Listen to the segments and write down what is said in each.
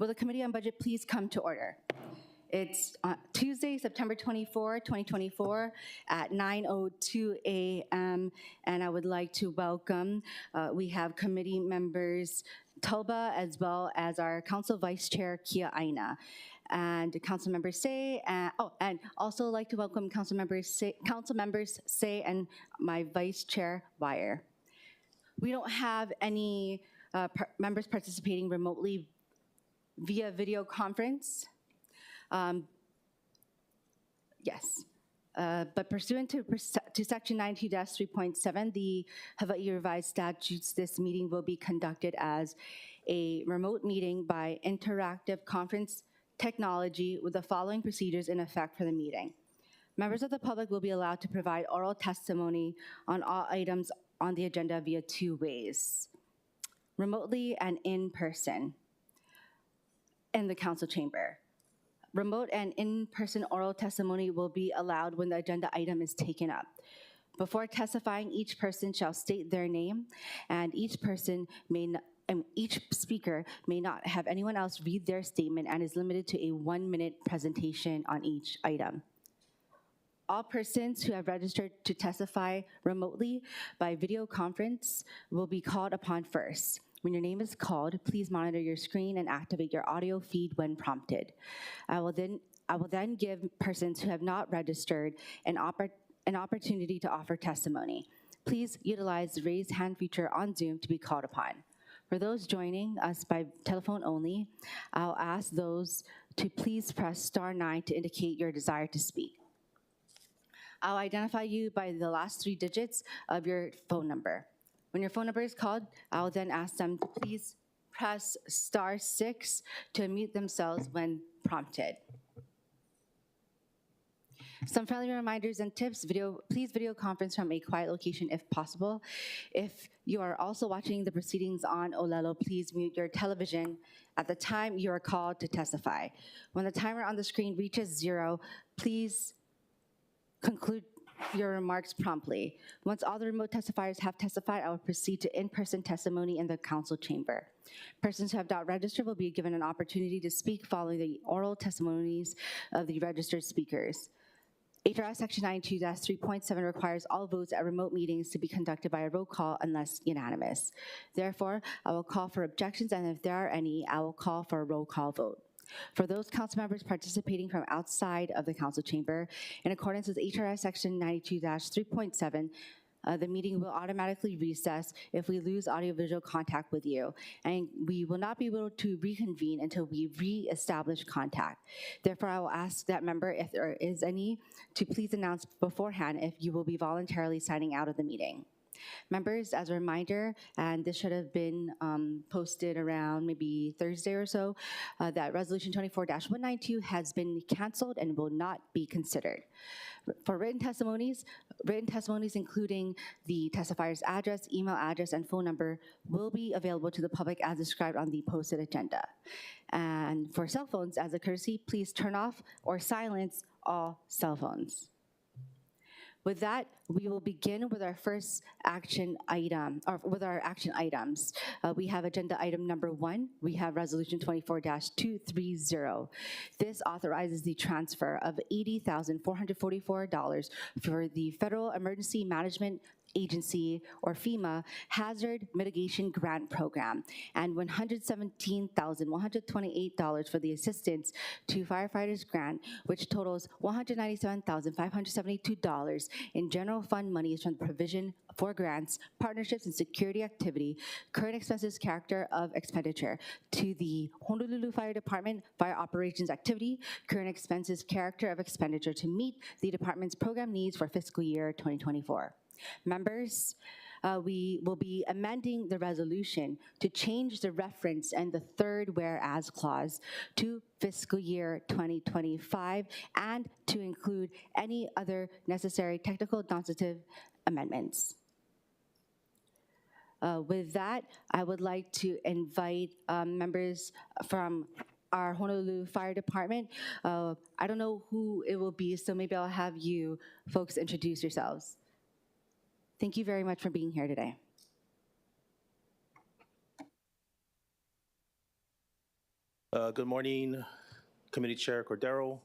Will the Committee on Budget please come to order? It's Tuesday, September 24, 2024 at 9:02 a.m. and I would like to welcome, we have committee members Tulba as well as our Council Vice Chair Kia Aina and Councilmember Say, and also like to welcome Council members Say and my Vice Chair Wire. We don't have any members participating remotely via video conference. Yes, but pursuant to Section 92-3.7, the Hawaii Revised Statutes, this meeting will be conducted as a remote meeting by interactive conference technology with the following procedures in effect for the meeting. Members of the public will be allowed to provide oral testimony on all items on the agenda via two ways, remotely and in person in the council chamber. Remote and in-person oral testimony will be allowed when the agenda item is taken up. Before testifying, each person shall state their name, and each speaker may not have anyone else read their statement and is limited to a 1-minute presentation on each item. All persons who have registered to testify remotely by video conference will be called upon first. When your name is called, please monitor your screen and activate your audio feed when prompted. I will then give persons who have not registered an opportunity to offer testimony. Please utilize the raise hand feature on Zoom to be called upon. For those joining us by telephone only, I'll ask those to please press *9 to indicate your desire to speak. I'll identify you by the last 3 digits of your phone number. When your phone number is called, I'll then ask them to please press *6 to unmute themselves when prompted. Some friendly reminders and tips: please video conference from a quiet location if possible. If you are also watching the proceedings on Olelo, please mute your television at the time you are called to testify. When the timer on the screen reaches 0, please conclude your remarks promptly. Once all the remote testifiers have testified, I will proceed to in-person testimony in the council chamber. Persons who have not registered will be given an opportunity to speak following the oral testimonies of the registered speakers. HRS Section 92-3.7 requires all votes at remote meetings to be conducted by a roll call unless unanimous. Therefore, I will call for objections, and if there are any, I will call for a roll call vote. For those council members participating from outside of the council chamber, in accordance with HRS Section 92-3.7, the meeting will automatically recess if we lose audiovisual contact with you, and we will not be able to reconvene until we re-establish contact. Therefore, I will ask that member, if there is any, to please announce beforehand if you will be voluntarily signing out of the meeting. Members, as a reminder, and this should have been posted around maybe Thursday or so, that Resolution 24-192 has been canceled and will not be considered. For written testimonies including the testifier's address, email address, and phone number will be available to the public as described on the posted agenda. And for cell phones, as a courtesy, please turn off or silence all cell phones. With that, we will begin with our first action item, or with our action items. We have agenda item number 1. We have Resolution 24-230. This authorizes the transfer of $80,444 for the Federal Emergency Management Agency, or FEMA, Hazard Mitigation Grant Program, and $117,128 for the Assistance to Firefighters Grant, which totals $197,572 in general fund monies from the provision for grants, partnerships, and security activity, current expenses character of expenditure, to the Honolulu Fire Department Fire Operations Activity, current expenses character of expenditure to meet the department's program needs for fiscal year 2024. Members, we will be amending the resolution to change the reference and the third whereas clause to fiscal year 2025 and to include any other necessary technical non-substantive amendments. With that, I would like to invite members from our Honolulu Fire Department. I don't know who it will be, so maybe I'll have you folks introduce yourselves. Thank you very much for being here today. Good morning, Committee Chair Cordero,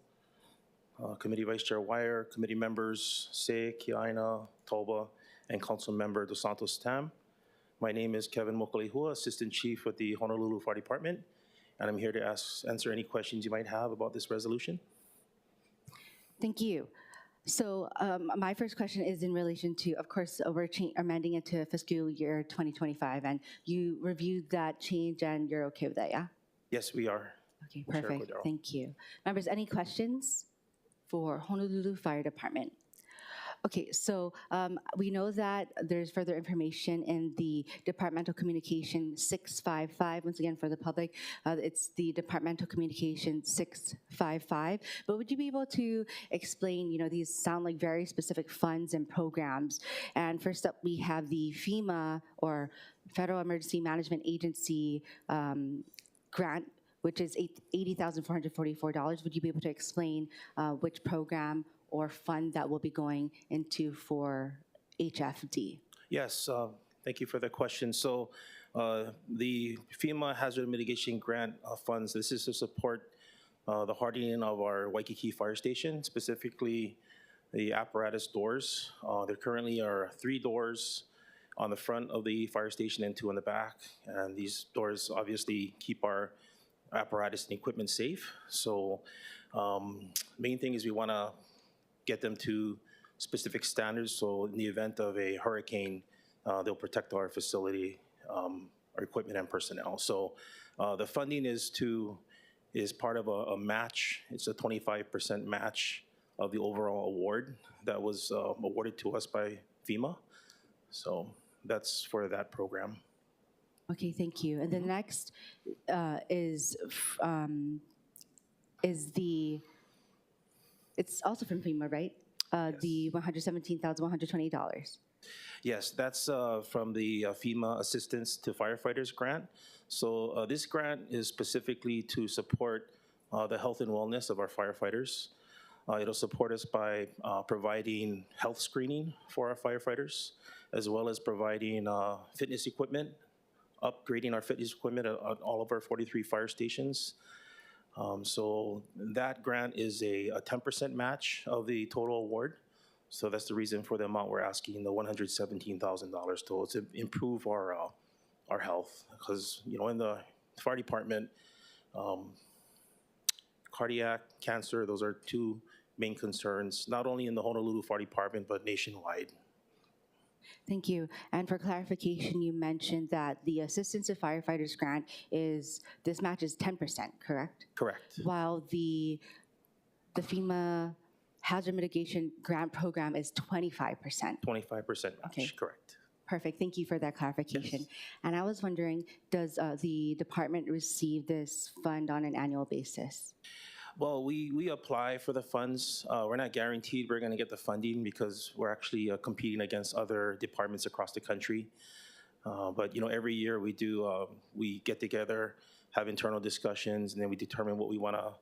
Committee Vice Chair Wire, Committee Members Se, Kiaina, Toba, and Councilmember Dos Santos Tam. My name is Kevin Mokalehua, Assistant Chief with the Honolulu Fire Department, and I'm here to answer any questions you might have about this resolution. Thank you. So my first question is in relation to, of course, we're amending it to fiscal year 2025, and you reviewed that change and you're okay with that, yeah? Yes, we are. Okay, Chair perfect. Cordero. Thank you. Members, any questions for Honolulu Fire Department? Okay, so we know that there's further information in the Departmental Communication 655. Once again, for the public, it's the Departmental Communication 655. But would you be able to explain, these sound like very specific funds and programs. And first up, we have the FEMA, or Federal Emergency Management Agency grant, which is $80,444. Would you be able to explain which program or fund that will be going into for HFD? Yes, thank you for the question. So the FEMA Hazard Mitigation Grant funds, this is to support the hardening of our Waikiki Fire Station, specifically the apparatus doors. There currently are 3 doors on the front of the fire station and 2 on the back. And these doors obviously keep our apparatus and equipment safe. So main thing is we want to get them to specific standards, so in the event of a hurricane, they'll protect our facility, our equipment and personnel. So the funding is part of a match. It's a 25% match of the overall award that was awarded to us by FEMA. So that's for that program. Okay, thank you. And the next it's also from FEMA, right? Yes. The $117,120. Yes, that's from the FEMA Assistance to Firefighters Grant. So this grant is specifically to support the health and wellness of our firefighters. It'll support us by providing health screening for our firefighters, as well as providing fitness equipment, upgrading our fitness equipment at all of our 43 fire stations. So that grant is a 10% match of the total award. So that's the reason for the amount we're asking, the $117,000 total, to improve our health. Because, in the fire department, cardiac, cancer, those are 2 main concerns, not only in the Honolulu Fire Department, but nationwide. Thank you. And for clarification, you mentioned that the Assistance to Firefighters grant this match is 10%, correct? Correct. While the FEMA Hazard Mitigation Grant Program is 25%. 25% match, Okay. Correct. Perfect. Thank you for that clarification. Yes. And I was wondering, does the department receive this fund on an annual basis? Well, we apply for the funds. We're not guaranteed we're going to get the funding because we're actually competing against other departments across the country. But every year we get together, have internal discussions, and then we determine what we want to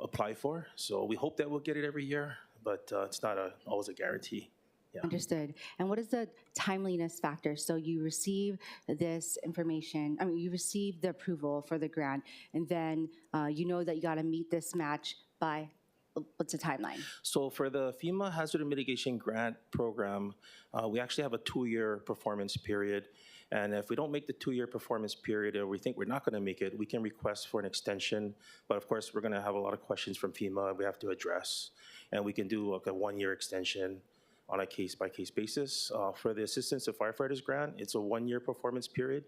apply for. So we hope that we'll get it every year, but it's not always a guarantee. Yeah. Understood. And what is the timeliness factor? So you receive this information, you receive the approval for the grant, and then you know that you got to meet this match by, what's the timeline? So for the FEMA Hazard Mitigation Grant Program, we actually have a 2-year performance period. And if we don't make the 2-year performance period, or we think we're not going to make it, we can request for an extension. But of course, we're going to have a lot of questions from FEMA we have to address. And we can do like a 1-year extension on a case-by-case basis. For the Assistance to Firefighters Grant, it's a 1-year performance period.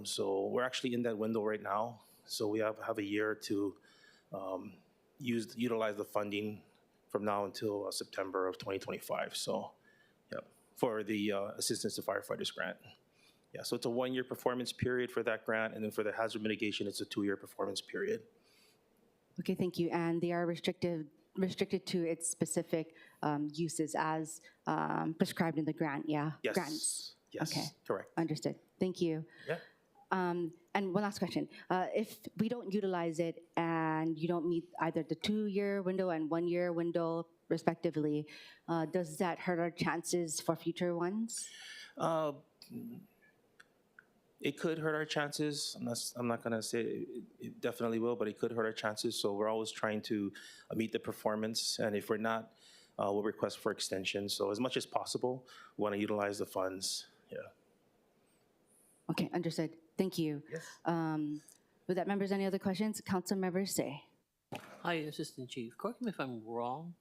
So we're actually in that window right now. So we have a year to utilize the funding from now until September of 2025. So yeah, for the Assistance to Firefighters Grant. Yeah, so it's a 1-year performance period for that grant, and then for the hazard mitigation, it's a 2-year performance period. Okay, thank you. And they are restricted to its specific uses as prescribed in the grant, yeah? Yes. Grants. Yes, okay. Correct. Understood. Thank you. Yeah. And one last question. If we don't utilize it and you don't meet either the 2-year window and 1-year window respectively, does that hurt our chances for future ones? It could hurt our chances. I'm not going to say it definitely will, but it could hurt our chances. So we're always trying to meet the performance. And if we're not, we'll request for extension. So as much as possible, we want to utilize the funds. Yeah. Okay, understood. Thank you. Yes. With that, members, any other questions? Councilmember Say. Hi, Assistant Chief. Correct me if I'm wrong.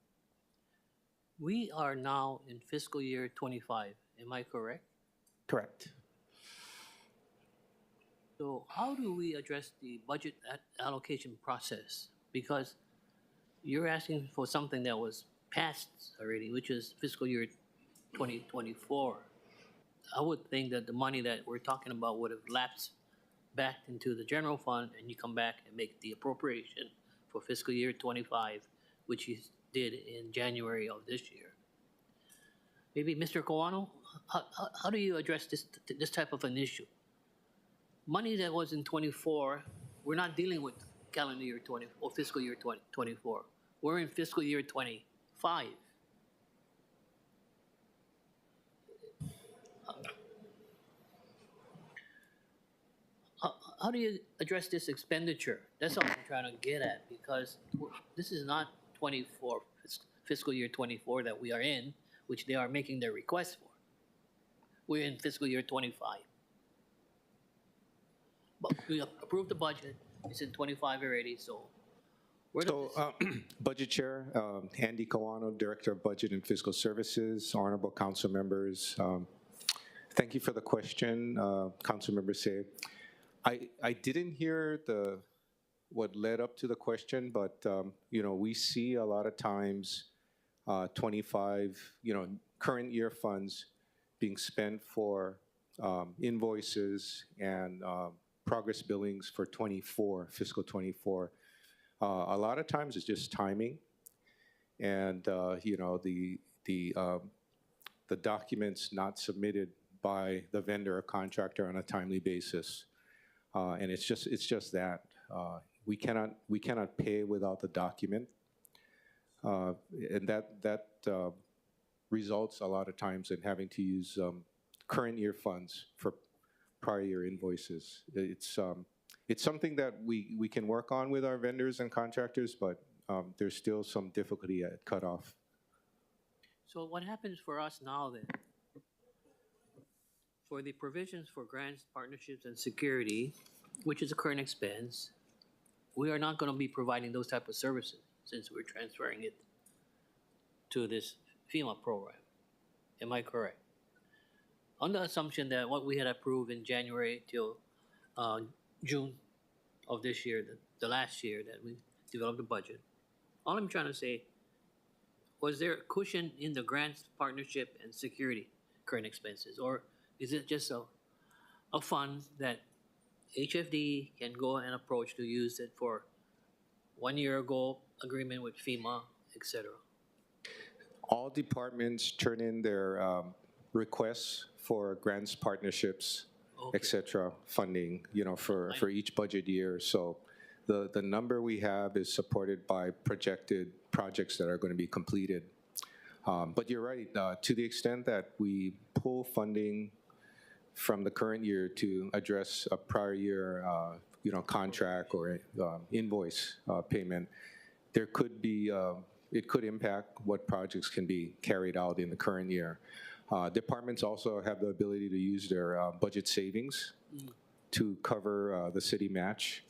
We are now in fiscal year 25. Am I correct? Correct. So how do we address the budget allocation process? Because you're asking for something that was passed already, which is fiscal year 2024. I would think that the money that we're talking about would have lapsed back into the general fund, and you come back and make the appropriation for fiscal year 25, which you did in January of this year. Maybe Mr. Kawano, how do you address this type of an issue? Money that was in 24, we're not dealing with calendar year 20 or fiscal year 2024. We're in fiscal year 25. How do you address this expenditure? That's all I'm trying to get at, because this is not 24, fiscal year 24 that we are in, which they are making their request for. We're in fiscal year 25. But we approved the budget, it's in 25 already, so where does this... Budget Chair, Andy Kawano, Director of Budget and Fiscal Services, honorable council members. Thank you for the question, Councilmember Say. I didn't hear what led up to the question, but we see a lot of times 25, current year funds being spent for invoices and progress billings for 24, fiscal 24. A lot of times it's just timing, and the documents not submitted by the vendor or contractor on a timely basis. And it's just that we cannot pay without the document, and that results a lot of times in having to use current year funds for prior year invoices. It's something that we can work on with our vendors and contractors, but there's still some difficulty at cutoff. So what happens for us now then? For the provisions for grants, partnerships, and security, which is a current expense, we are not going to be providing those type of services since we're transferring it to this FEMA program. Am I correct? On the assumption that what we had approved in January till June of this year, the last year that we developed the budget, all I'm trying to say, was there a cushion in the grants, partnership, and security current expenses, or is it just a fund that HFD can go and approach to use it for 1 year ago agreement with FEMA, etc.? All departments turn in their requests for grants, partnerships, Okay. etc. funding, for each budget year. So the number we have is supported by projected projects that are going to be completed. But you're right, to the extent that we pull funding from the current year to address a prior year, contract or invoice payment, there could be, it could impact what projects can be carried out in the current year. Departments also have the ability to use their budget savings to cover the city match,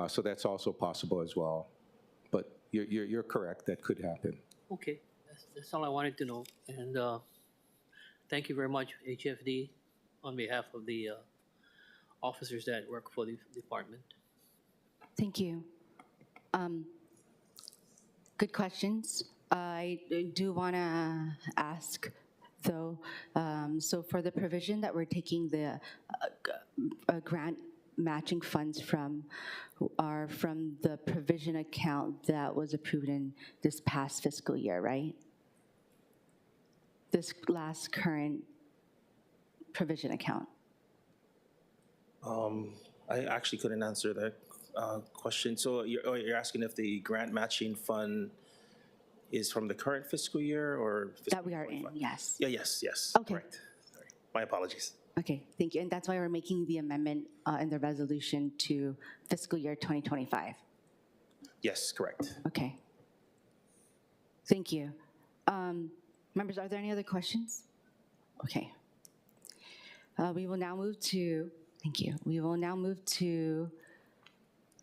so that's also possible as well. But you're correct, that could happen. Okay, that's all I wanted to know. And thank you very much, HFD, on behalf of the officers that work for the department. Thank you. Good questions. I do want to ask, though, so for the provision that we're taking the grant matching funds from are from the provision account that was approved in this past fiscal year, right? This last current provision account. I actually couldn't answer that question. So you're asking if the grant matching fund is from the current fiscal year or fiscal That we are in, 25? yes. Yeah, yes. Okay. Correct. Sorry. My apologies. Okay, thank you. And that's why we're making the amendment in the resolution to fiscal year 2025. Yes, correct. Okay. Thank you. Members, are there any other questions? Okay. We will now move to, thank you. We will now move to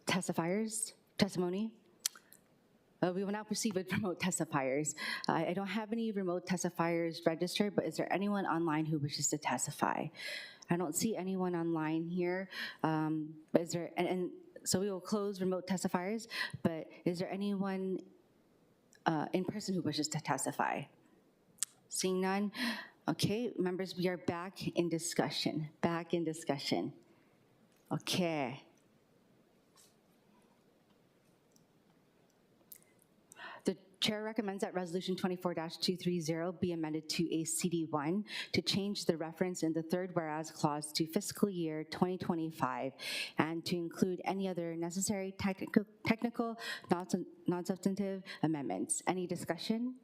testimony. We will now proceed with remote testifiers. I don't have any remote testifiers registered, but is there anyone online who wishes to testify? I don't see anyone online here, but is there, and so we will close remote testifiers, but is there anyone in person who wishes to testify? Seeing none, okay, members, we are back in discussion, Okay. The chair recommends that Resolution 24-230 be amended to a CD1 to change the reference in the third whereas clause to fiscal year 2025 and to include any other necessary technical non-substantive amendments. Any discussion?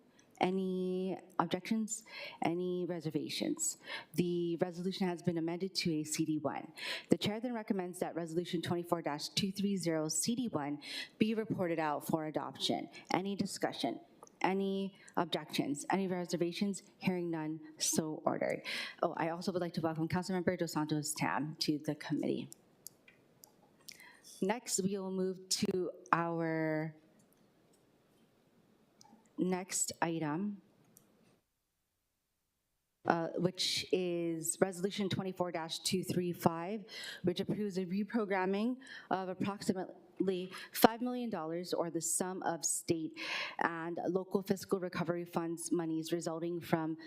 Any objections? Any reservations? The resolution has been amended to a CD1. The chair then recommends that Resolution 24-230 CD1 be reported out for adoption. Any discussion? Any objections? Any reservations? Hearing none, so ordered. Oh, I also would like to welcome Councilmember Dos Santos Tam to the committee. Next, we will move to our next item, which is Resolution 24-235, which approves a reprogramming of approximately $5 million or the sum of state and local fiscal recovery funds monies resulting from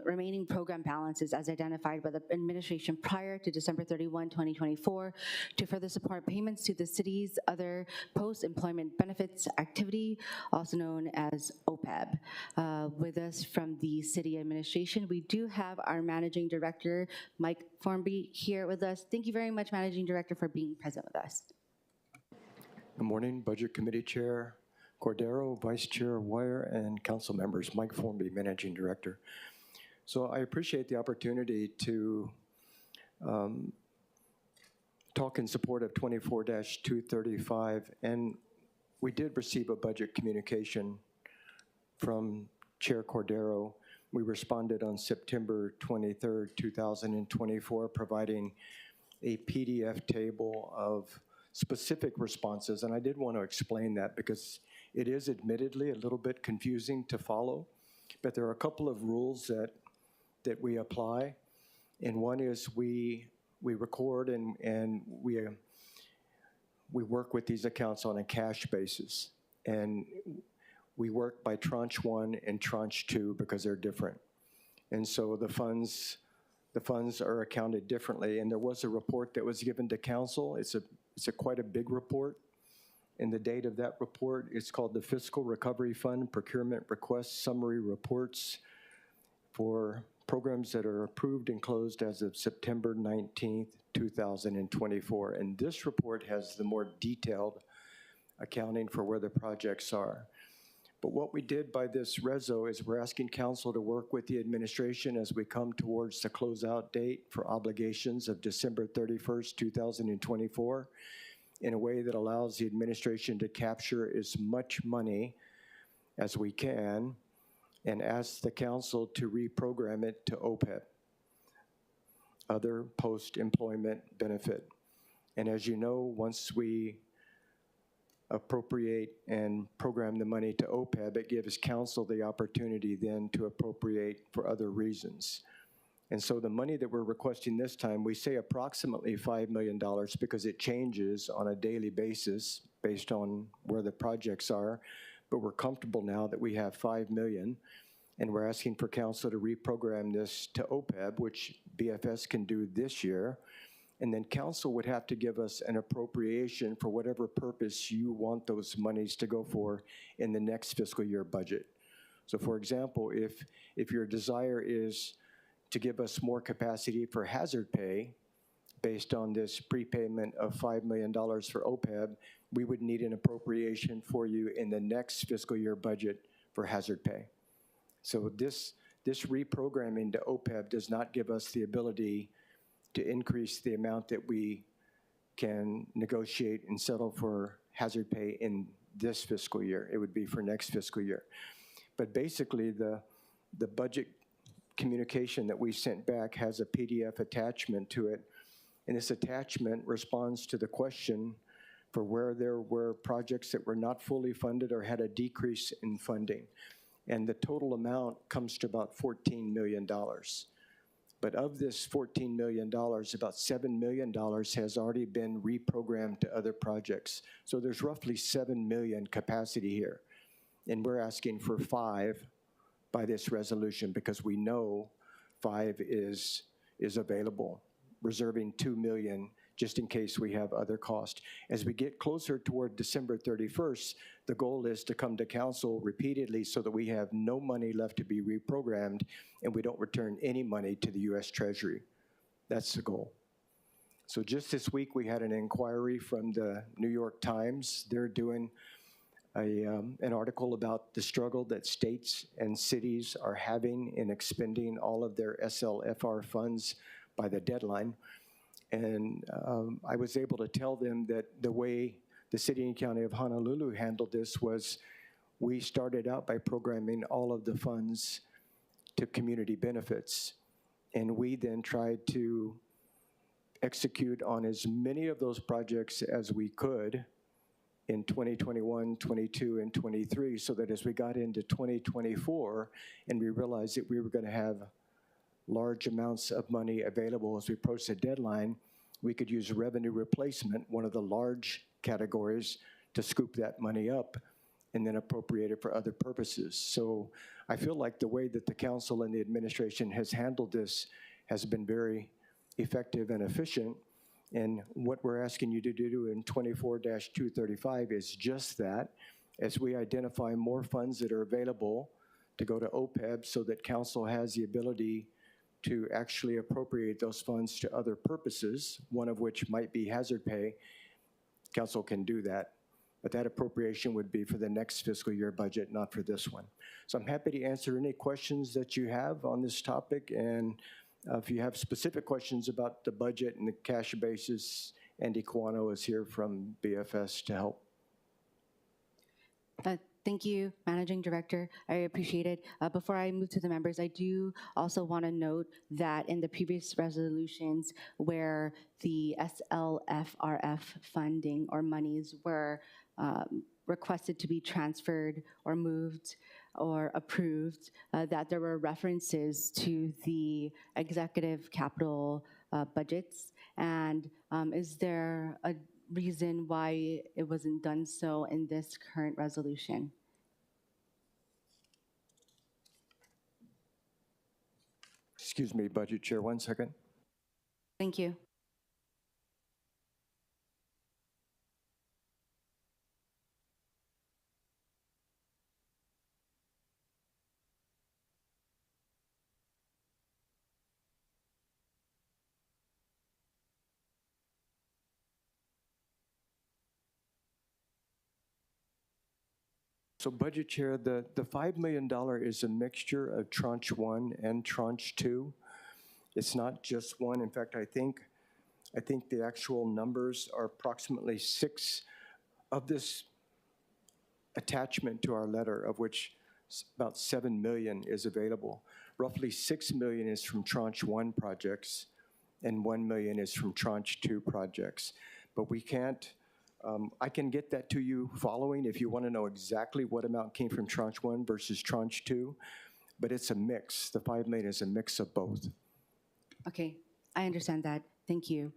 remaining program balances as identified by the administration prior to December 31, 2024, to further support payments to the city's other post-employment benefits activity, also known as OPEB. With us from the city administration, we do have our Managing Director, Mike Formby, here with us. Thank you very much, Managing Director, for being present with us. Good morning, Budget Committee Chair Cordero, Vice Chair Wire, and council members. Mike Formby, Managing Director. So I appreciate the opportunity to talk in support of 24-235, and we did receive a budget communication from Chair Cordero. We responded on September 23rd, 2024, providing a PDF table of specific responses, and I did want to explain that because it is admittedly a little bit confusing to follow, but there are a couple of rules that we apply, and one is we record and we work with these accounts on a cash basis, and we work by tranche 1 and tranche 2 because they're different, and so the funds are accounted differently. And there was a report that was given to council. It's quite a big report. And the date of that report is called the Fiscal Recovery Fund Procurement Request Summary Reports for programs that are approved and closed as of September 19th, 2024. And this report has the more detailed accounting for where the projects are. But what we did by this reso is we're asking council to work with the administration as we come towards the closeout date for obligations of December 31st, 2024. In a way that allows the administration to capture as much money as we can and ask the council to reprogram it to OPEB, other post-employment benefit. And as you know, once we appropriate and program the money to OPEB, it gives council the opportunity then to appropriate for other reasons. And so the money that we're requesting this time, we say approximately $5 million because it changes on a daily basis based on where the projects are, but we're comfortable now that we have $5 million, and we're asking for council to reprogram this to OPEB, which BFS can do this year, and then council would have to give us an appropriation for whatever purpose you want those monies to go for in the next fiscal year budget. So for example, if your desire is to give us more capacity for hazard pay based on this prepayment of $5 million for OPEB, we would need an appropriation for you in the next fiscal year budget for hazard pay. So this this reprogramming to OPEB does not give us the ability to increase the amount that we can negotiate and settle for hazard pay in this fiscal year. It would be for next fiscal year. But basically, the budget communication that we sent back has a PDF attachment to it, and this attachment responds to the question for where there were projects that were not fully funded or had a decrease in funding. And the total amount comes to about $14 million. But of this $14 million, about $7 million has already been reprogrammed to other projects. So there's roughly $7 million capacity here. And we're asking for 5 by this resolution because we know 5 is available, reserving $2 million just in case we have other costs. As we get closer toward December 31st, the goal is to come to council repeatedly so that we have no money left to be reprogrammed and we don't return any money to the U.S. Treasury. That's the goal. So just this week, we had an inquiry from the New York Times. They're doing an article about the struggle that states and cities are having in expending all of their SLFR funds by the deadline. And I was able to tell them that the way the city and county of Honolulu handled this was we started out by programming all of the funds to community benefits. And we then tried to execute on as many of those projects as we could in 2021, 22, and 23, so that as we got into 2024 and we realized that we were going to have large amounts of money available as we approach the deadline, we could use revenue replacement, one of the large categories, to scoop that money up and then appropriate it for other purposes. So I feel like the way that the council and the administration has handled this has been very effective and efficient. And what we're asking you to do in 24-235 is just that, as we identify more funds that are available to go to OPEB so that council has the ability to actually appropriate those funds to other purposes, one of which might be hazard pay. Council can do that, but that appropriation would be for the next fiscal year budget, not for this one. So I'm happy to answer any questions that you have on this topic, and if you have specific questions about the budget and the cash basis, Andy Kawano is here from BFS to help. Thank you, Managing Director. I appreciate it. Before I move to the members, I do also want to note that in the previous resolutions where the SLFRF funding or monies were requested to be transferred or moved or approved, that there were references to the executive capital budgets. And is there a reason why it wasn't done so in this current resolution? Excuse me, Budget Chair, 1 second. Thank you. So Budget Chair, the $5 million is a mixture of Tranche 1 and Tranche 2. It's not just one. In fact, I think the actual numbers are approximately 6 of this attachment to our letter, of which about $7 million is available. Roughly $6 million is from Tranche 1 projects, and $1 million is from Tranche 2 projects. But we can't, I can get that to you following if you want to know exactly what amount came from Tranche 1 versus Tranche 2, but it's a mix. The $5 million is a mix of both. Okay, I understand that. Thank you.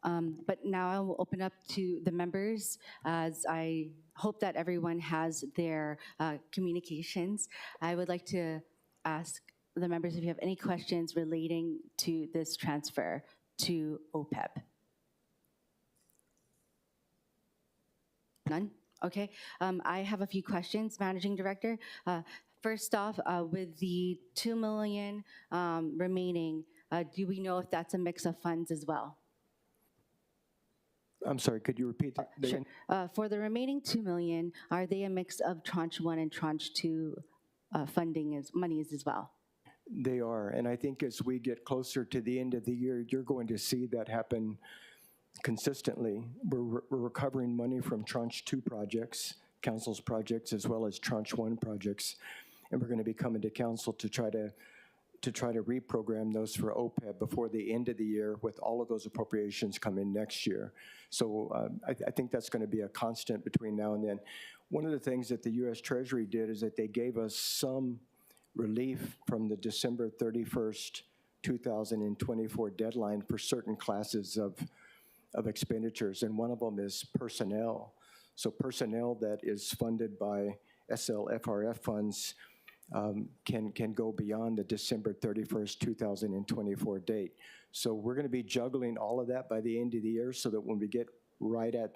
But now I will open up to the members, as I hope that everyone has their communications. I would like to ask the members if you have any questions relating to this transfer to OPEB. None? Okay. I have a few questions, Managing Director. First off, with the $2 million remaining, do we know if that's a mix of funds as well? I'm sorry, could you repeat that? Sure. For the remaining $2 million, are they a mix of Tranche 1 and Tranche 2 funding monies as well? They are, and I think as we get closer to the end of the year, you're going to see that happen consistently. We're recovering money from Tranche 2 projects, council's projects, as well as Tranche 1 projects, and we're going to be coming to council to try to reprogram those for OPEB before the end of the year, with all of those appropriations coming next year. So I think that's going to be a constant between now and then. One of the things that the U.S. Treasury did is that they gave us some relief from the December 31st, 2024 deadline for certain classes of expenditures, and one of them is personnel. So personnel that is funded by SLFRF funds can go beyond the December 31st, 2024 date. So we're going to be juggling all of that by the end of the year, so that when we get right at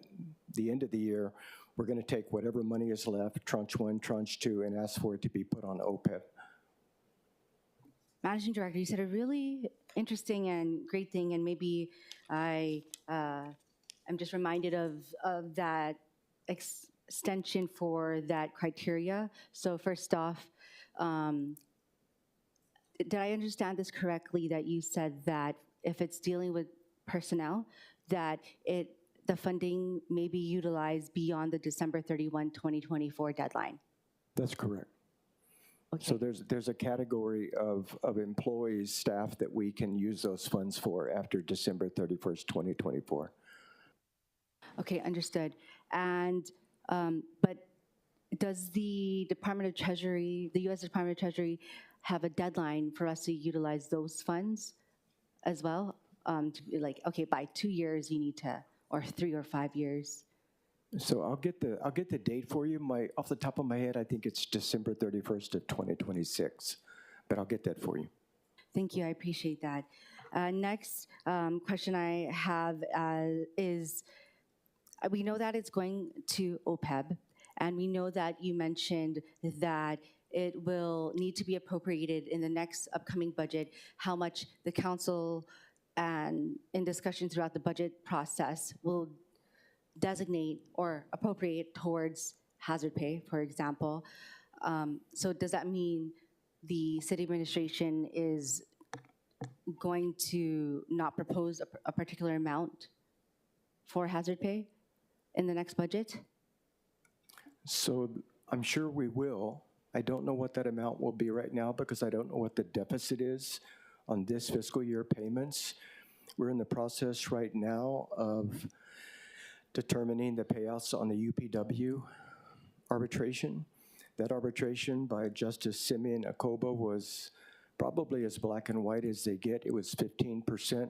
the end of the year, we're going to take whatever money is left, Tranche 1, Tranche 2, and ask for it to be put on OPEB. Managing Director, you said a really interesting and great thing, and maybe I'm just reminded of that extension for that criteria. So first off, did I understand this correctly, that you said that if it's dealing with personnel, that the funding may be utilized beyond the December 31, 2024 deadline? That's correct. Okay. So there's a category of employees, staff, that we can use those funds for after December 31st, 2024. Okay, understood. And, but does the Department of Treasury, the U.S. Department of Treasury, have a deadline for us to utilize those funds as well? To be like, okay, by 2 years you need to, or 3 or 5 years? So I'll get the date for you. Off the top of my head, I think it's December 31st of 2026, but I'll get that for you. Thank you, I appreciate that. Next question I have is, we know that it's going to OPEB, and we know that you mentioned that it will need to be appropriated in the next upcoming budget, how much the council and in discussion throughout the budget process will designate or appropriate towards hazard pay, for example. So does that mean the city administration is going to not propose a particular amount for hazard pay in the next budget? So I'm sure we will. I don't know what that amount will be right now, because I don't know what the deficit is on this fiscal year payments. We're in the process right now of determining the payouts on the UPW arbitration. That arbitration by Justice Simeon Akoba was probably as black and white as they get. It was 15%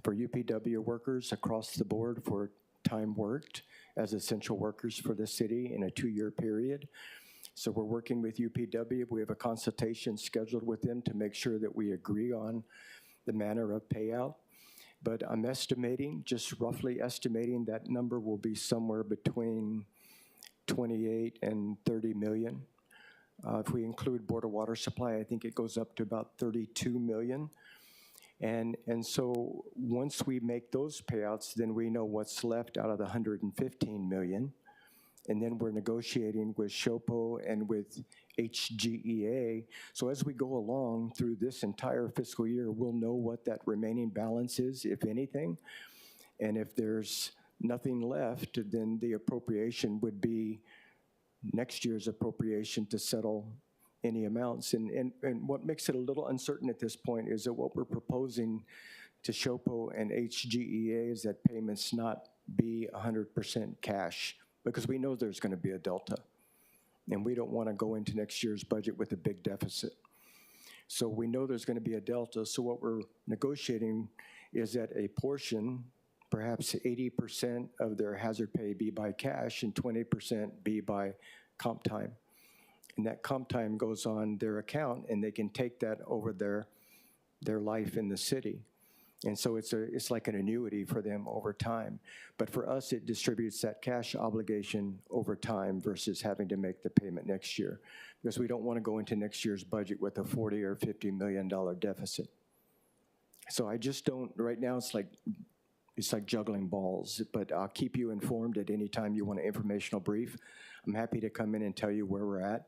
for UPW workers across the board for time worked as essential workers for the city in a 2-year period. So we're working with UPW. We have a consultation scheduled with them to make sure that we agree on the manner of payout. But I'm estimating, just roughly estimating, that number will be somewhere between 28 and 30 million. If we include Board of Water Supply, I think it goes up to about 32 million. And so once we make those payouts, then we know what's left out of the 115 million. And then we're negotiating with SHOPO and with HGEA. So as we go along through this entire fiscal year, we'll know what that remaining balance is, if anything. And if there's nothing left, then the appropriation would be next year's appropriation to settle any amounts. And what makes it a little uncertain at this point is that what we're proposing to SHOPO and HGEA is that payments not be 100% cash, because we know there's going to be a delta, and we don't want to go into next year's budget with a big deficit. So we know there's going to be a delta, so what we're negotiating is that a portion, perhaps 80% of their hazard pay be by cash and 20% be by comp time. And that comp time goes on their account, and they can take that over their life in the city. And so it's like an annuity for them over time. But for us, it distributes that cash obligation over time versus having to make the payment next year, because we don't want to go into next year's budget with a $40 or $50 million deficit. So I just don't, right now it's like juggling balls, but I'll keep you informed at any time you want an informational brief. I'm happy to come in and tell you where we're at.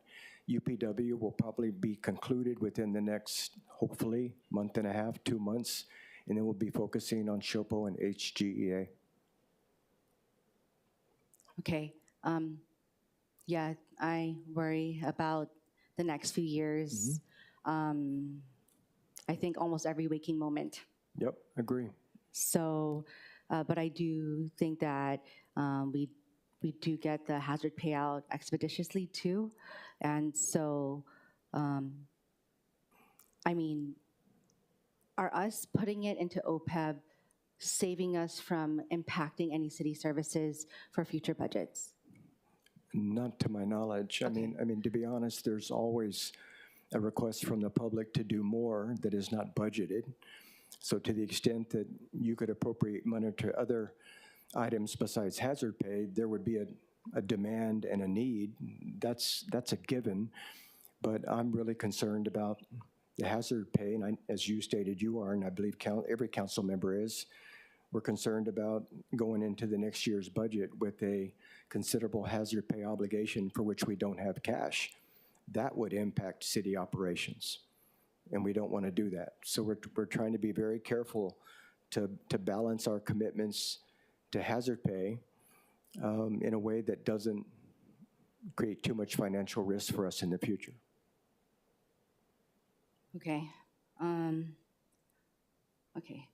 UPW will probably be concluded within the next, hopefully, month and a half, 2 months, and then we'll be focusing on SHOPO and HGEA. Okay. Yeah, I worry about the next few years. I think almost every waking moment. Yep, agree. So, but I do think that we do get the hazard payout expeditiously too. And so, I mean, are us putting it into OPEB saving us from impacting any city services for future budgets? Not to my knowledge. Okay. I mean, to be honest, there's always a request from the public to do more that is not budgeted. So to the extent that you could appropriate money to other items besides hazard pay, there would be a demand and a need. That's a given. But I'm really concerned about the hazard pay, and as you stated, you are, and I believe every council member is. We're concerned about going into the next year's budget with a considerable hazard pay obligation for which we don't have cash. That would impact city operations, and we don't want to do that. So we're trying to be very careful to balance our commitments to hazard pay in a way that doesn't create too much financial risk for us in the future. Okay. Okay.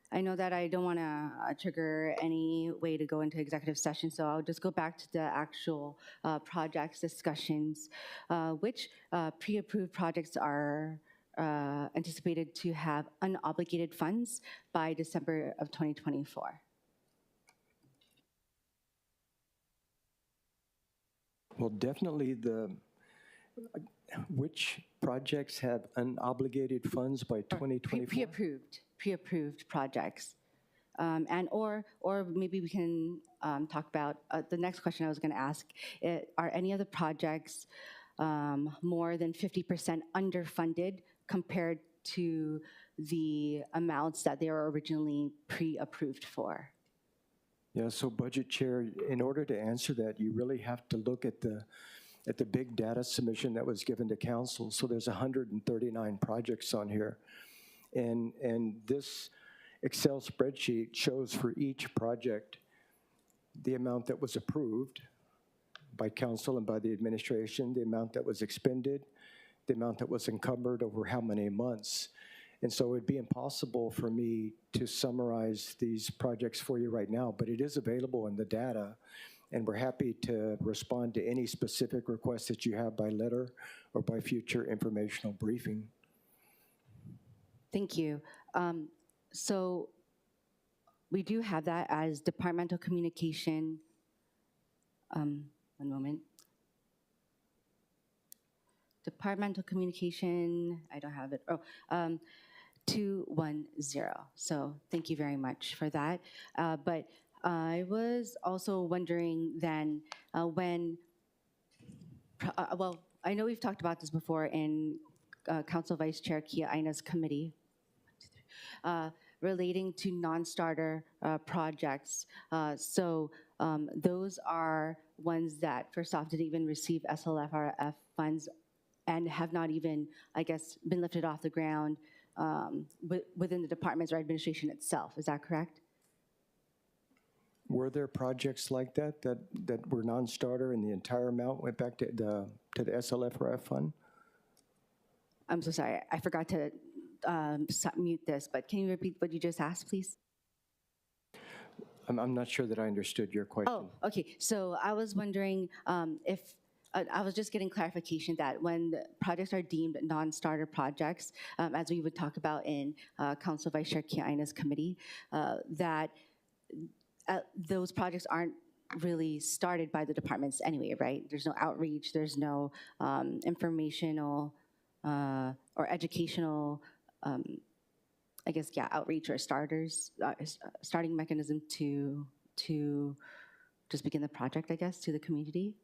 I know that I don't want to trigger any way to go into executive session, so I'll just go back to the actual projects discussions. Which pre-approved projects are anticipated to have unobligated funds by December of 2024? Well, definitely which projects have unobligated funds by 2024? Pre-approved projects. Or maybe we can talk about, the next question I was going to ask, are any of the projects more than 50% underfunded compared to the amounts that they were originally pre-approved for? Yeah, so Budget Chair, in order to answer that, you really have to look at the big data submission that was given to council. So there's 139 projects on here. And this Excel spreadsheet shows for each project the amount that was approved by council and by the administration, the amount that was expended, the amount that was encumbered over how many months. And so it'd be impossible for me to summarize these projects for you right now, but it is available in the data, and we're happy to respond to any specific requests that you have by letter or by future informational briefing. Thank you. So we do have that as departmental communication. One moment. Departmental communication, I don't have it. 210. So thank you very much for that. But I was also wondering then when, well, I know we've talked about this before in Council Vice Chair Kia Aina's committee, relating to non-starter projects. So those are ones that, first off, didn't even receive SLFRF funds and have not even, I guess, been lifted off the ground within the departments or administration itself. Is that correct? Were there projects like that were non-starter and the entire amount went back to the SLFRF fund? I'm so sorry. I forgot to mute this, but can you repeat what you just asked, please? I'm not sure that I understood your question. Oh, okay. So I was wondering if, I was just getting clarification that when the projects are deemed non-starter projects, as we would talk about in Council Vice Chair Kia Aina's committee, that those projects aren't really started by the departments anyway, right? There's no outreach, there's no informational or educational, I guess, yeah, outreach or starting mechanism to just begin the project, I guess, to the community?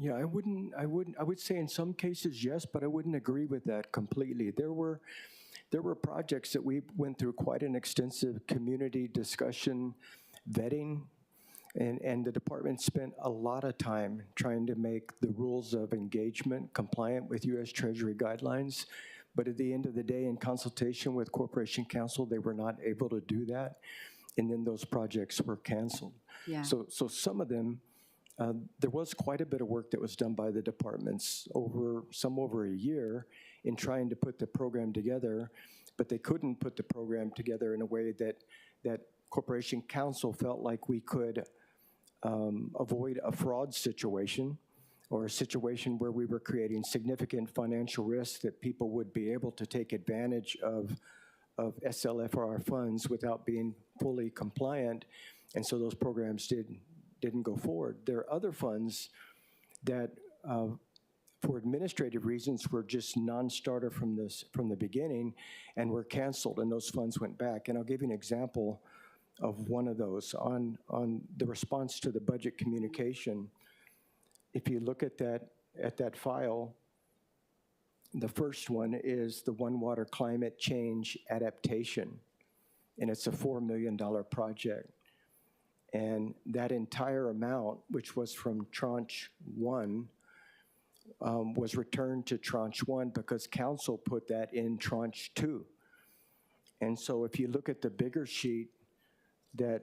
Yeah, I would say in some cases yes, but I wouldn't agree with that completely. There were projects that we went through quite an extensive community discussion, vetting, And the department spent a lot of time trying to make the rules of engagement compliant with U.S. Treasury guidelines. But at the end of the day, in consultation with Corporation Counsel, they were not able to do that. And then those projects were canceled. Yeah. So some of them, there was quite a bit of work that was done by the departments over a year in trying to put the program together, but they couldn't put the program together in a way that Corporation Counsel felt like we could avoid a fraud situation or a situation where we were creating significant financial risks that people would be able to take advantage of SLFRF funds without being fully compliant, and so those programs didn't go forward. There are other funds that, for administrative reasons, were just non-starter from the beginning and were canceled, and those funds went back. And I'll give you an example of one of those. On the response to the budget communication, if you look at that file, the first one is the One Water Climate Change Adaptation, and it's a $4 million project. And that entire amount, which was from Tranche 1, was returned to Tranche 1 because Council put that in Tranche 2. And so if you look at the bigger sheet that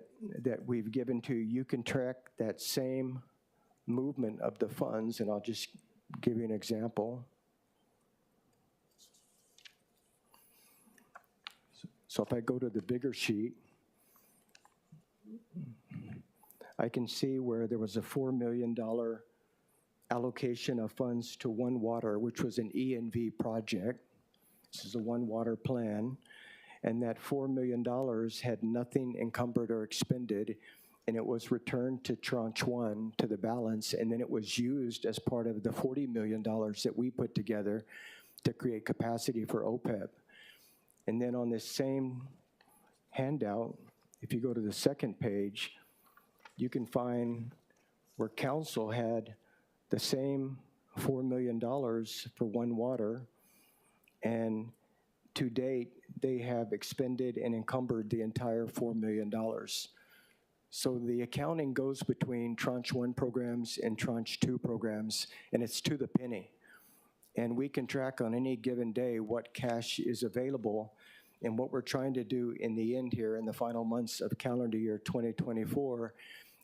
we've given to you, you can track that same movement of the funds, and I'll just give you an example. So if I go to the bigger sheet, I can see where there was a $4 million allocation of funds to One Water, which was an E&V project. This is a One Water plan. And that $4 million had nothing encumbered or expended, and it was returned to Tranche 1, to the balance, and then it was used as part of the $40 million that we put together to create capacity for OPEB. And then on this same handout, if you go to the second page, you can find where Council had the same $4 million for One Water, and to date, they have expended and encumbered the entire $4 million. So the accounting goes between Tranche 1 programs and Tranche 2 programs, and it's to the penny. And we can track on any given day what cash is available. And what we're trying to do in the end here, in the final months of calendar year 2024,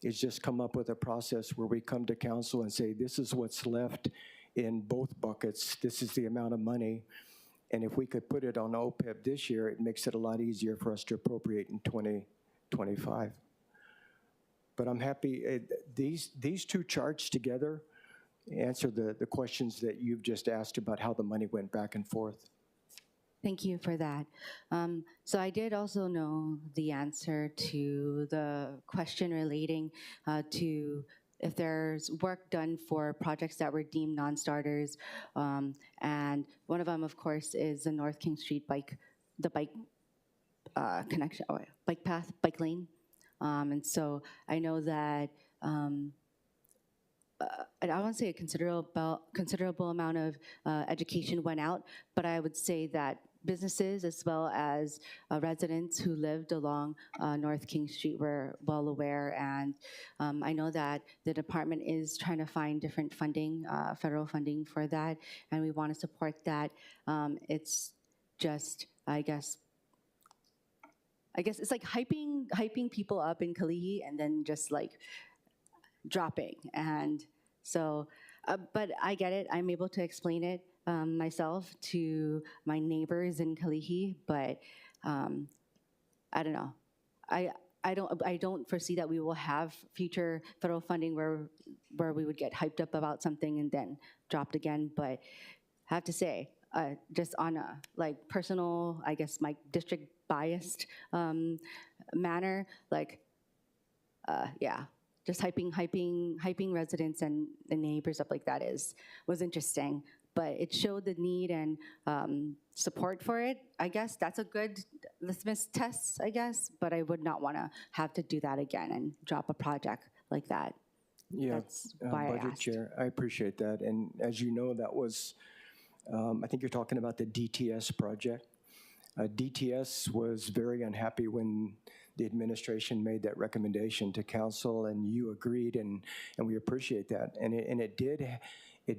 is just come up with a process where we come to Council and say, this is what's left in both buckets. This is the amount of money. And if we could put it on OPEB this year, it makes it a lot easier for us to appropriate in 2025. But I'm happy, these two charts together answer the questions that you've just asked about how the money went back and forth. Thank you for that. So I did also know the answer to the question relating to if there's work done for projects that were deemed non-starters. And one of them, of course, is the North King Street bike connection, bike path, bike lane. And so I know that I don't want to say a considerable amount of education went out, but I would say that businesses as well as residents who lived along North King Street were well aware, and I know that the department is trying to find different funding, federal funding for that, and we want to support that. It's just, I guess it's like hyping people up in Kalihi and then just like dropping. And so, but I get it. I'm able to explain it myself to my neighbors in Kalihi, but I don't know. I don't foresee that we will have future federal funding where we would get hyped up about something and then dropped again. But I have to say, just on a like personal, I guess my district biased manner, like yeah. Just hyping residents and the neighbors up like that was interesting, but it showed the need and support for it. I guess that's a good litmus test, I guess, but I would not want to have to do that again and drop a project like that. Yeah, That's why I Budget asked. Chair, I appreciate that. And as you know, that was, I think you're talking about the DTS project. DTS was very unhappy when the administration made that recommendation to council, and you agreed, and we appreciate that. And it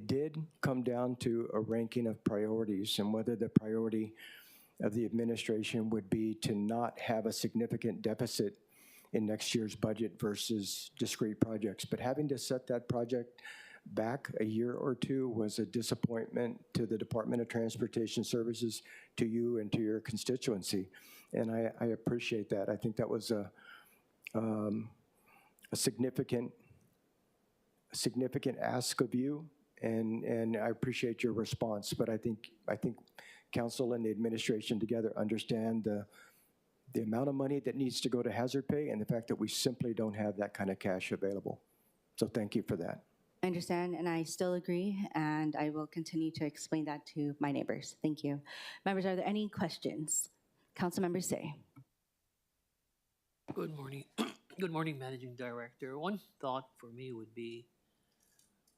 did come down to a ranking of priorities, and whether the priority of the administration would be to not have a significant deficit in next year's budget versus discrete projects. But having to set that project back a year or two was a disappointment to the Department of Transportation Services, to you, and to your constituency. And I appreciate that. I think that was a significant ask of you, and I appreciate your response. But I think council and the administration together understand the amount of money that needs to go to hazard pay and the fact that we simply don't have that kind of cash available. So thank you for that. I understand, and I still agree, and I will continue to explain that to my neighbors. Thank you. Members, are there any questions? Councilmember Say. Good morning. Good morning, Managing Director. One thought for me would be,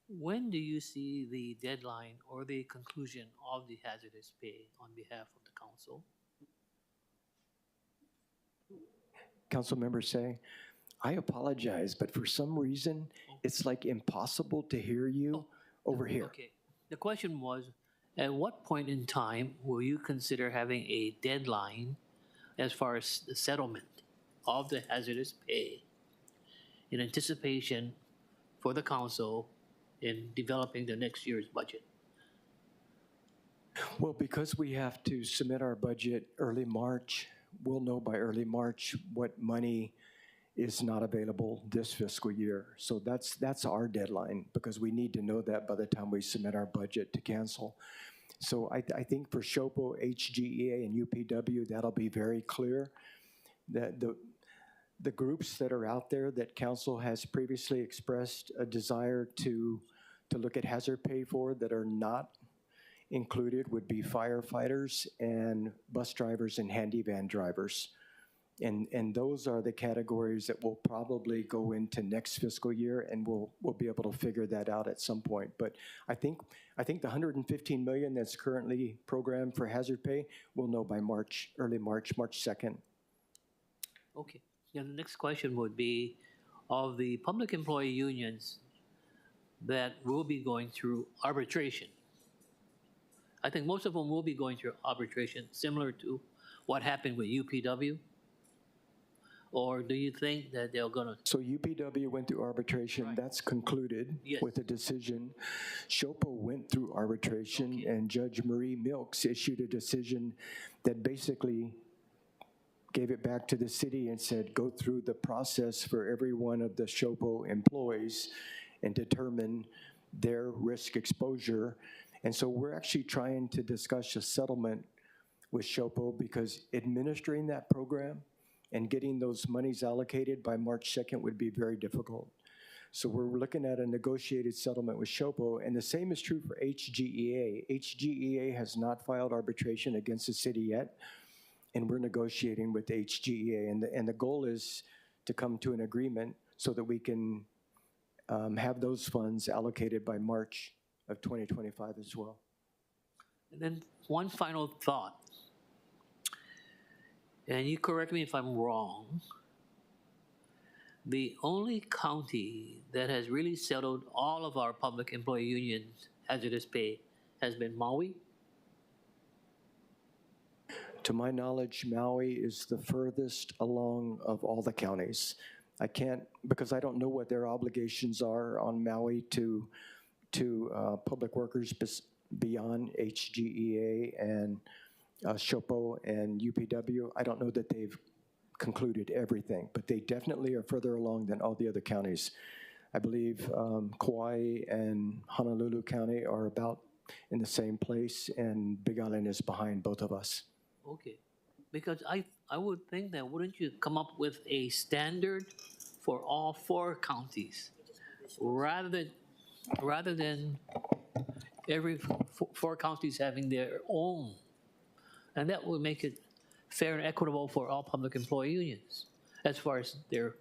when do you see the deadline or the conclusion of the hazardous pay on behalf of the council? Councilmember Say, I apologize, but for some reason, it's like impossible to hear you over here. Okay. The question was, at what point in time will you consider having a deadline as far as the settlement of the hazardous pay in anticipation for the council in developing the next year's budget? Well, because we have to submit our budget early March, we'll know by early March what money is not available this fiscal year. So that's our deadline, because we need to know that by the time we submit our budget to council. So I think for SHOPO, HGEA, and UPW, that'll be very clear. That the groups that are out there that council has previously expressed a desire to look at hazard pay for that are not included would be firefighters and bus drivers and handy van drivers. And those are the categories that will probably go into next fiscal year, and we'll be able to figure that out at some point. But I think the $115 million that's currently programmed for hazard pay, we'll know by March, early March 2nd. Okay. Yeah, the next question would be, of the public employee unions that will be going through arbitration, I think most of them will be going through arbitration, similar to what happened with UPW. Or do you think that they're going to? So UPW went through arbitration. Right. That's concluded Yes. with a decision. SHOPO went through arbitration, Okay. and Judge Marie Milks issued a decision that basically gave it back to the city and said, go through the process for every one of the SHOPO employees and determine their risk exposure. And so we're actually trying to discuss a settlement with SHOPO, because administering that program and getting those monies allocated by March 2nd would be very difficult. So we're looking at a negotiated settlement with SHOPO, and the same is true for HGEA. HGEA has not filed arbitration against the city yet, and we're negotiating with HGEA. And the goal is to come to an agreement so that we can have those funds allocated by March of 2025 as well. And then one final thought, and you correct me if I'm wrong, the only county that has really settled all of our public employee unions hazardous pay has been Maui. To my knowledge, Maui is the furthest along of all the counties. I can't, because I don't know what their obligations are on Maui to public workers beyond HGEA and SHOPO and UPW. I don't know that they've concluded everything, but they definitely are further along than all the other counties. I believe Kauai and Honolulu County are about in the same place, and Big Island is behind both of us. Okay, because I would think that wouldn't you come up with a standard for all 4 counties rather than every 4 counties having their own, and that would make it fair and equitable for all public employee unions as far as their,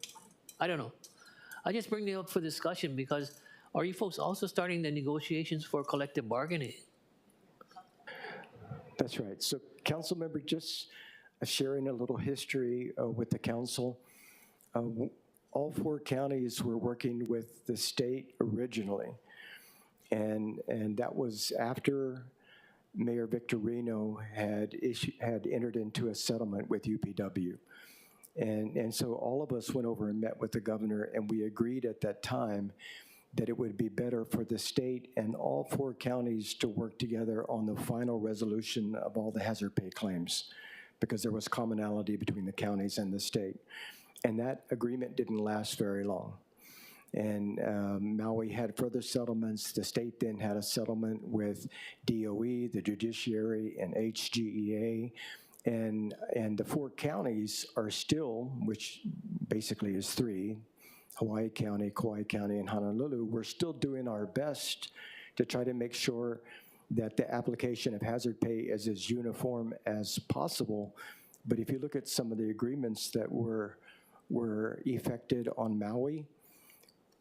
I don't know. I just bring it up for discussion because are you folks also starting the negotiations for collective bargaining? That's right. So, Councilmember, just sharing a little history with the council. All 4 counties were working with the state originally, and that was after Mayor Victorino had entered into a settlement with UPW. And so all of us went over and met with the governor, and we agreed at that time that it would be better for the state and all 4 counties to work together on the final resolution of all the hazard pay claims, because there was commonality between the counties and the state. And that agreement didn't last very long. And Maui had further settlements. The state then had a settlement with DOE, the judiciary, and HGEA. And the 4 counties are still, which basically is 3, Hawaii County, Kauai County, and Honolulu, we're still doing our best to try to make sure that the application of hazard pay is as uniform as possible. But if you look at some of the agreements that were effected on Maui,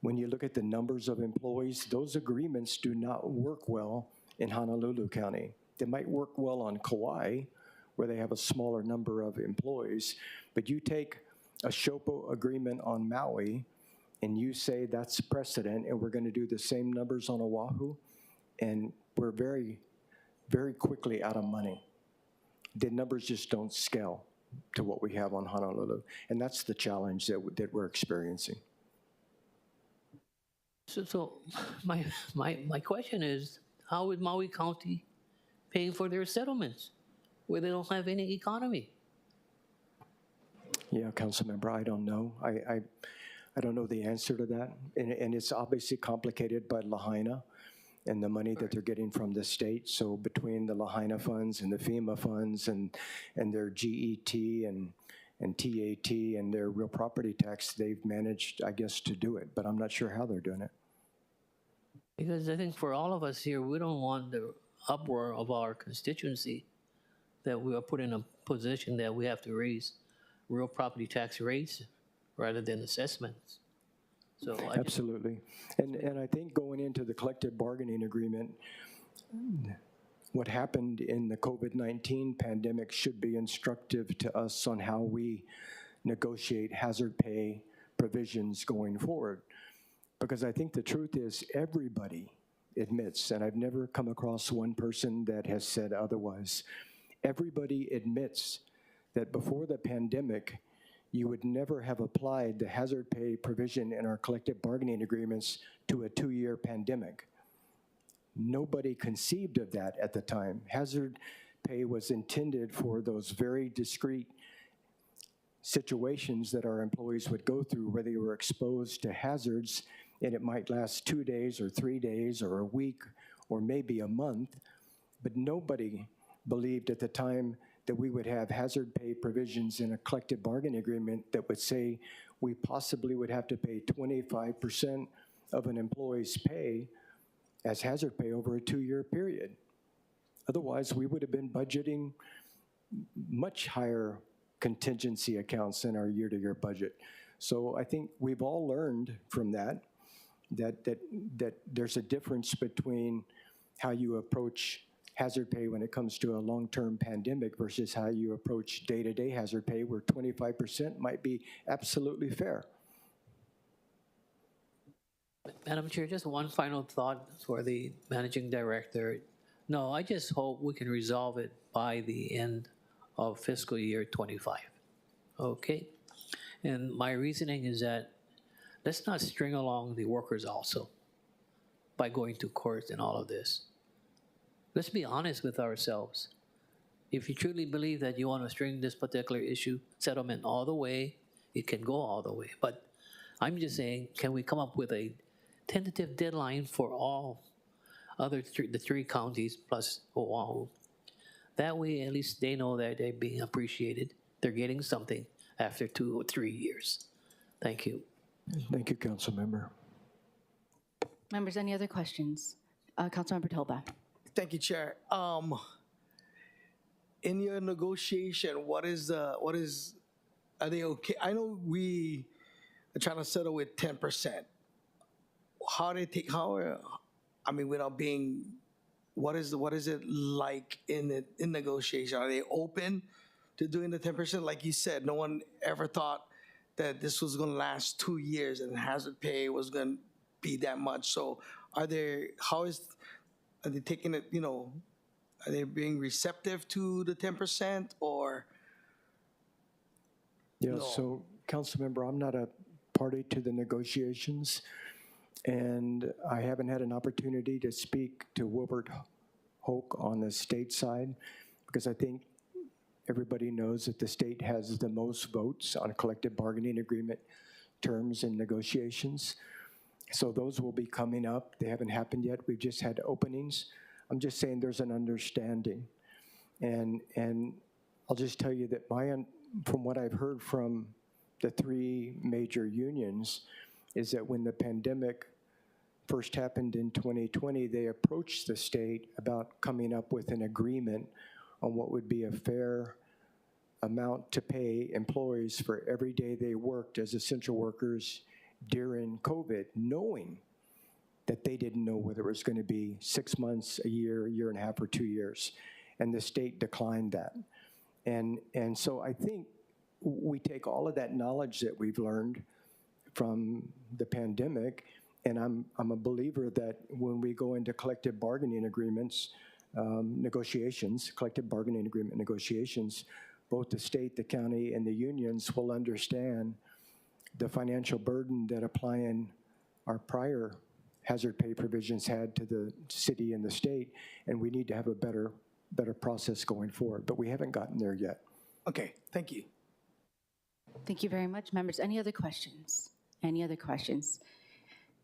when you look at the numbers of employees, those agreements do not work well in Honolulu County. They might work well on Kauai, where they have a smaller number of employees, but you take a SHOPO agreement on Maui, and you say that's precedent, and we're gonna do the same numbers on Oahu, and we're very, very quickly out of money. The numbers just don't scale to what we have on Honolulu, and that's the challenge that we're experiencing. So my question is, how is Maui County paying for their settlements where they don't have any economy? Yeah, Councilmember, I don't know. I don't know the answer to that. And it's obviously complicated by Lahaina and the money that they're getting from the state. So between the Lahaina funds and the FEMA funds and their GET and TAT and their real property tax, they've managed, I guess, to do it. But I'm not sure how they're doing it. Because I think for all of us here, we don't want the uproar of our constituency that we are put in a position that we have to raise real property tax rates rather than assessments. So Absolutely. And I think going into the collective bargaining agreement, what happened in the COVID-19 pandemic should be instructive to us on how we negotiate hazard pay provisions going forward. Because I think the truth is everybody admits, and I've never come across one person that has said otherwise, everybody admits that before the pandemic, you would never have applied the hazard pay provision in our collective bargaining agreements to a 2-year pandemic. Nobody conceived of that at the time. Hazard pay was intended for those very discrete situations that our employees would go through where they were exposed to hazards, and it might last 2 days or 3 days or a week or maybe a month, but nobody believed at the time that we would have hazard pay provisions in a collective bargaining agreement that would say we possibly would have to pay 25% of an employee's pay as hazard pay over a 2-year period. Otherwise, we would have been budgeting much higher contingency accounts in our year-to-year budget. So I think we've all learned from that there's a difference between how you approach hazard pay when it comes to a long-term pandemic versus how you approach day-to-day hazard pay, where 25% might be absolutely fair. Madam Chair, just one final thought for the managing director. No, I just hope we can resolve it by the end of fiscal year 25. Okay? And my reasoning is that let's not string along the workers also by going to court and all of this. Let's be honest with ourselves. If you truly believe that you want to string this particular issue settlement all the way, it can go all the way. But I'm just saying, can we come up with a tentative deadline for all the 3 counties plus Oahu? That way, at least they know that they're being appreciated. They're getting something after 2 or 3 years. Thank you. Thank you, Councilmember. Members, any other questions? Councilmember Toba. Thank you, Chair. In your negotiation, are they okay? I know we are trying to settle with 10%. Without being, what is it like in negotiation? Are they open to doing the 10%. Like you said, no one ever thought that this was going to last 2 years and hazard pay was going to be that much. So are they taking it, are they being receptive to the 10% or? Yeah, No. so Councilmember, I'm not a party to the negotiations, and I haven't had an opportunity to speak to Wilbert Hoke on the state side, because I think everybody knows that the state has the most votes on collective bargaining agreement terms and negotiations. So those will be coming up. They haven't happened yet. We've just had openings. I'm just saying there's an understanding. And I'll just tell you that from what I've heard from the 3 major unions is that when the pandemic first happened in 2020, they approached the state about coming up with an agreement on what would be a fair amount to pay employees for every day they worked as essential workers during COVID, knowing that they didn't know whether it was going to be 6 months, a year and a half, or 2 years. And the state declined that. And so I think we take all of that knowledge that we've learned from the pandemic, and I'm a believer that when we go into collective bargaining agreements, collective bargaining agreement negotiations, both the state, the county, and the unions will understand the financial burden that applying our prior hazard pay provisions had to the city and the state, and we need to have a better process going forward, but we haven't gotten there yet. Okay, thank you. Thank you very much. Members, any other questions? Any other questions?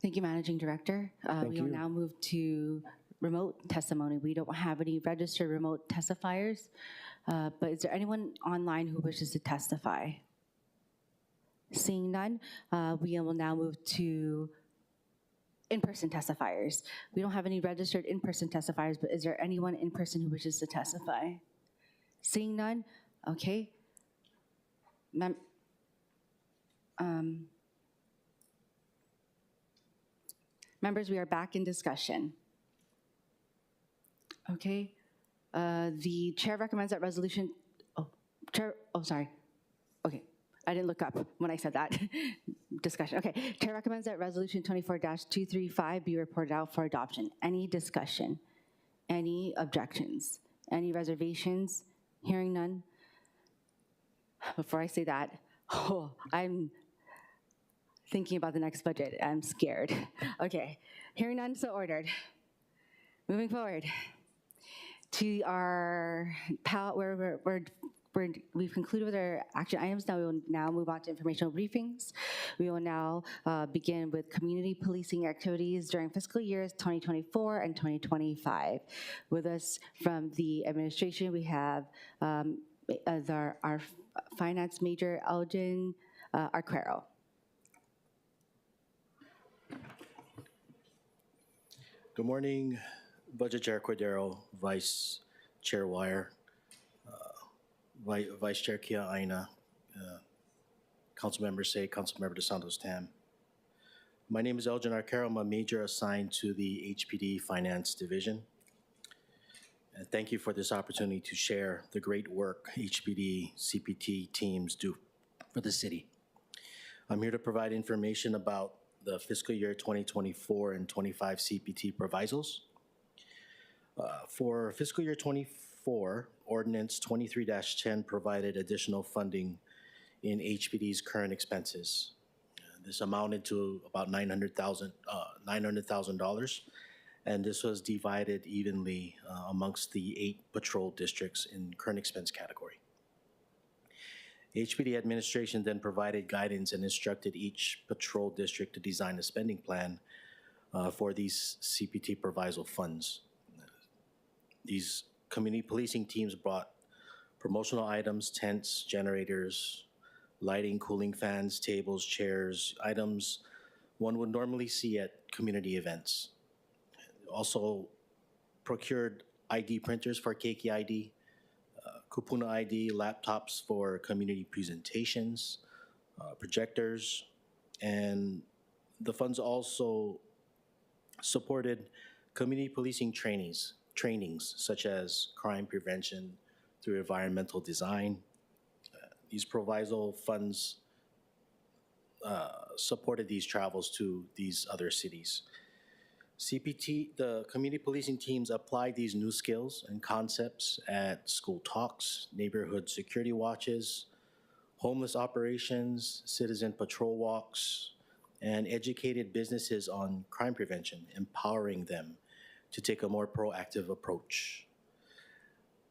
Thank you, Managing Director. We will now move to remote testimony. We don't have any registered remote testifiers, but is there anyone online who wishes to testify? Seeing none, we will now move to in-person testifiers. We don't have any registered in-person testifiers, but is there anyone in person who wishes to testify? Seeing none, okay. Members, we are back in discussion. Okay, the chair recommends that resolution, sorry. Okay, I didn't look up when I said that. Discussion, okay. Chair recommends that resolution 24-235 be reported out for adoption. Any discussion? Any objections? Any reservations? Hearing none. Before I say that, I'm thinking about the next budget. I'm scared. Okay, hearing none, so ordered. Moving forward to our we've concluded with our action items. Now we will now move on to informational briefings. We will now begin with community policing activities during fiscal years 2024 and 2025. With us from the administration, we have as our finance major, Elgin Arquero. Good morning, Budget Chair Cordero, Vice Chair Wire, Vice Chair Kia Aina, Councilmember Say, Councilmember DeSantos Tam. My name is Elgin Arquero. I'm a major assigned to the HPD Finance Division. And thank you for this opportunity to share the great work HPD CPT teams do for the city. I'm here to provide information about the fiscal year 2024 and 25 CPT provisos. For fiscal year 24, Ordinance 23-10 provided additional funding in HPD's current expenses. This amounted to about $900,000, and this was divided evenly amongst the 8 patrol districts in current expense category. HPD administration then provided guidance and instructed each patrol district to design a spending plan for these CPT proviso funds. These community policing teams brought promotional items, tents, generators, lighting, cooling fans, tables, chairs, items one would normally see at community events. Also procured ID printers for Keiki ID, Kupuna ID, laptops for community presentations, projectors, and the funds also supported community policing trainings such as crime prevention through environmental design, these proviso funds supported these travels to these other cities. CPT, the community policing teams applied these new skills and concepts at school talks, neighborhood security watches, homeless operations, citizen patrol walks, and educated businesses on crime prevention, empowering them to take a more proactive approach.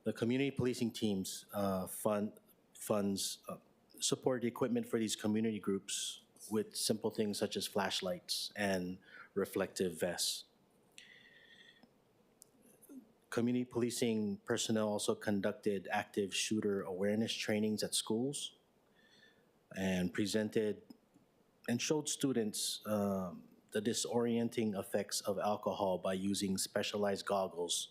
The community policing teams funds support equipment for these community groups with simple things such as flashlights and reflective vests. Community policing personnel also conducted active shooter awareness trainings at schools and presented and showed students the disorienting effects of alcohol by using specialized goggles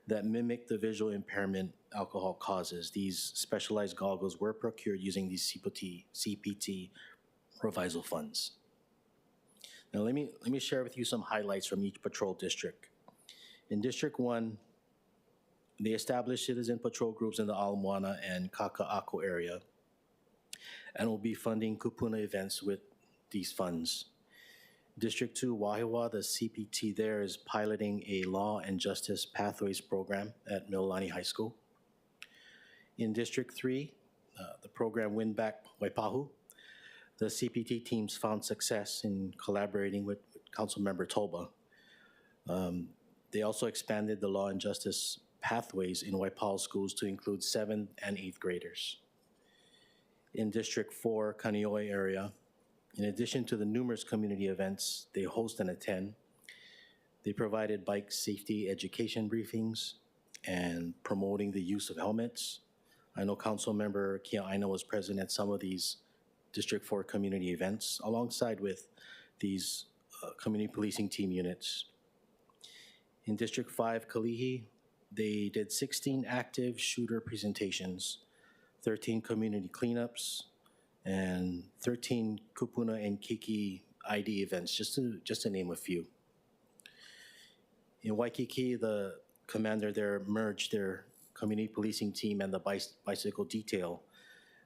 that mimic the visual impairment alcohol causes. These specialized goggles were procured using these CPT proviso funds. Now let me share with you some highlights from each patrol district. In District 1, they established citizen patrol groups in the Ala Moana and Kaka'ako area and will be funding kupuna events with these funds. District 2, Wahiawa, the CPT there is piloting a law and justice pathways program at Mililani High School. In District 3, the program Win Back Waipahu, the CPT teams found success in collaborating with Councilmember Toba. They also expanded the law and justice pathways in Waipahu schools to include 7th and 8th graders. In District 4, Kaneohe area, in addition to the numerous community events they host and attend, they provided bike safety education briefings and promoting the use of helmets. I know Councilmember Kia Aina was present at some of these District 4 community events alongside with these community policing team units. In District 5, Kalihi, they did 16 active shooter presentations, 13 community cleanups, and 13 kupuna and kiki ID events, just to name a few. In Waikiki, the commander there merged their community policing team and the bicycle detail,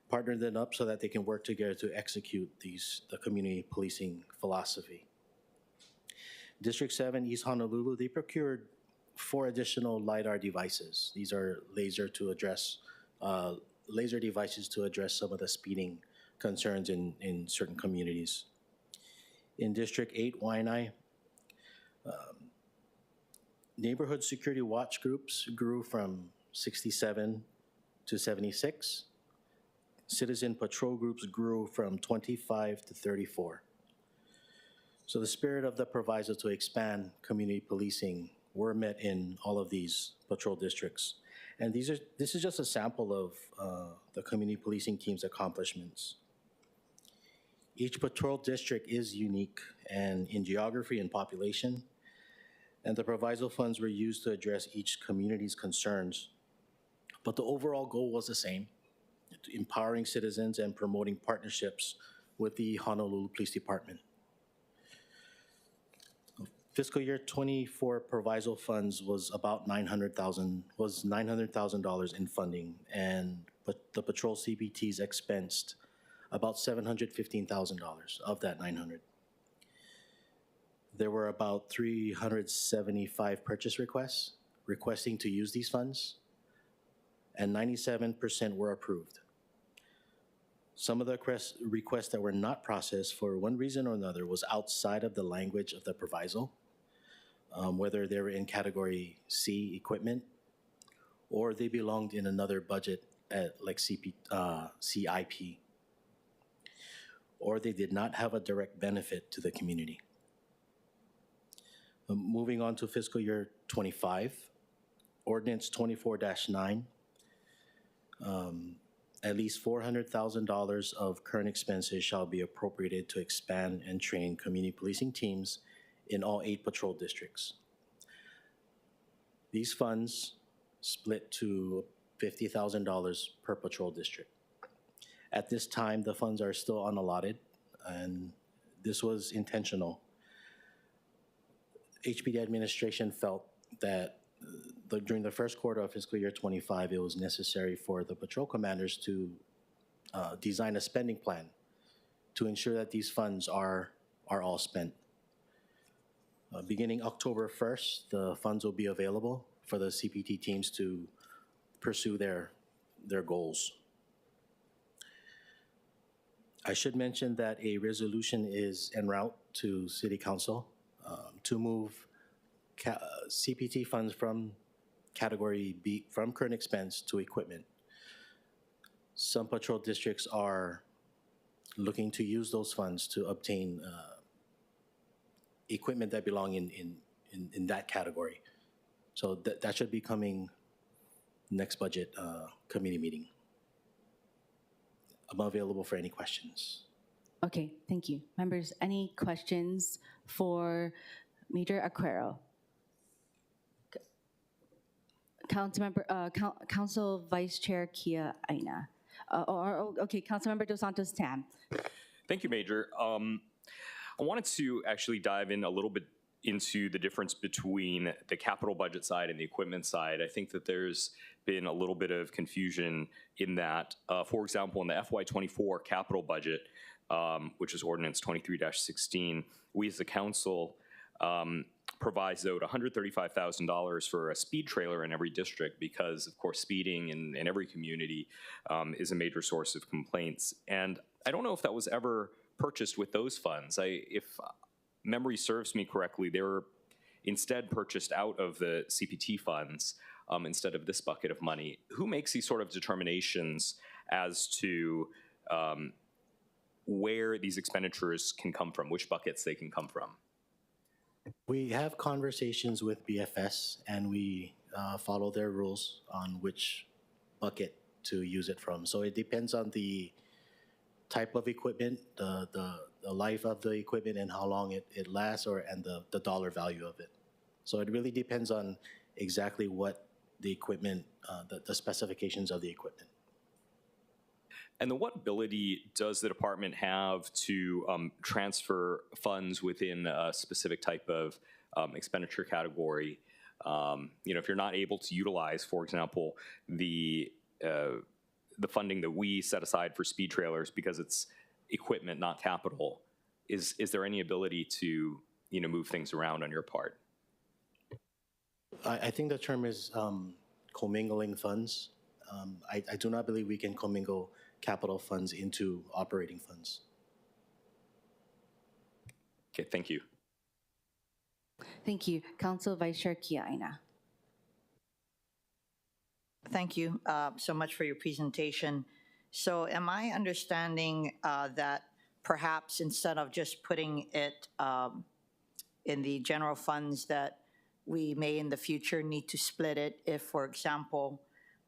partnered them up so that they can work together to execute the community policing philosophy. District 7, East Honolulu, they procured 4 additional LiDAR devices. These are laser devices to address some of the speeding concerns in certain communities. In District 8, Waianae, neighborhood security watch groups grew from 67 to 76. Citizen patrol groups grew from 25 to 34. So the spirit of the proviso to expand community policing were met in all of these patrol districts. And this is just a sample of the community policing team's accomplishments. Each patrol district is unique and in geography and population, and the proviso funds were used to address each community's concerns. But the overall goal was the same: empowering citizens and promoting partnerships with the Honolulu Police Department. Fiscal year 24 proviso funds was about $900,000 in funding, but the patrol CPTs expensed about $715,000 of that 900. There were about 375 purchase requests requesting to use these funds, and 97% were approved. Some of the requests that were not processed for one reason or another was outside of the language of the proviso, whether they were in category C equipment or they belonged in another budget at like CIP, or they did not have a direct benefit to the community. Moving on to fiscal year 25, ordinance 24-9, at least $400,000 of current expenses shall be appropriated to expand and train community policing teams in all 8 patrol districts. These funds split to $50,000 per patrol district. At this time, the funds are still unallotted, and this was intentional. HPD administration felt that during the first quarter of fiscal year 25, it was necessary for the patrol commanders to design a spending plan to ensure that these funds are all spent. Beginning October 1st, the funds will be available for the CPT teams to pursue their goals. I should mention that a resolution is en route to City Council to move CPT funds from Category B, from current expense to equipment. Some patrol districts are looking to use those funds to obtain equipment that belong in that category. So that should be coming next budget committee meeting. I'm available for any questions. Okay, thank you. Members, any questions for Major Aquero? Council Vice Chair Kia Aina. Okay, Councilmember Dos Santos Tam. Thank you, Major. I wanted to actually dive in a little bit into the difference between the capital budget side and the equipment side. I think that there's been a little bit of confusion in that. For example, in the FY24 capital budget, which is Ordinance 23-16, we as the council provisoed $135,000 for a speed trailer in every district because, of course, speeding in every community is a major source of complaints. And I don't know if that was ever purchased with those funds. If memory serves me correctly, they were instead purchased out of the CPT funds instead of this bucket of money. Who makes these sort of determinations as to where these expenditures can come from, which buckets they can come from? We have conversations with BFS and we follow their rules on which bucket to use it from. So it depends on the type of equipment, the life of the equipment and how long it lasts and the dollar value of it. So it really depends on exactly what the equipment, the specifications of the equipment. And then what ability does the department have to transfer funds within a specific type of expenditure category? If you're not able to utilize, for example, the funding that we set aside for speed trailers because it's equipment, not capital, is there any ability to move things around on your part? I think the term is commingling funds. I do not believe we can commingle capital funds into operating funds. Okay, thank you. Thank you. Council Vice Chair Kia Aina. Thank you so much for your presentation. So am I understanding that perhaps instead of just putting it in the general funds that we may in the future need to split it if, for example,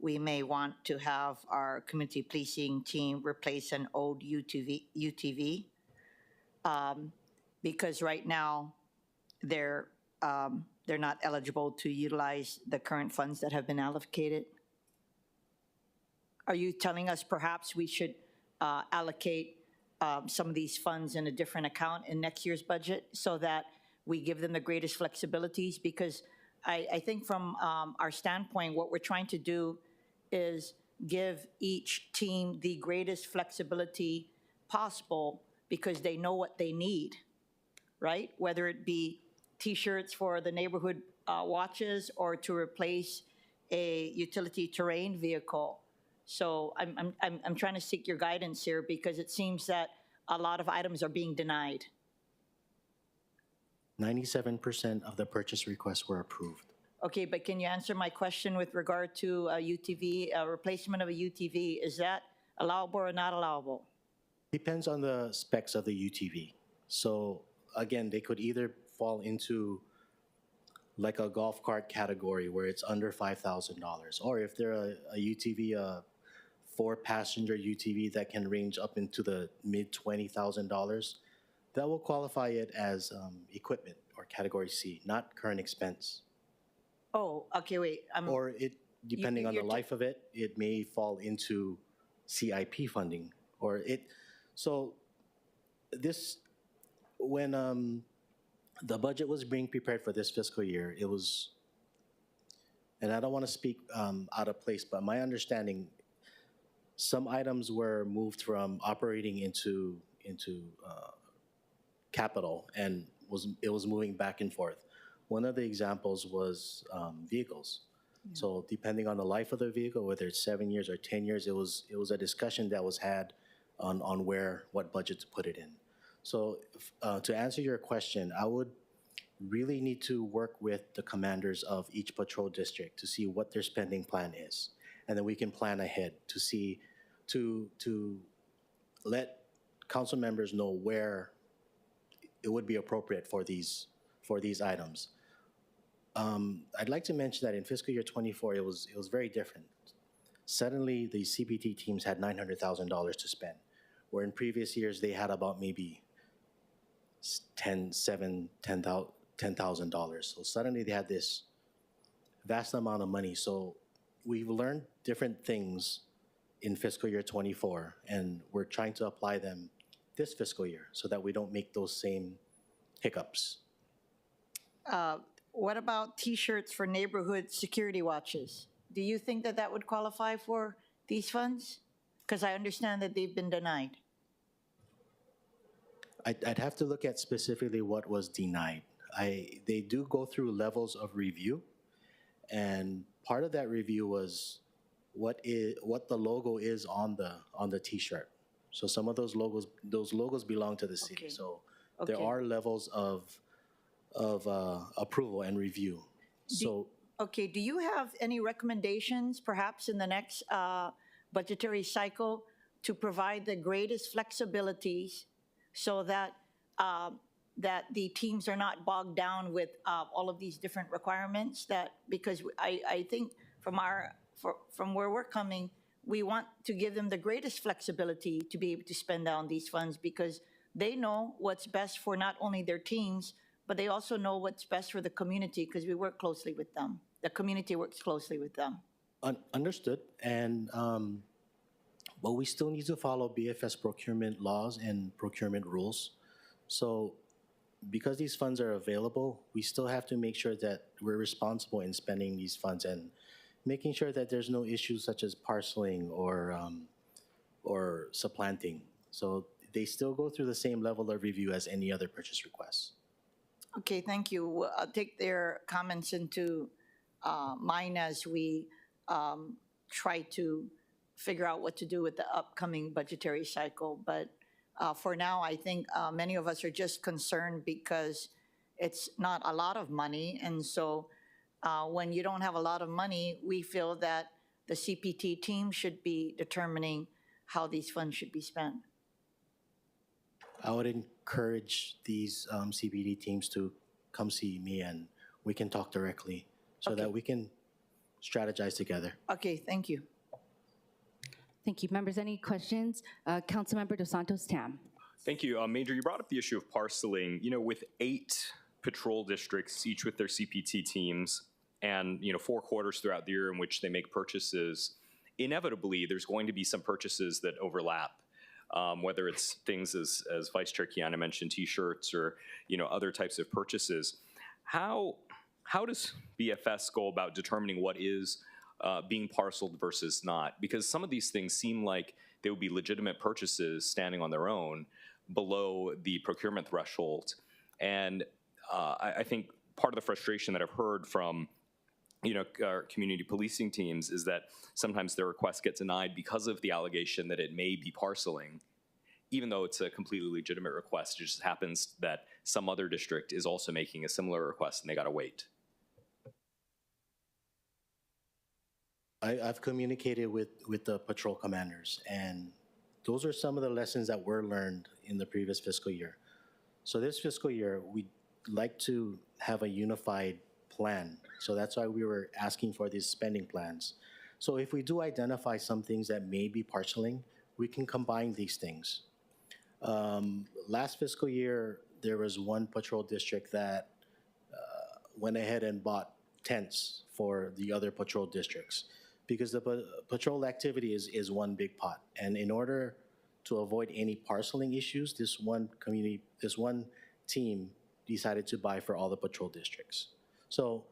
we may want to have our community policing team replace an old UTV because right now they're not eligible to utilize the current funds that have been allocated? Are you telling us perhaps we should allocate some of these funds in a different account in next year's budget so that we give them the greatest flexibilities? Because I think from our standpoint, what we're trying to do is give each team the greatest flexibility possible because they know what they need, right? Whether it be T-shirts for the neighborhood watches or to replace a utility terrain vehicle. So I'm trying to seek your guidance here because it seems that a lot of items are being denied. 97% of the purchase requests were approved. Okay, but can you answer my question with regard to a UTV, a replacement of a UTV? Is that allowable or not allowable? Depends on the specs of the UTV. So again, they could either fall into like a golf cart category where it's under $5,000, or if they're a UTV, a 4-passenger UTV that can range up into the mid $20,000, that will qualify it as equipment or category C, not current expense. Oh, okay, wait. Or it, depending on the life of it, it may fall into CIP funding or it. So this, when the budget was being prepared for this fiscal year, it was, and I don't want to speak out of place, but my understanding, some items were moved from operating into capital, and it was moving back and forth. One of the examples was vehicles. So depending on the life of the vehicle, whether it's 7 years or 10 years, it was a discussion that was had on what budget to put it in. So to answer your question, I would really need to work with the commanders of each patrol district to see what their spending plan is. And then we can plan ahead to see, to let council members know where it would be appropriate for these items. I'd like to mention that in fiscal year 24, it was very different. Suddenly, the CPT teams had $900,000 to spend, where in previous years they had about maybe $10,000. So suddenly they had this vast amount of money. So we've learned different things in fiscal year 24, and we're trying to apply them this fiscal year so that we don't make those same hiccups. What about T-shirts for neighborhood security watches? Do you think that that would qualify for these funds? Because I understand that they've been denied. I'd have to look at specifically what was denied. They do go through levels of review, and part of that review was what the logo is on the T-shirt. So some of those logos belong to the city. Okay. So Okay. there are levels of approval and review. Okay, do you have any recommendations, perhaps in the next budgetary cycle, to provide the greatest flexibilities so that that the teams are not bogged down with all of these different requirements? Because I think from where we're coming, we want to give them the greatest flexibility to be able to spend down these funds, because they know what's best for not only their teams, but they also know what's best for the community, because we work closely with them. The community works closely with them. Understood. And but we still need to follow BFS procurement laws and procurement rules. So because these funds are available, we still have to make sure that we're responsible in spending these funds and making sure that there's no issues such as parceling or supplanting. So they still go through the same level of review as any other purchase requests. Okay, thank you. I'll take their comments into mind as we try to figure out what to do with the upcoming budgetary cycle. But for now, I think many of us are just concerned because it's not a lot of money. And so when you don't have a lot of money, we feel that the CPT team should be determining how these funds should be spent. I would encourage these CPD teams to come see me and we can talk directly so that we can strategize together. Okay, thank you. Thank you. Members, any questions? Councilmember Dos Santos Tam. Thank you. Major, you brought up the issue of parceling. You know, with 8 patrol districts, each with their CPT teams, and 4 quarters throughout the year in which they make purchases, inevitably there's going to be some purchases that overlap. Whether it's things as Vice Chair Kiana mentioned, T-shirts or other types of purchases. How does BFS go about determining what is being parceled versus not? Because some of these things seem like they would be legitimate purchases standing on their own below the procurement threshold. And I think part of the frustration that I've heard from our community policing teams is that sometimes their requests get denied because of the allegation that it may be parceling, even though it's a completely legitimate request. It just happens that some other district is also making a similar request and they gotta wait. I've communicated with the patrol commanders, and those are some of the lessons that were learned in the previous fiscal year. So this fiscal year, we'd like to have a unified plan. So that's why we were asking for these spending plans. So if we do identify some things that may be parceling, we can combine these things. Last fiscal year, there was one patrol district that went ahead and bought tents for the other patrol districts because the patrol activity is one big pot. And in order to avoid any parceling issues, this one team decided to buy for all the patrol districts. So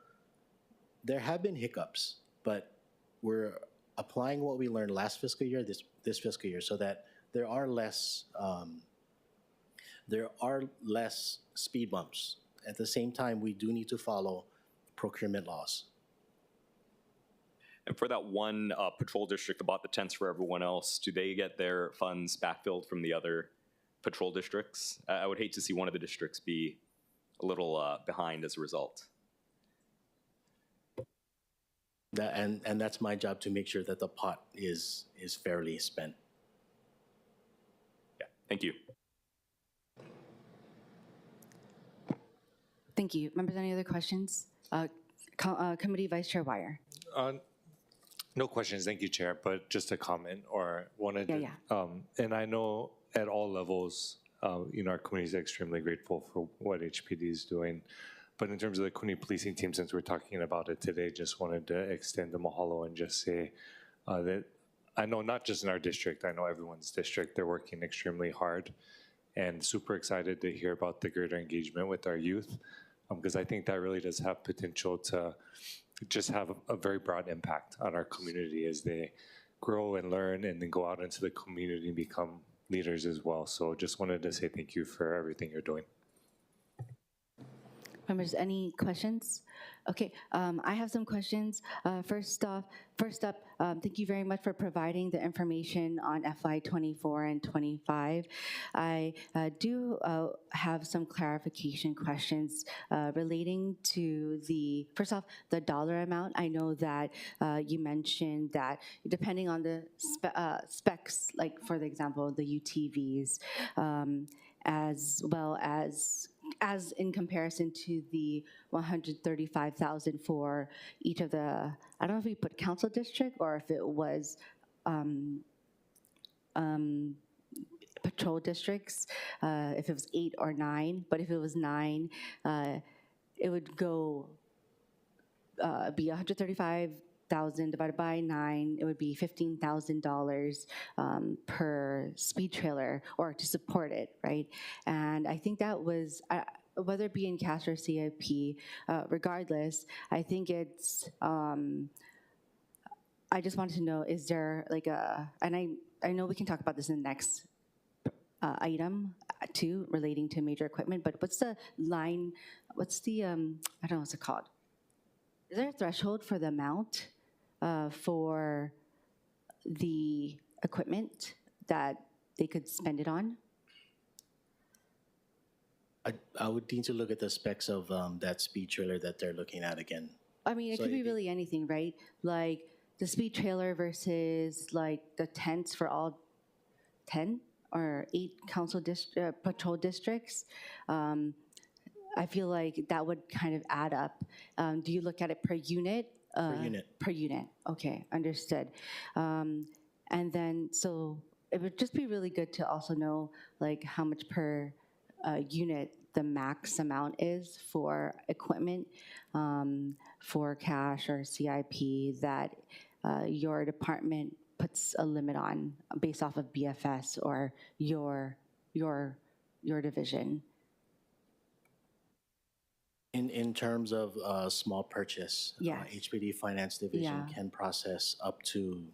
there have been hiccups, but we're applying what we learned last fiscal year, this fiscal year, so that there are less speed bumps. At the same time, we do need to follow procurement laws. And for that one patrol district that bought the tents for everyone else, do they get their funds backfilled from the other patrol districts? I would hate to see one of the districts be a little behind as a result. And that's my job, to make sure that the pot is fairly spent. Yeah, thank you. Thank you. Members, any other questions? Committee Vice Chair Wire. No questions, thank you, Chair, but just a comment or wanted to, Yeah. And I know at all levels, our community is extremely grateful for what HPD is doing. But in terms of the community policing team, since we're talking about it today, just wanted to extend the mahalo and just say that I know not just in our district, I know everyone's district, they're working extremely hard and super excited to hear about the greater engagement with our youth, because I think that really does have potential to just have a very broad impact on our community as they grow and learn and then go out into the community and become leaders as well. So just wanted to say thank you for everything you're doing. Members, any questions? Okay, I have some questions. First up, thank you very much for providing the information on FY 24 and 25. I do have some clarification questions relating to first off, the dollar amount. I know that you mentioned that depending on the specs, like for the example, the UTVs, as well as in comparison to the 135,000 for each of the, I don't know if we put council district or if it was patrol districts, if it was 8 or 9, but if it was 9, it would go be 135,000 divided by 9, it would be $15,000 per speed trailer or to support it, right? And I think that was, whether it be in CAS or CIP, regardless, I think it's, I just wanted to know, is there like and I know we can talk about this in the next item too, relating to major equipment, but what's the line, what's the, I don't know what's it called? Is there a threshold for the amount for the equipment that they could spend it on? I would need to look at the specs of that speed trailer that they're looking at again. I mean, it So could be it- really anything, right? Like the speed trailer versus like the tents for all 10 or 8 patrol districts. I feel like that would kind of add up. Do you look at it per unit? Per unit. Per unit, okay, understood. And then, so it would just be really good to also know like how much per unit the max amount is for equipment, for cash or CIP that your department puts a limit on based off of BFS or your division. In terms of small purchase, Yeah. HPD Finance Division Yeah. can process up to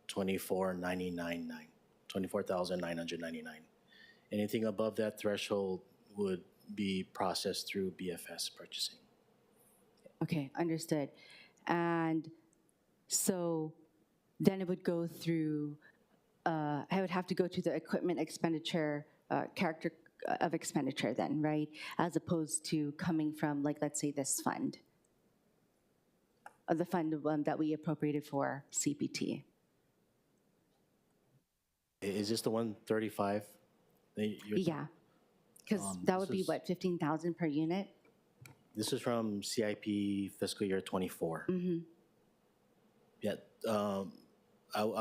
$24,999. Anything above that threshold would be processed through BFS purchasing. Okay, understood. And so then it would go through, I would have to go to the equipment expenditure, character of expenditure then, right? As opposed to coming from, like, let's say this fund, the fund that we appropriated for CPT. Is this the 135? Yeah, because that would be this is- what, 15,000 per unit? This is from CIP fiscal year 24. Yeah, I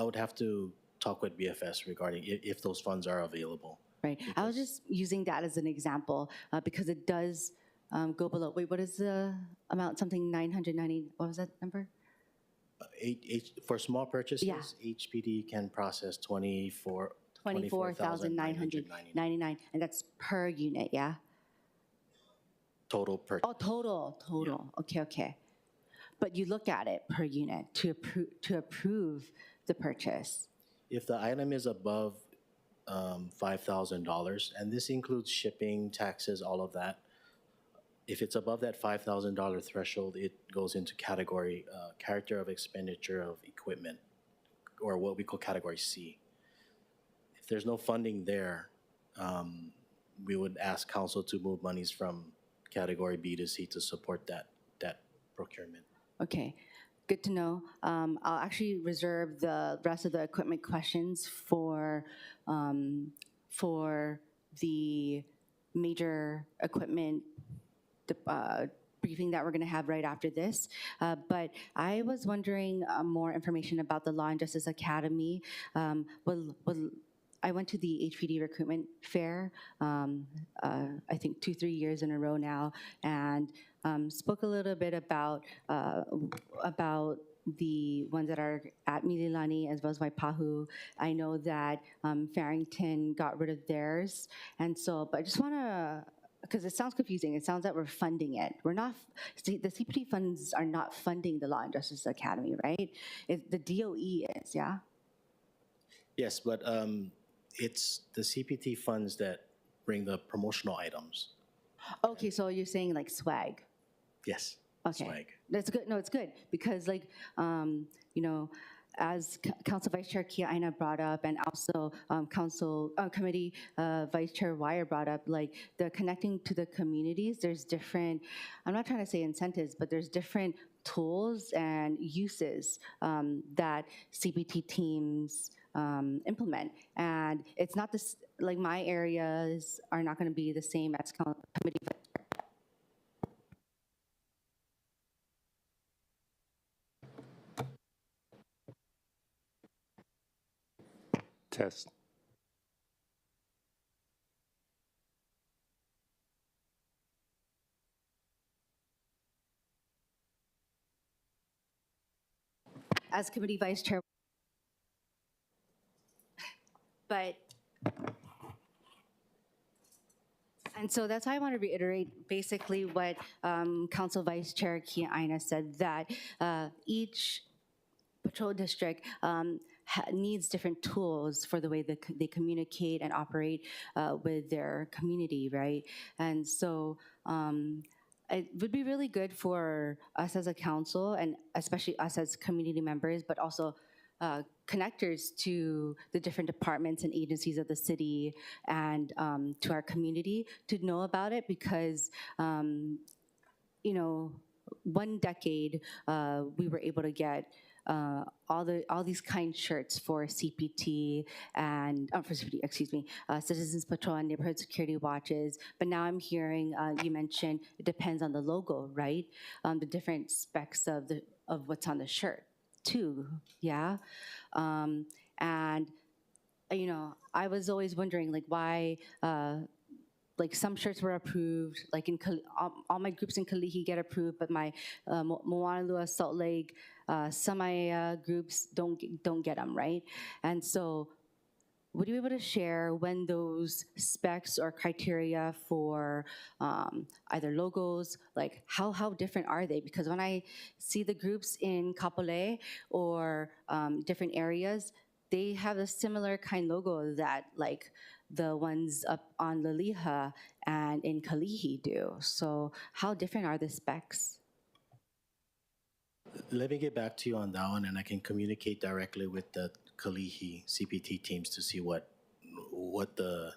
would have to talk with BFS regarding if those funds are available. Right. I was just using that as an example because it does go below. Wait, what is the amount? Something 990. What was that number? For small purchases, Yeah. HPD can process 24,999, and that's per unit. Yeah. total per. Oh, total. Okay. but you look at it per unit to approve the purchase. If the item is above $5,000, and this includes shipping, taxes, all of that, if it's above that $5,000 threshold, it goes into category, character of expenditure of equipment, or what we call category C. If there's no funding there, we would ask council to move monies from category B to C to support that procurement. Okay, good to know. I'll actually reserve the rest of the equipment questions for the major equipment briefing that we're going to have right after this. But I was wondering more information about the Law and Justice Academy. I went to the HPD recruitment fair, I think 2-3 years in a row now, and spoke a little bit about the ones that are at Mililani as well as Waipahu. I know that Farrington got rid of theirs, and so, but I just want to, because it sounds confusing. It sounds that we're funding it. We're not, the CPT funds are not funding the Law and Justice Academy, right? The DOE is, yeah? Yes, but it's the CPT funds that bring the promotional items. Okay, so you're saying like swag. Yes, Okay, swag. that's good. No, it's good because, like, you know, as Council Vice Chair Kia Aina brought up, and also Committee Vice Chair Wire brought up, like the connecting to the communities. There's different. I'm not trying to say incentives, but there's different tools and uses that CPT teams implement, and it's not this. Like my areas are not going to be the same as Committee Vice. Test. As Committee Vice Chair. But, and so that's why I want to reiterate basically what Council Vice Chair Kia Aina said, that each patrol district needs different tools for the way that they communicate and operate with their community, right? And so it would be really good for us as a council, and especially us as community members, but also connectors to the different departments and agencies of the city and to our community to know about it, because you know, 1 decade we were able to get all these kind shirts for CPT and for CPT, excuse me, Citizens Patrol and Neighborhood Security Watches. But now I'm hearing you mentioned it depends on the logo, right? The different specs of what's on the shirt too, yeah. And you know, I was always wondering like why. Like some shirts were approved, like in all my groups in Kalihi get approved, but my Moanalua, Salt Lake, some groups don't get them, right? And so, would you be able to share when those specs or criteria for either logos, like how different are they? Because when I see the groups in Kapolei or different areas, they have a similar kind logo that like the ones up on Laliha and in Kalihi do. So how different are the specs? Let me get back to you on that one, and I can communicate directly with the Kalihi CPT teams to see what the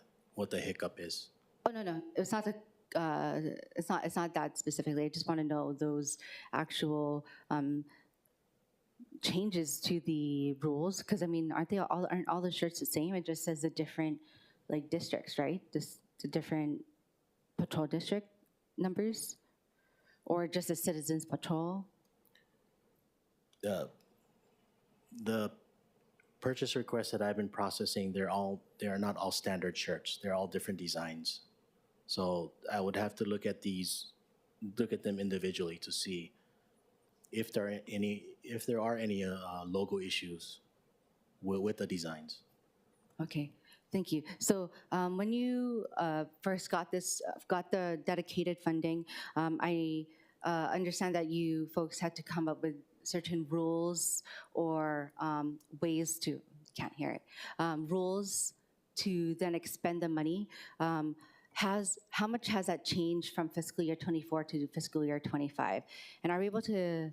hiccup is. Oh no, it's not it's not that specifically. I just want to know those actual changes to the rules, because I mean, aren't all the shirts the same? It just says the different like districts, right? Just the different patrol district numbers, or just a Citizens Patrol. The purchase requests that I've been processing, they are not all standard shirts. They're all different designs. So I would have to look at them individually to see if there are any logo issues with the designs. Okay, thank you. So when you first got the dedicated funding, I understand that you folks had to come up with certain rules or ways to, can't hear it, rules to then expend the money. How much has that changed from fiscal year 24 to fiscal year 25? And are we able to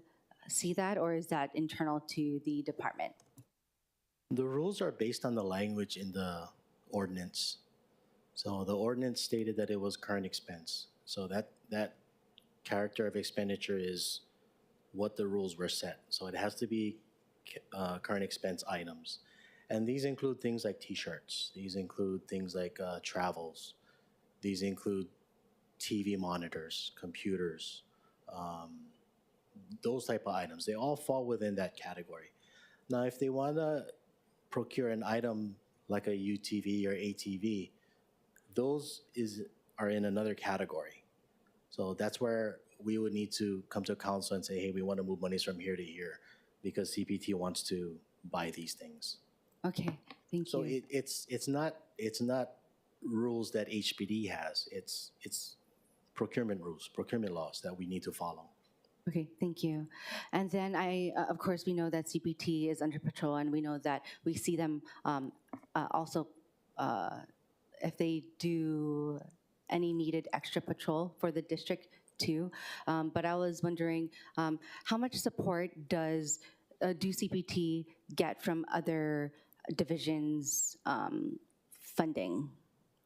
see that, or is that internal to the department? The rules are based on the language in the ordinance. So the ordinance stated that it was current expense. So that character of expenditure is what the rules were set. So it has to be current expense items. And these include things like t-shirts. These include things like travels. These include TV monitors, computers, those type of items. They all fall within that category. Now, if they want to procure an item like a UTV or ATV, those are in another category. So that's where we would need to come to council and say, hey, we want to move monies from here to here because CPT wants to buy these things. Okay, thank So you. it's not rules that HPD has. It's procurement rules, procurement laws that we need to follow. Okay, thank you. And then of course, we know that CPT is under patrol, and we know that we see them also if they do any needed extra patrol for the district too. But I was wondering, how much support do CPT get from other divisions funding,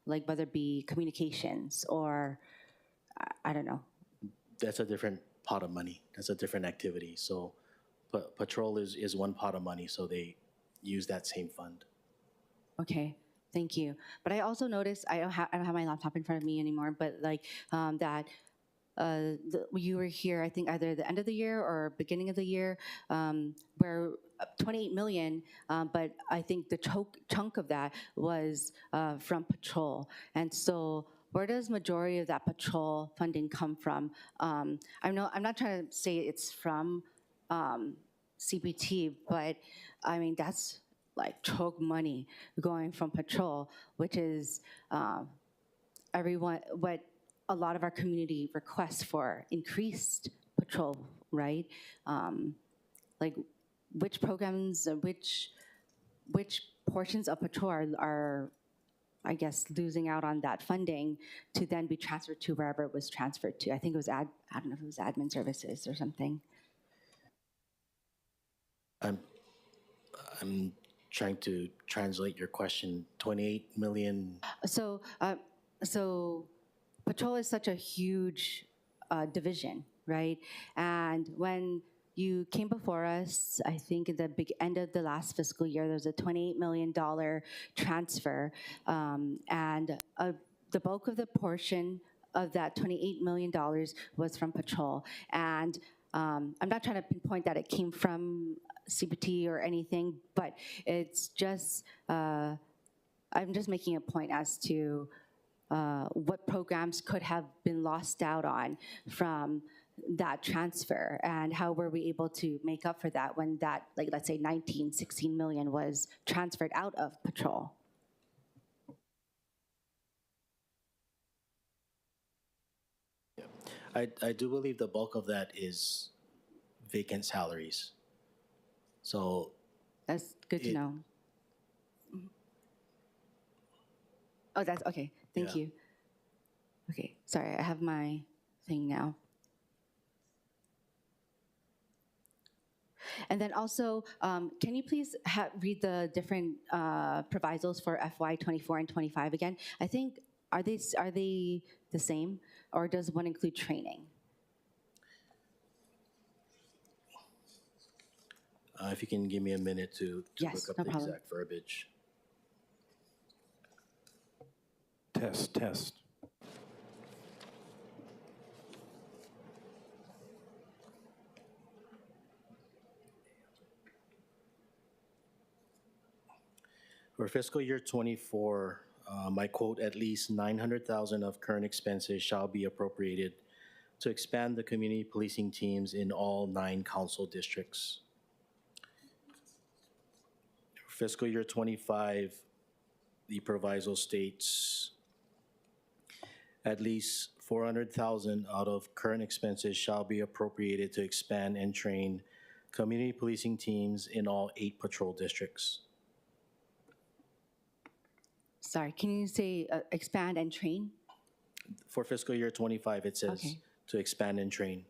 like whether it be communications or I don't know? That's a different pot of money. That's a different activity. So patrol is one pot of money, so they use that same fund. Okay, thank you. But I also noticed, I don't have my laptop in front of me anymore, but like that you were here, I think either the end of the year or beginning of the year, where 28 million, but I think the chunk of that was from patrol. And so where does majority of that patrol funding come from? I'm not trying to say it's from CPT, but I mean, that's like choke money going from patrol, which is what a lot of our community requests for increased patrol, right? Like which programs, which portions of patrol are I guess, losing out on that funding to then be transferred to wherever it was transferred to. I think it was, I don't know if it was admin services or something. I'm trying to translate your question. 28 million. So patrol is such a huge division, right? And when you came before us, I think at the end of the last fiscal year, there was a $28 million transfer, and the bulk of the portion of that $28 million was from patrol. And I'm not trying to pinpoint that it came from CPT or anything, but it's just, I'm just making a point as to what programs could have been lost out on from that transfer, and how were we able to make up for that when that, like, let's say 16 million was transferred out of patrol? Yeah. I do believe the bulk of that is vacant salaries. So that's good to know. Oh, that's okay. Thank you. Okay, sorry, I have my thing now. And then also, can you please read the different provisos for FY 24 and 25 again? I think, are they the same, or does one include training? If you can give me a minute to Yes, look no up the problem. exact verbiage. Test. For fiscal year 24, I quote, at least 900,000 of current expenses shall be appropriated to expand the community policing teams in all 9 council districts. For fiscal year 25, the proviso states at least 400,000 out of current expenses shall be appropriated to expand and train community policing teams in all 8 patrol districts. Sorry, can you say expand and train? For fiscal year 25, it says Okay. to expand and train.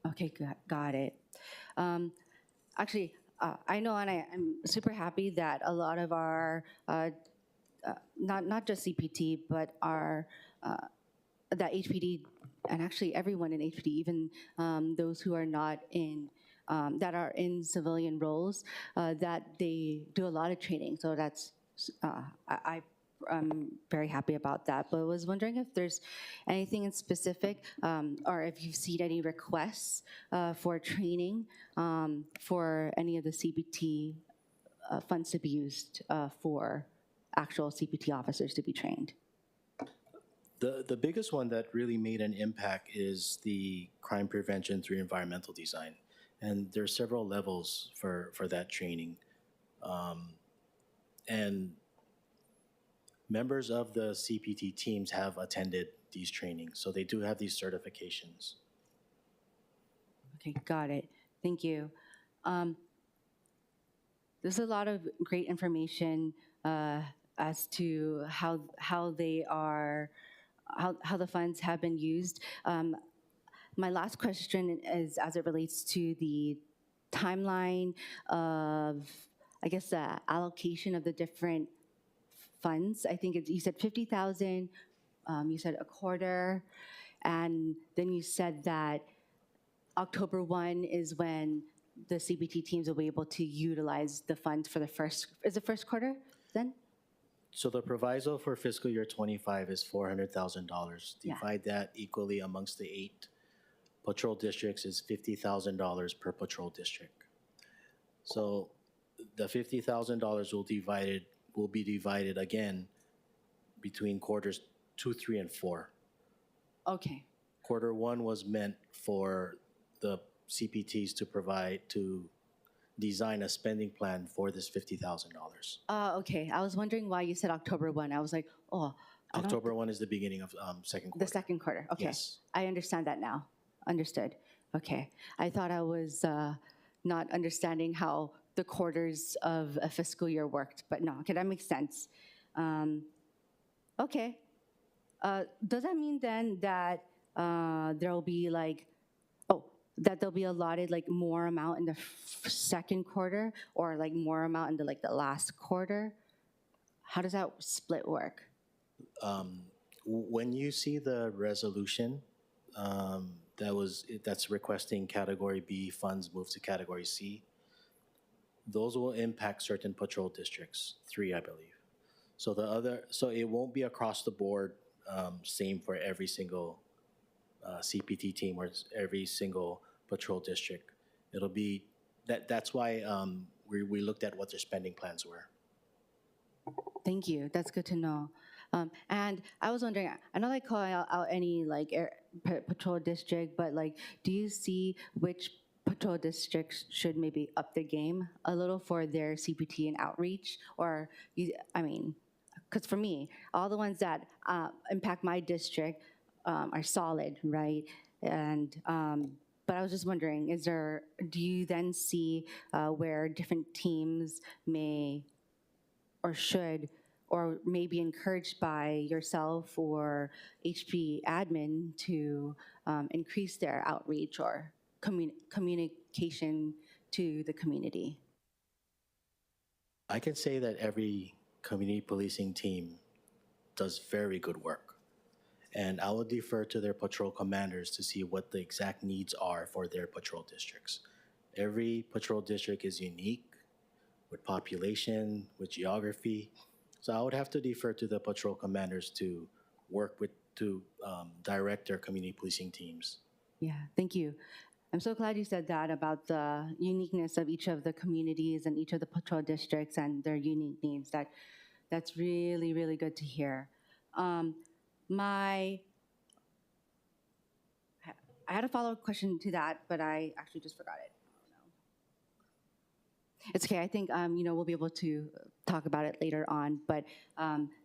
Okay, got it. Actually, I know, and I'm super happy that a lot of our, not just CPT, but our, that HPD, and actually everyone in HPD, even those who are not in, that are in civilian roles, that they do a lot of training. So that's, I'm very happy about that, but I was wondering if there's anything in specific, or if you've seen any requests for training for any of the CPT funds to be used for actual CPT officers to be trained. The biggest one that really made an impact is the crime prevention through environmental design. And there are several levels for that training. And members of the CPT teams have attended these trainings, so they do have these certifications. Okay, got it. Thank you. There's a lot of great information as to how they are, how the funds have been used. My last question is as it relates to the timeline of, I guess, the allocation of the different funds. I think you said 50,000, you said a quarter, and then you said that October 1 is when the CPT teams will be able to utilize the funds for the first, is it first quarter then? So the proviso for fiscal year 25 is $400,000. Yeah. Divide that equally amongst the 8 patrol districts is $50,000 per patrol district. So the $50,000 will be divided again between quarters 2, 3, and 4. Okay, Quarter 1 was meant for the CPTs to design a spending plan for this $50,000. okay. I was wondering why you said October 1. I was like, oh. I don't October 1 is the beginning of second quarter. The second quarter, okay. Yes. I understand that now. Understood. Okay. I thought I was not understanding how the quarters of a fiscal year worked, but no, okay, that makes sense. Okay. Does that mean then that there will be like, that there'll be allotted like more amount in the second quarter or like more amount in the like the last quarter? How does that split work? When you see the resolution that's requesting Category B funds move to Category C, those will impact certain patrol districts, 3, I believe. So it won't be across the board, same for every single CPT team or every single patrol district. It'll be that's why we looked at what their spending plans were. Thank you. That's good to know. And I was wondering, I know they call out any like patrol district, but like, do you see which patrol districts should maybe up the game a little for their CPT and outreach? Or, I mean, because for me, all the ones that impact my district are solid, right? And but I was just wondering, do you then see where different teams may or should or may be encouraged by yourself or HP admin to increase their outreach or communication to the community? I can say that every community policing team does very good work. And I will defer to their patrol commanders to see what the exact needs are for their patrol districts. Every patrol district is unique with population, with geography. So I would have to defer to the patrol commanders to work with, to direct their community policing teams. Yeah, thank you. I'm so glad you said that about the uniqueness of each of the communities and each of the patrol districts and their unique needs. That's really, really good to hear. I had a follow-up question to that, but I actually just forgot it. It's okay. I think we'll be able to talk about it later on. But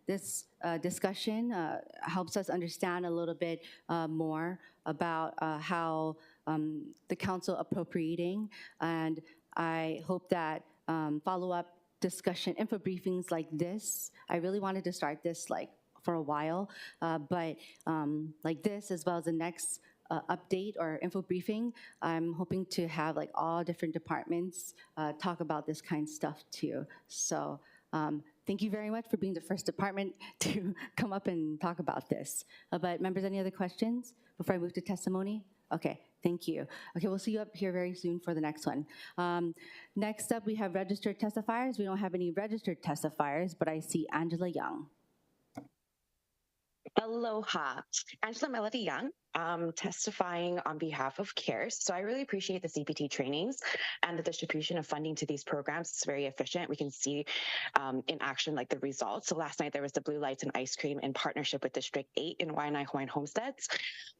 this discussion helps us understand a little bit more about how the council appropriating, and I hope that follow-up discussion, info briefings like this, I really wanted to start this like for a while, but like this, as well as the next update or info briefing, I'm hoping to have like all different departments talk about this kind of stuff too. So thank you very much for being the first department to come up and talk about this. But members, any other questions before I move to testimony? Okay, thank you. Okay, we'll see you up here very soon for the next one. Next up, we have registered testifiers. We don't have any registered testifiers, but I see Angela Young. Aloha. Angela Melody Young, testifying on behalf of CARES. So I really appreciate the CPT trainings and the distribution of funding to these programs. It's very efficient. We can see in action like the results. So last night there was the Blue Lights and Ice Cream in partnership with District 8 in Waianae Hawaiian Homesteads,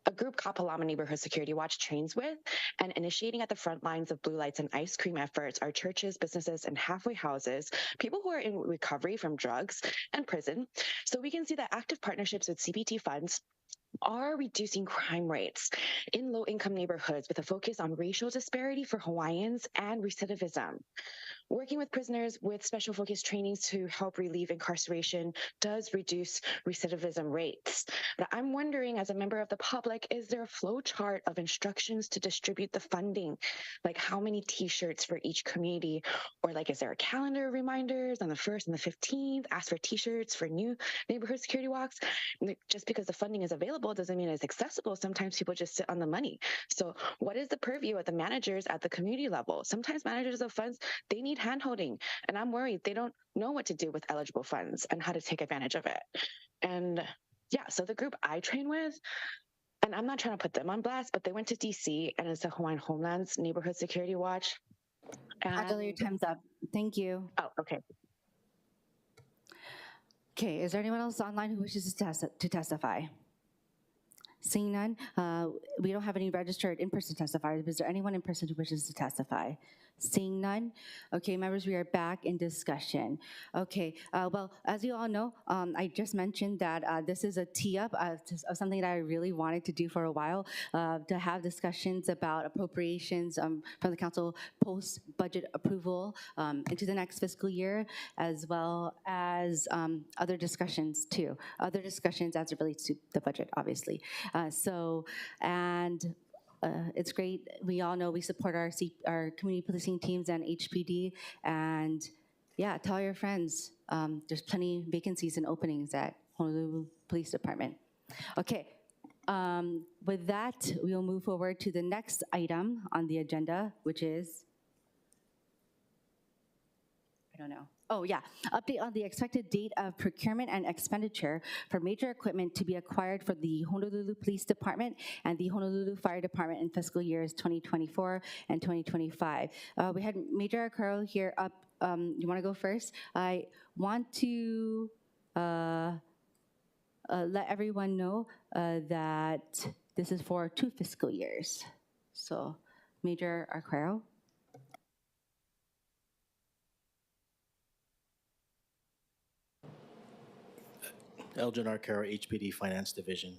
a group Kapalama Neighborhood Security Watch trains with, and initiating at the front lines of Blue Lights and Ice Cream efforts are churches, businesses, and halfway houses, people who are in recovery from drugs and prison. So we can see that active partnerships with CPT funds are reducing crime rates in low-income neighborhoods with a focus on racial disparity for Hawaiians and recidivism. Working with prisoners with special focus trainings to help relieve incarceration does reduce recidivism rates. But I'm wondering, as a member of the public, is there a flow chart of instructions to distribute the funding? Like how many t-shirts for each community? Or like, is there a calendar of reminders on the 1st and the 15th? Ask for t-shirts for new neighborhood security walks? Just because the funding is available doesn't mean it's accessible. Sometimes people just sit on the money. So what is the purview of the managers at the community level? Sometimes managers of funds, they need handholding, and I'm worried they don't know what to do with eligible funds and how to take advantage of it. And yeah, so the group I train with, and I'm not trying to put them on blast, but they went to DC, and it's the Hawaiian Homelands Neighborhood Security Watch. Angela, your time's up. Thank you. Oh, okay. Okay, is there anyone else online who wishes to testify? Seeing none, we don't have any registered in-person testifiers, but is there anyone in person who wishes to testify? Seeing none, okay, members, we are back in discussion. Okay, well, as you all know, I just mentioned that this is a tee-up of something that I really wanted to do for a while, to have discussions about appropriations from the council post-budget approval into the next fiscal year, as well as other discussions too. Other discussions as it relates to the budget, obviously. It's great. We all know we support our community policing teams and HPD. And yeah, tell your friends. There's plenty of vacancies and openings at Honolulu Police Department. Okay. With that, we will move forward to the next item on the agenda, which is, I don't know. Oh, yeah. Update on the expected date of procurement and expenditure for major equipment to be acquired for the Honolulu Police Department and the Honolulu Fire Department in fiscal years 2024 and 2025. We had Major Arcaro here up. You want to go first? I want to let everyone know that this is for 2 fiscal years. So, Major Arcaro. Elgin Arcaro, HPD Finance Division.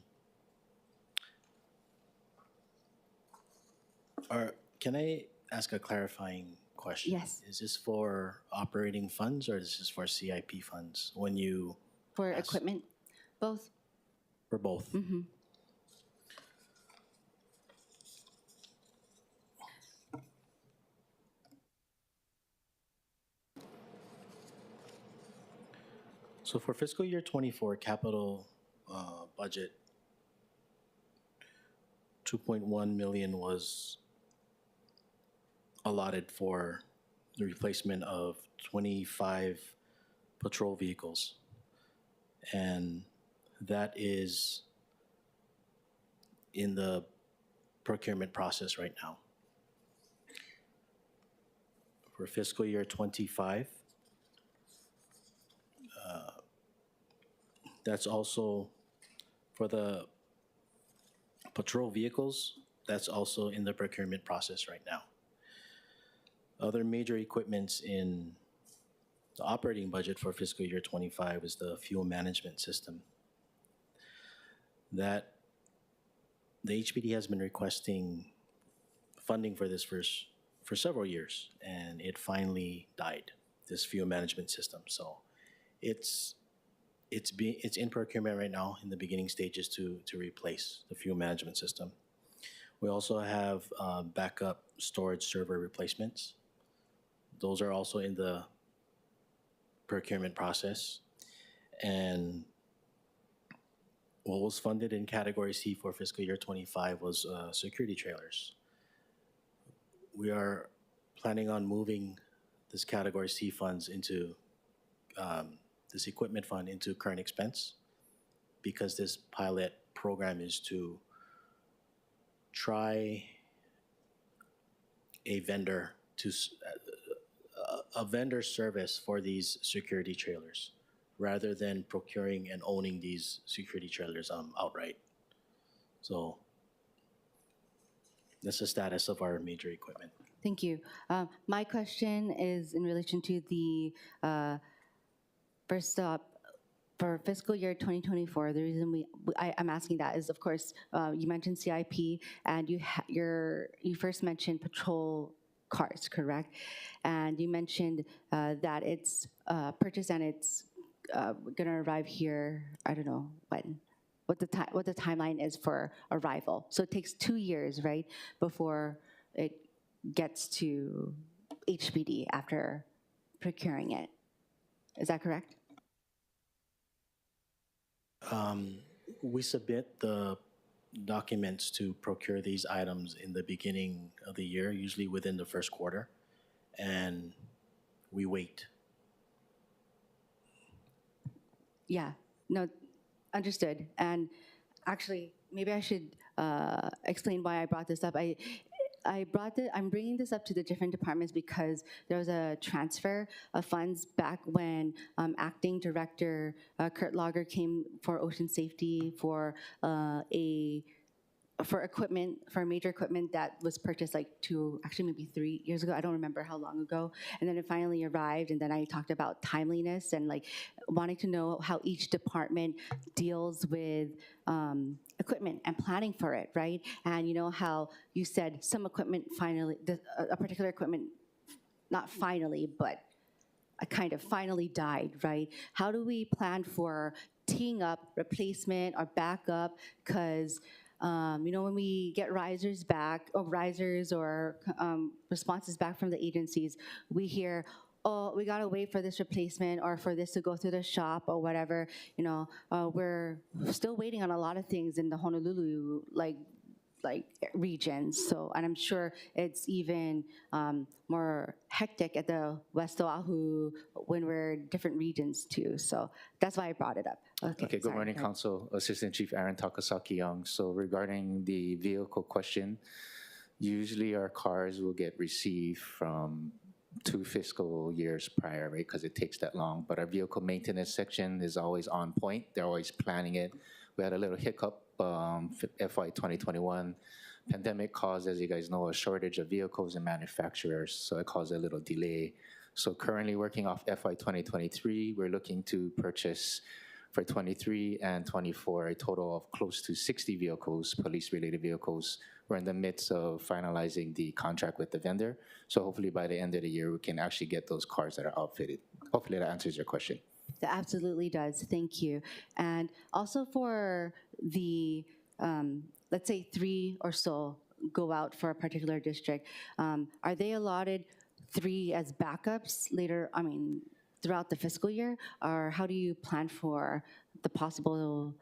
Can I ask a clarifying question? Yes. Is this for operating funds or is this for CIP funds? When you For equipment, both. For both? Mm-hmm. So for fiscal year 24 capital budget, 2.1 million was allotted for the replacement of 25 patrol vehicles. And that is in the procurement process right now. For fiscal year 25, that's also for the patrol vehicles, that's also in the procurement process right now. Other major equipments in The operating budget for fiscal year 25 is the fuel management system. That the HPD has been requesting funding for this for several years, and it finally died, this fuel management system. So it's in procurement right now in the beginning stages to replace the fuel management system. We also have backup storage server replacements. Those are also in the procurement process. And what was funded in category C for fiscal year 25 was security trailers. We are planning on moving this category C funds into this equipment fund into current expense, because this pilot program is to try a vendor service for these security trailers, rather than procuring and owning these security trailers outright. So that's the status of our major equipment. Thank you. My question is in relation to the first up for fiscal year 2024. The reason I'm asking that is, of course, you mentioned CIP, and you first mentioned patrol cars, correct? And you mentioned that it's purchased and it's gonna arrive here. I don't know when. What the timeline is for arrival. So it takes 2 years, right, before it gets to HPD after procuring it. Is that correct? We submit the documents to procure these items in the beginning of the year, usually within the first quarter, and we wait. Yeah, no, understood. And actually, maybe I should explain why I brought this up. I'm bringing this up to the different departments because there was a transfer of funds back when Acting Director Kurt Lager came for ocean safety for major equipment that was purchased like maybe 3 years ago. I don't remember how long ago. And then it finally arrived, and then I talked about timeliness and like wanting to know how each department deals with equipment and planning for it, right? And you know how you said some equipment finally, a particular equipment, not finally, but kind of finally died, right? How do we plan for teeing up, replacement, or backup? Because when we get risers or responses back from the agencies, we hear, oh, we gotta wait for this replacement or for this to go through the shop or whatever. We're still waiting on a lot of things in the Honolulu regions. So, and I'm sure it's even more hectic at the West Oahu when we're different regions too. So that's why I brought it up. Okay, good morning, Council. Assistant Chief Aaron Takasaki Young. So regarding the vehicle question, usually our cars will get received from 2 fiscal years prior, right? Because it takes that long. But our vehicle maintenance section is always on point. They're always planning it. We had a little hiccup, FY 2021. Pandemic caused, as you guys know, a shortage of vehicles and manufacturers, so it caused a little delay. So currently working off FY 2023, we're looking to purchase for 23 and 24 a total of close to 60 vehicles, police-related vehicles. We're in the midst of finalizing the contract with the vendor. So hopefully by the end of the year, we can actually get those cars that are outfitted. Hopefully that answers your question. That absolutely does. Thank you. And also for the, let's say 3 or so go out for a particular district, are they allotted 3 as backups later, throughout the fiscal year? Or how do you plan for the possible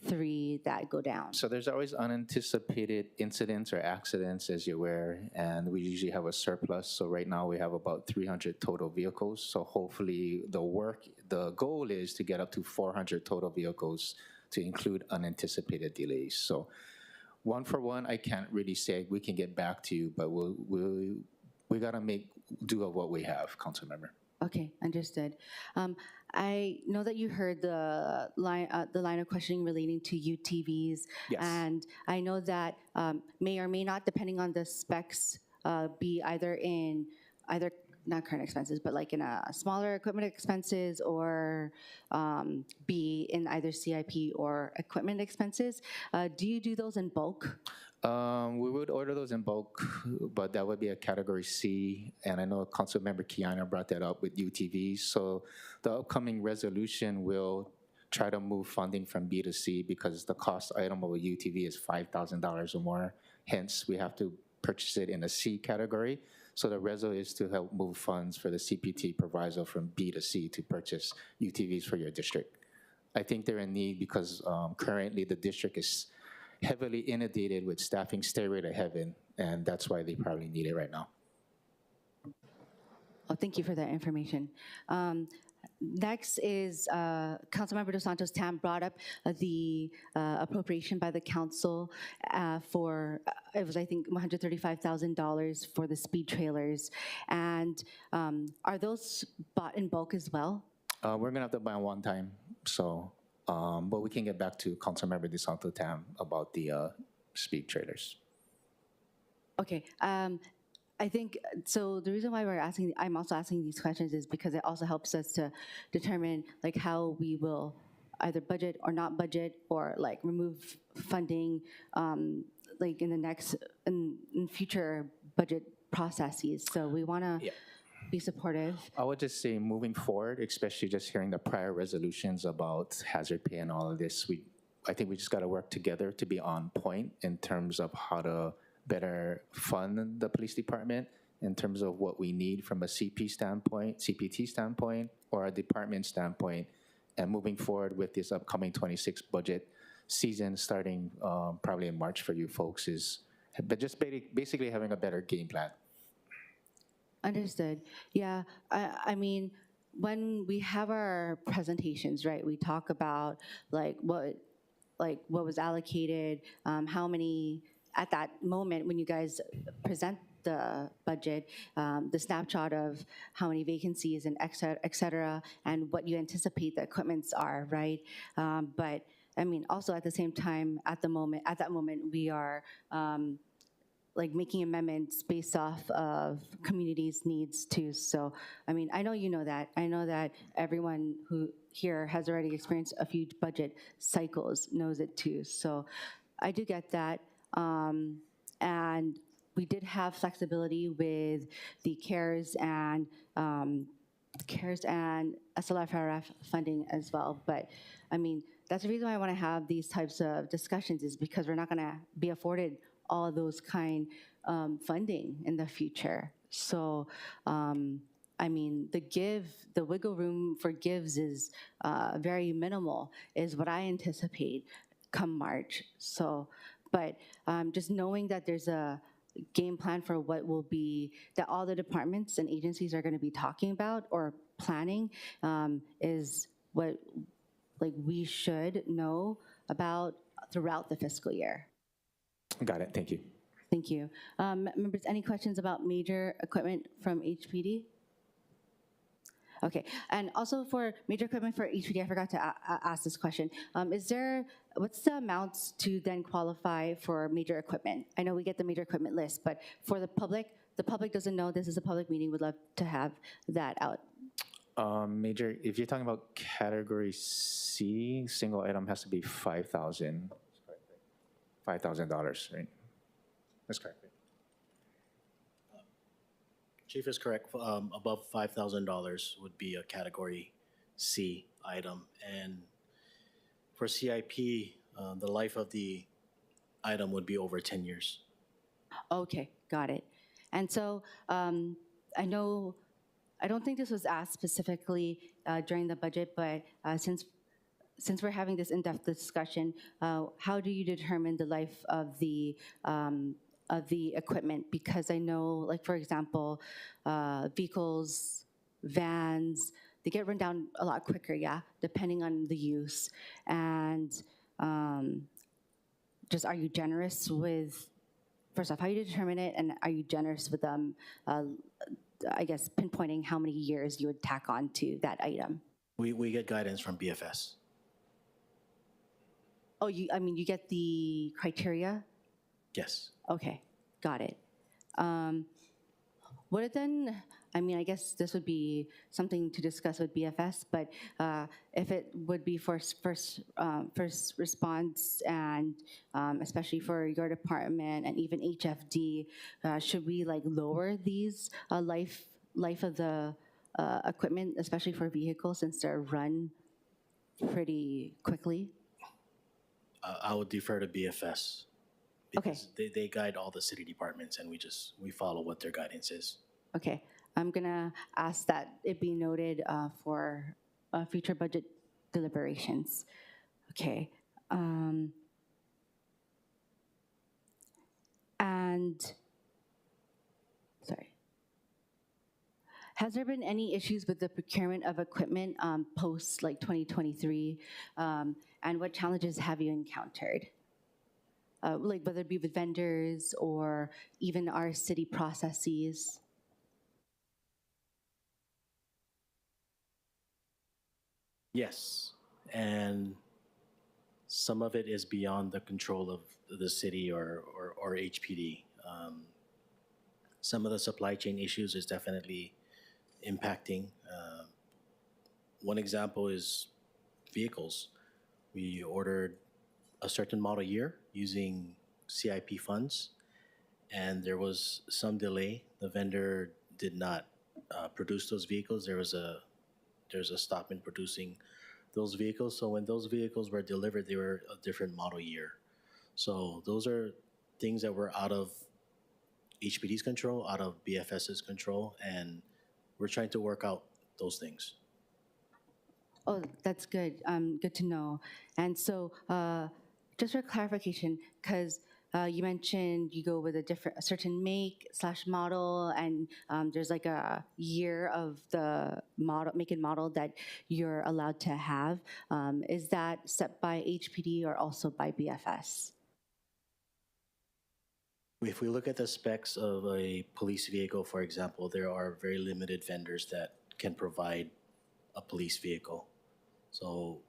3 that go down? So there's always unanticipated incidents or accidents, as you're aware, and we usually have a surplus. So right now we have about 300 total vehicles. So hopefully the goal is to get up to 400 total vehicles to include unanticipated delays. So one for one, I can't really say we can get back to you, but we gotta make do of what we have, Councilmember. Okay, understood. I know that you heard the line of questioning relating to UTVs. Yes. And I know that may or may not, depending on the specs, be either not current expenses, but like in a smaller equipment expenses or B in either CIP or equipment expenses. Do you do those in bulk? We would order those in bulk, but that would be a category C. And I know Councilmember Kiana brought that up with UTVs. So the upcoming resolution will try to move funding from B to C because the cost item of a UTV is $5,000 or more. Hence, we have to purchase it in a C category. So the reso is to help move funds for the CPT proviso from B to C to purchase UTVs for your district. I think they're in need because currently the district is heavily inundated with staffing stairway to heaven, and that's why they probably need it right now. Oh, thank you for that information. Next is Councilmember Dos Santos Tam brought up the appropriation by the council for, it was I think $135,000 for the speed trailers. And are those bought in bulk as well? We're gonna have to buy one time, so, but we can get back to Councilmember Dos Santos Tam about the speed trailers. Okay. I think, so the reason why I'm also asking these questions is because it also helps us to determine like how we will either budget or not budget or like remove funding like in the next, in future budget processes. So we wanna be supportive. I would just say moving forward, especially just hearing the prior resolutions about hazard pay and all of this, I think we just gotta work together to be on point in terms of how to better fund the police department in terms of what we need from a CPT standpoint, or a department standpoint, and moving forward with this upcoming 26 budget season starting probably in March for you folks but just basically having a better game plan. Understood. Yeah, I mean, when we have our presentations, right, we talk about like what was allocated, how many. At that moment, when you guys present the budget, the snapshot of how many vacancies and et cetera, and what you anticipate the equipments are, right? But I mean, also at the same time, at that moment, we are like making amendments based off of communities' needs too. So, I mean, I know you know that. I know that everyone who here has already experienced a few budget cycles knows it too. So, I do get that. And we did have flexibility with the CARES and SLFRF funding as well. But I mean, that's the reason why I want to have these types of discussions is because we're not going to be afforded all of those kind funding in the future. So, I mean, the wiggle room for gives is very minimal, is what I anticipate come March. So. But just knowing that there's a game plan for what will be, that all the departments and agencies are going to be talking about or planning is what like we should know about throughout the fiscal year. Got it, thank you. Thank you. Members, any questions about major equipment from HPD? Okay, and also for major equipment for HPD, I forgot to ask this question. What's the amounts to then qualify for major equipment? I know we get the major equipment list, but for the public doesn't know, this is a public meeting, would love to have that out. Major, if you're talking about category C, single item has to be $5,000, right? That's correct. Chief is correct. Above $5,000 would be a category C item. And for CIP, the life of the item would be over 10 years. Okay, got it. And so I don't think this was asked specifically during the budget, but since we're having this in-depth discussion, how do you determine the life of the equipment? Because I know, like for example, vehicles, vans, they get run down a lot quicker, yeah, depending on the use. And just are you generous with, first off, how you determine it, and are you generous with them, I guess, pinpointing how many years you would tack on to that item? We get guidance from BFS. Oh, you get the criteria? Yes. Okay, got it. Would it then, I mean, I guess this would be something to discuss with BFS, but if it would be for first response and especially for your department and even HFD, should we like lower these life of the equipment, especially for vehicles, since they're run pretty quickly? I would defer to BFS. Okay. Because they guide all the city departments, and we follow what their guidance is. Okay, I'm gonna ask that it be noted for future budget deliberations. Okay. And, sorry. Has there been any issues with the procurement of equipment post like 2023? And what challenges have you encountered? Like whether it be with vendors or even our city processes? Yes, and some of it is beyond the control of the city or HPD. Some of the supply chain issues is definitely impacting. One example is vehicles. We ordered a certain model year using CIP funds, and there was some delay. The vendor did not produce those vehicles. There's a stop in producing those vehicles. So when those vehicles were delivered, they were a different model year. So those are things that were out of HPD's control, out of BFS's control, and we're trying to work out those things. Oh, that's good. Good to know. And so, just for clarification, because you mentioned you go with a certain make/model, and there's like a year of the model, make and model that you're allowed to have. Is that set by HPD or also by BFS? If we look at the specs of a police vehicle, for example, there are very limited vendors that can provide a police vehicle. So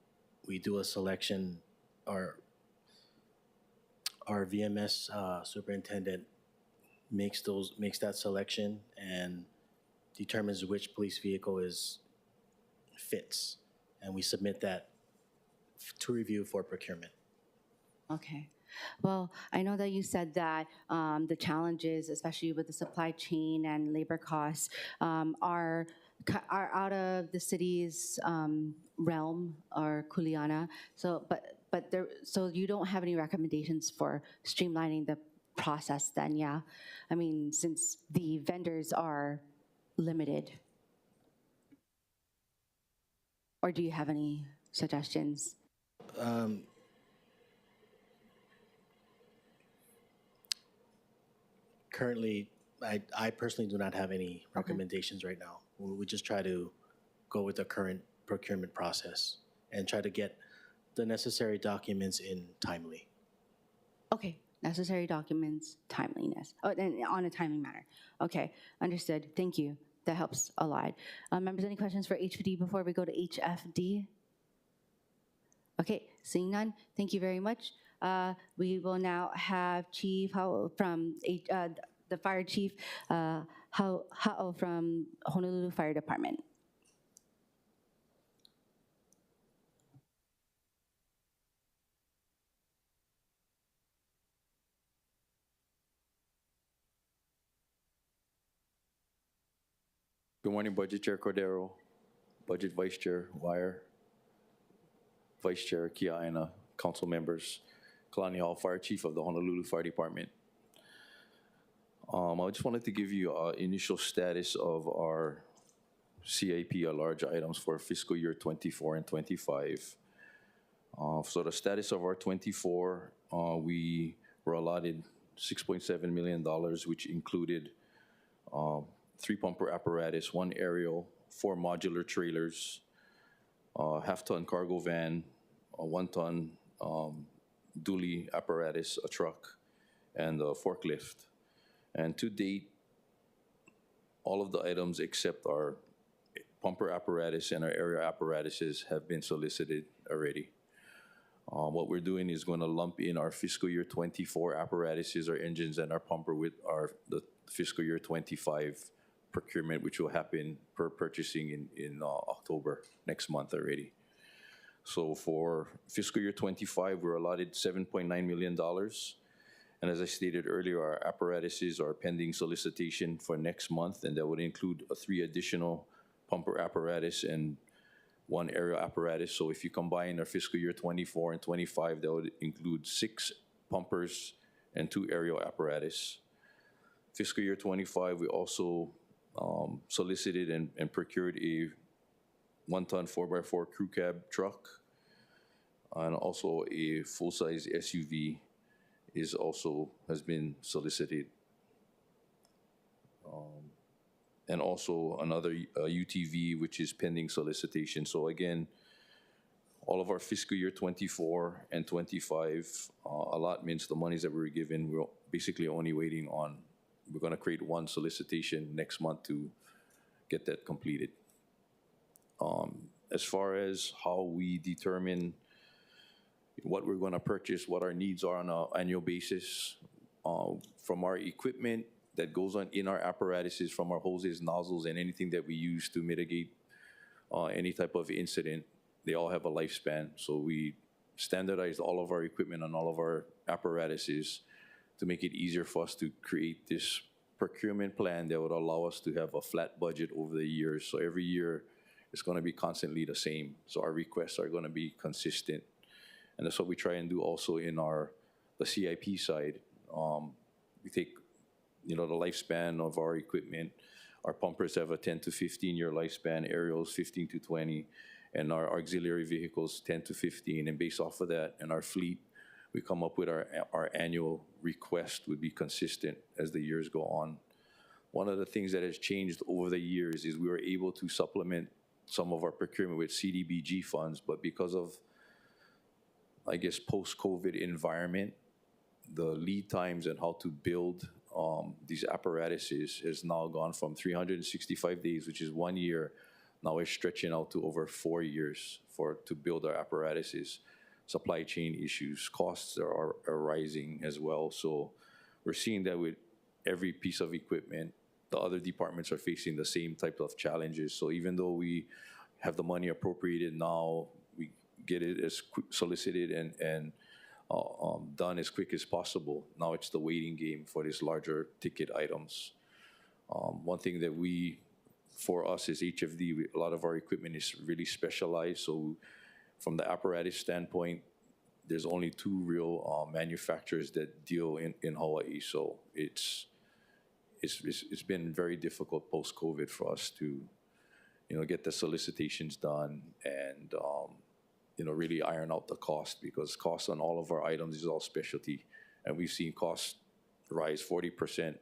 we do a selection, our VMS superintendent makes that selection and determines which police vehicle fits, and we submit that to review for procurement. Okay. Well, I know that you said that the challenges, especially with the supply chain and labor costs, are out of the city's realm or kuleana. So, so you don't have any recommendations for streamlining the process then, yeah? I mean, since the vendors are limited. Or do you have any suggestions? Currently, I personally do not have any recommendations right now. We just try to go with the current procurement process and try to get the necessary documents in timely. Okay, necessary documents, timeliness. Oh, and on a timely manner. Okay, understood. Thank you. That helps a lot. Members, any questions for HPD before we go to HFD? Okay, seeing none, thank you very much. We will now have Chief Hao from the Fire Chief Hao from Honolulu Fire Department. Good morning, Budget Chair Cordero, Budget Vice Chair Wire, Vice Chair Kiaina, Council members, Kalani Hall, Fire Chief of the Honolulu Fire Department. I just wanted to give you an initial status of our CIP, our large items for fiscal year 24 and 25. So the status of our 24, we were allotted $6.7 million, which included 3 pumper apparatus, 1 aerial, 4 modular trailers, half-ton cargo van, a 1-ton dually apparatus, a truck, and a forklift. And to date, all of the items except our pumper apparatus and our aerial apparatuses have been solicited already. What we're doing is going to lump in our fiscal year 24 apparatuses, our engines, and our pumper with the fiscal year 25 procurement, which will happen per purchasing in October, next month already. So for fiscal year 25, we're allotted $7.9 million. And as I stated earlier, our apparatuses are pending solicitation for next month, and that would include 3 additional pumper apparatus and 1 aerial apparatus. So if you combine our fiscal year 24 and 25, that would include 6 pumpers and 2 aerial apparatus. Fiscal year 25, we also solicited and procured a 1-ton 4x4 crew cab truck, and also a full-size SUV has been solicited. And also another UTV, which is pending solicitation. So again, all of our fiscal year 24 and 25 allotments, the monies that we were given, we're basically only waiting on. We're going to create 1 solicitation next month to get that completed. As far as how we determine what we're going to purchase, what our needs are on an annual basis, from our equipment that goes on in our apparatuses, from our hoses, nozzles, and anything that we use to mitigate any type of incident, they all have a lifespan. So we standardized all of our equipment and all of our apparatuses to make it easier for us to create this procurement plan that would allow us to have a flat budget over the years. So every year, it's going to be constantly the same. So our requests are going to be consistent. And that's what we try and do also in the CIP side. We take, the lifespan of our equipment. Our pumpers have a 10 to 15 year lifespan, aerials 15 to 20, and our auxiliary vehicles 10 to 15. And based off of that and our fleet, we come up with our annual request would be consistent as the years go on. One of the things that has changed over the years is we were able to supplement some of our procurement with CDBG funds, but because of, I guess, post-COVID environment, the lead times and how to build these apparatuses has now gone from 365 days, which is 1 year, now it's stretching out to over 4 years to build our apparatuses. Supply chain issues, costs are rising as well. So we're seeing that with every piece of equipment, the other departments are facing the same type of challenges. So even though we have the money appropriated now, we get it as solicited and done as quick as possible. Now it's the waiting game for these larger ticket items. One thing that for us as HFD, a lot of our equipment is really specialized. So from the apparatus standpoint, there's only 2 real manufacturers that deal in Hawaii. So it's been very difficult post-COVID for us to, get the solicitations done and, really iron out the cost, because cost on all of our items is all specialty. And we've seen costs rise 40%,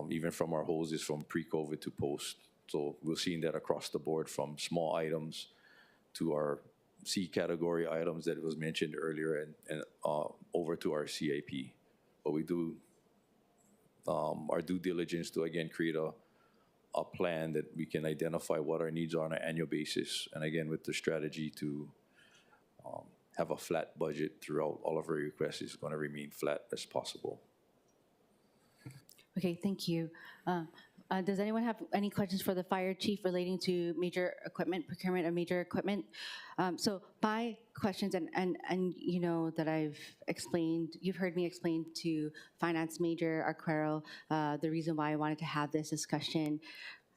even from our hoses from pre-COVID to post. So we're seeing that across the board, from small items to our C category items that was mentioned earlier and over to our CIP. But we do our due diligence to, again, create a plan that we can identify what our needs are on an annual basis. And again, with the strategy to have a flat budget throughout all of our requests is going to remain flat as possible. Okay, thank you. Does anyone have any questions for the fire chief relating to major equipment, procurement of major equipment? So my questions, and that I've explained, you've heard me explain to Finance Major Arquero the reason why I wanted to have this discussion.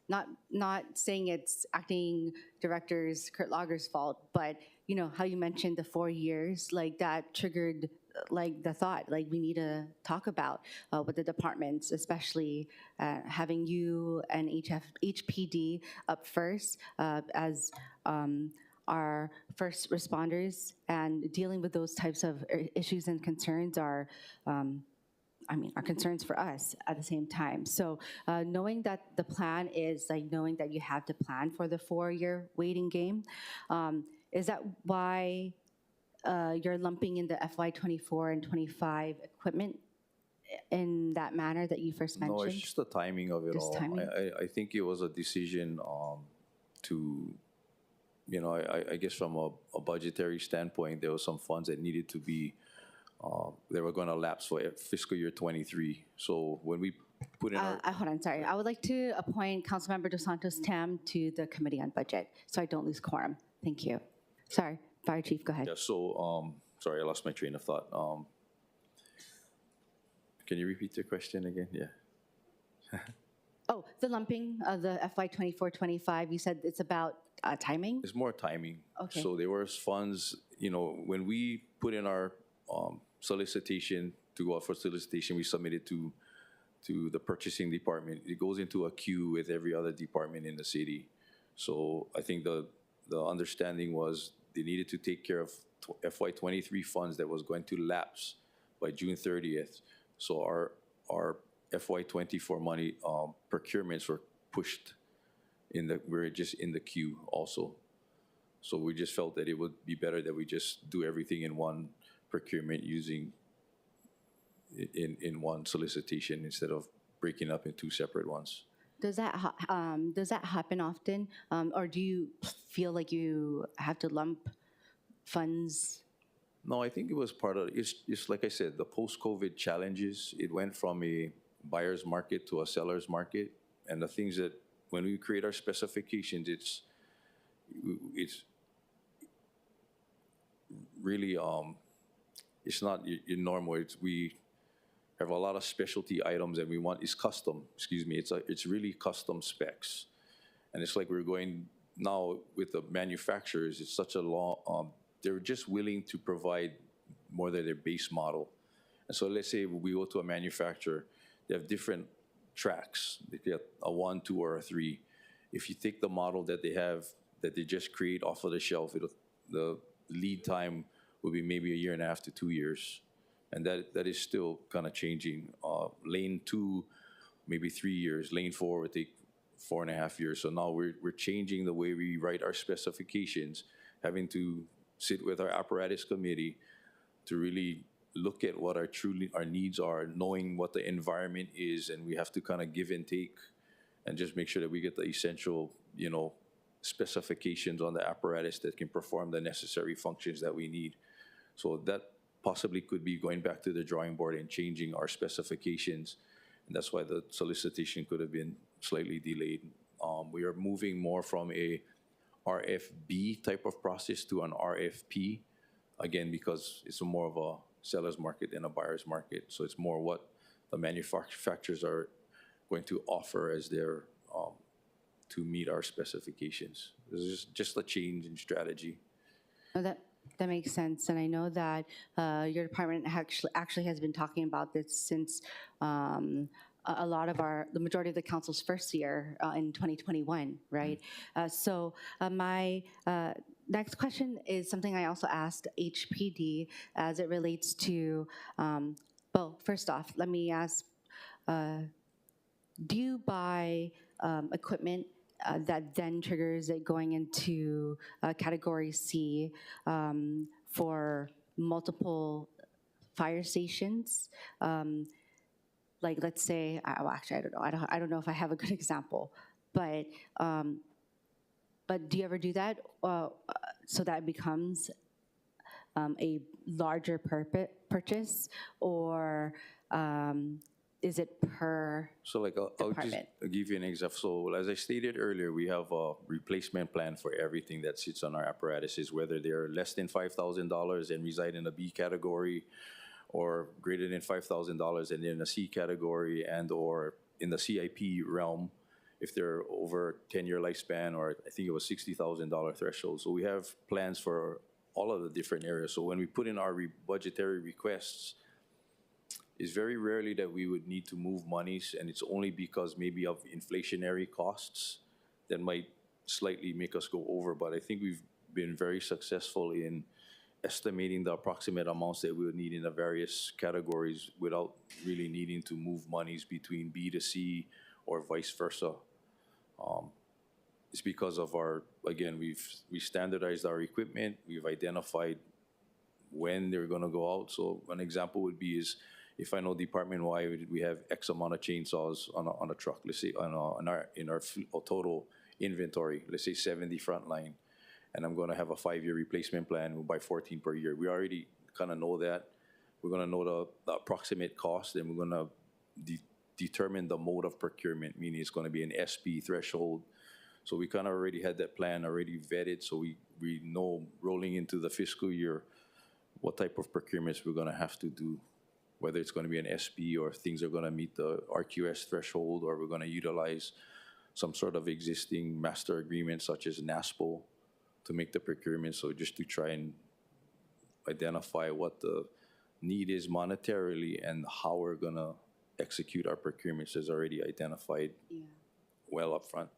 Not saying it's acting director's Kurt Lager's fault, but how you mentioned the 4 years, like that triggered the thought, we need to talk about with the departments, especially having you and HPD up first as our first responders, and dealing with those types of issues and concerns are concerns for us at the same time. So knowing that the plan is knowing that you have to plan for the 4-year waiting game, is that why you're lumping in the FY24 and 25 equipment in that manner that you first mentioned? No, it's just the timing of it all. Timing? I think it was a decision to, I guess from a budgetary standpoint, there were some funds that needed to be, they were going to lapse for fiscal year 23. So when we put in our. Hold on, sorry. I would like to appoint Councilmember Dos Santos Tam to the Committee on Budget, so I don't lose quorum. Thank you. Sorry, Fire Chief, go ahead. Yeah, so, sorry, I lost my train of thought. Can you repeat your question again? Yeah. Oh, the lumping of the FY 24-25, you said it's about timing? It's more timing. Okay. So there was funds, when we put in our solicitation to go out for solicitation, we submitted to the purchasing department. It goes into a queue with every other department in the city. So I think the understanding was they needed to take care of FY 23 funds that was going to lapse by June 30th. So our FY 24 money procurements were pushed we're just in the queue also. So we just felt that it would be better that we just do everything in one procurement using in one solicitation instead of breaking up in two separate ones. Does that happen often? Or do you feel like you have to lump funds? No, I think it was part of, it's like I said, the post-COVID challenges. It went from a buyer's market to a seller's market. And the things that, when we create our specifications, it's really, it's not your normal. We have a lot of specialty items and we want, it's custom, it's really custom specs. And it's like we're going now with the manufacturers, it's such a long, they're just willing to provide more than their base model. And so let's say we go to a manufacturer, they have different tracks. They get a 1, 2, or a 3. If you take the model that they have, that they just create off of the shelf, the lead time will be maybe 1.5 to 2 years. And that is still kind of changing. Lane 2, maybe 3 years. Lane 4 would take 4.5 years. So now we're changing the way we write our specifications, having to sit with our apparatus committee to really look at what our needs are, knowing what the environment is, and we have to kind of give and take and just make sure that we get the essential, specifications on the apparatus that can perform the necessary functions that we need. So that possibly could be going back to the drawing board and changing our specifications. And that's why the solicitation could have been slightly delayed. We are moving more from a RFB type of process to an RFP, again, because it's more of a seller's market than a buyer's market. So it's more what the manufacturers are going to offer as their, to meet our specifications. This is just a change in strategy. Oh, that makes sense. And I know that your department actually has been talking about this since a lot of the majority of the council's first year in 2021, right? So my next question is something I also asked HPD as it relates to, well, first off, let me ask, do you buy equipment that then triggers it going into category C for multiple fire stations? Like, let's say, well, actually, I don't know. I don't know if I have a good example, but do you ever do that so that it becomes a larger purchase, or is it per So like, I'll just give you an example. So as I stated earlier, we have a replacement plan for everything that sits on our apparatuses, whether they're less than $5,000 and reside in a B category, or greater than $5,000 and in a C category, and or in the CIP realm, if they're over 10-year lifespan, or I think it was $60,000 threshold. So we have plans for all of the different areas. So when we put in our budgetary requests, it's very rarely that we would need to move monies, and it's only because maybe of inflationary costs that might slightly make us go over. But I think we've been very successful in estimating the approximate amounts that we would need in the various categories without really needing to move monies between B to C or vice versa. It's because of we standardized our equipment. We've identified when they're going to go out. So an example would be is if I know department-wide we have X amount of chainsaws on a truck, let's say in our total inventory, let's say 70 frontline, and I'm going to have a 5-year replacement plan. We'll buy 14 per year. We already kind of know that. We're going to know the approximate cost, and we're going to determine the mode of procurement, meaning it's going to be an SP threshold. So we kind of already had that plan already vetted, so we know rolling into the fiscal year what type of procurements we're going to have to do, whether it's going to be an SP or things are going to meet the RQS threshold, or we're going to utilize some sort of existing master agreement such as NASPO to make the procurement. So just to try and identify what the need is monetarily and how we're going to execute our procurements is already identified well up front.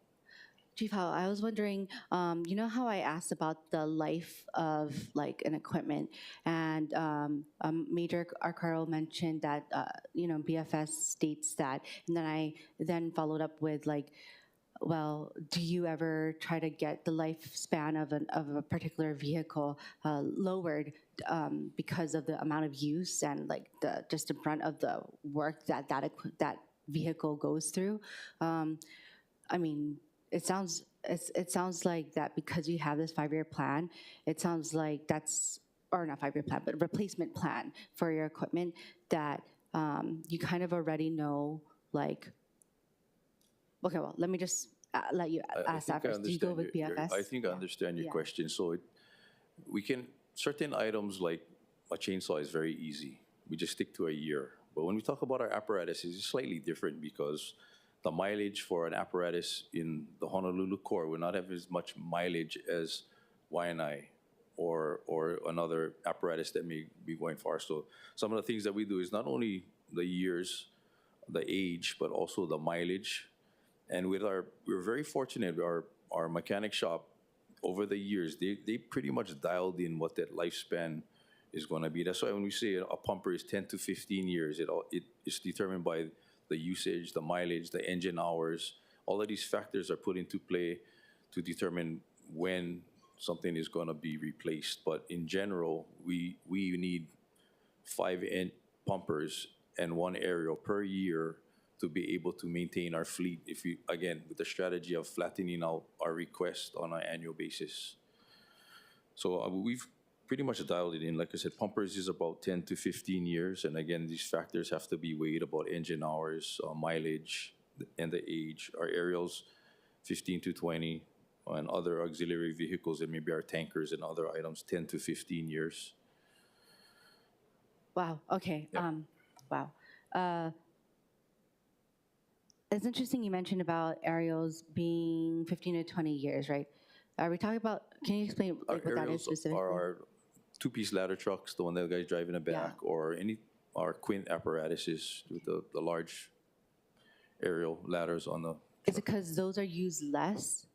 Chief Hao, I was wondering, you know how I asked about the life of like an equipment, and Major Arcaro mentioned that you know, BFS states that, and then I then followed up with like, well, do you ever try to get the lifespan of a particular vehicle lowered because of the amount of use and like the just in front of the work that vehicle goes through? I mean, it sounds like that because you have this 5-year plan. It sounds like that's, or not 5-year plan, but replacement plan for your equipment, that you kind of already know, like, okay, well, let me just let you ask that first. Do you go with BFS? I think I understand your question. So we can, certain items like a chainsaw is very easy. We just stick to a year. But when we talk about our apparatuses, it's slightly different because the mileage for an apparatus in the Honolulu core will not have as much mileage as YNI or another apparatus that may be going far. So some of the things that we do is not only the years, the age, but also the mileage. And we're very fortunate, our mechanic shop, over the years, they pretty much dialed in what that lifespan is going to be. That's why when we say a pumper is 10 to 15 years, it is determined by the usage, the mileage, the engine hours. All of these factors are put into play to determine when something is going to be replaced. But in general, we need 5 pumpers and 1 aerial per year to be able to maintain our fleet, if we, again, with the strategy of flattening out our request on an annual basis. So we've pretty much dialed it in. Like I said, pumpers is about 10 to 15 years. And again, these factors have to be weighed about engine hours, mileage, and the age. Our aerials, 15 to 20, and other auxiliary vehicles, and maybe our tankers and other items, 10 to 15 years. Wow, okay, wow. It's interesting you mentioned about aerials being 15 to 20 years, right? Are we talking about, can you explain like, what that is specifically? Are our 2-piece ladder trucks, the one that the guy's driving in the back, or our quint apparatuses with the large aerial ladders on the truck. Is it because those are used less?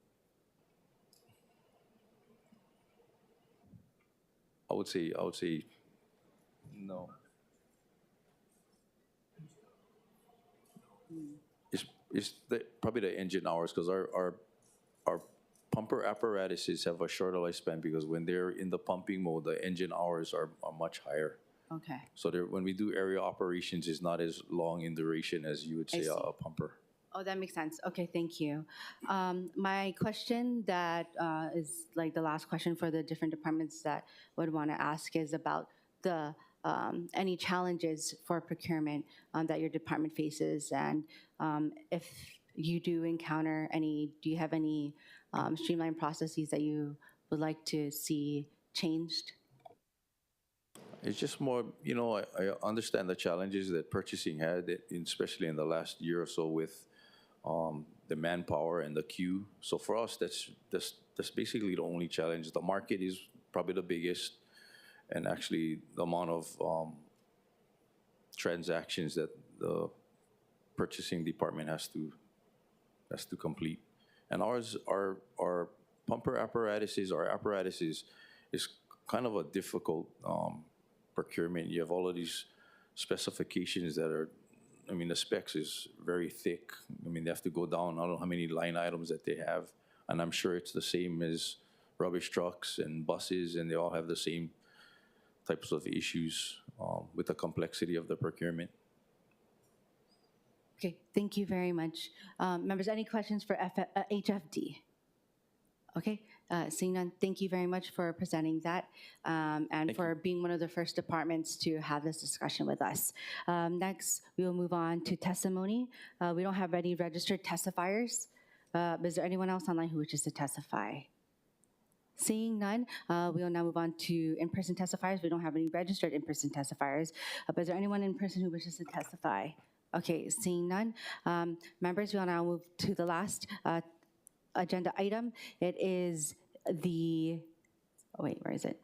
I would say no. It's probably the engine hours, because our pumper apparatuses have a shorter lifespan because when they're in the pumping mode, the engine hours are much higher. Okay. So when we do aerial operations, it's not as long in duration as you would say a pumper. Oh, that makes sense. Okay, thank you. My question that is like the last question for the different departments that would want to ask is about the any challenges for procurement that your department faces, and if you do encounter any, do you have any streamlined processes that you would like to see changed? It's just more, you know, I understand the challenges that purchasing had, especially in the last year or so with the manpower and the queue. So for us, that's basically the only challenge. The market is probably the biggest, and actually the amount of transactions that the purchasing department has to complete. And our pumper apparatuses, our apparatuses is kind of a difficult procurement. You have all of these specifications that are, I mean, the specs is very thick. I mean, they have to go down, I don't know how many line items that they have. And I'm sure it's the same as rubbish trucks and buses, and they all have the same types of issues with the complexity of the procurement. Okay, thank you very much. Members, any questions for HFD? Okay, Seeing none, thank you very much for presenting that and for being one of the first departments to have this discussion with us. Next, we will move on to testimony. We don't have any registered testifiers. Is there anyone else online who wishes to testify? Seeing none, we will now move on to in-person testifiers. We don't have any registered in-person testifiers. But is there anyone in person who wishes to testify? Okay, seeing none. Members, we will now move to the last agenda item. It is the, oh wait, where is it?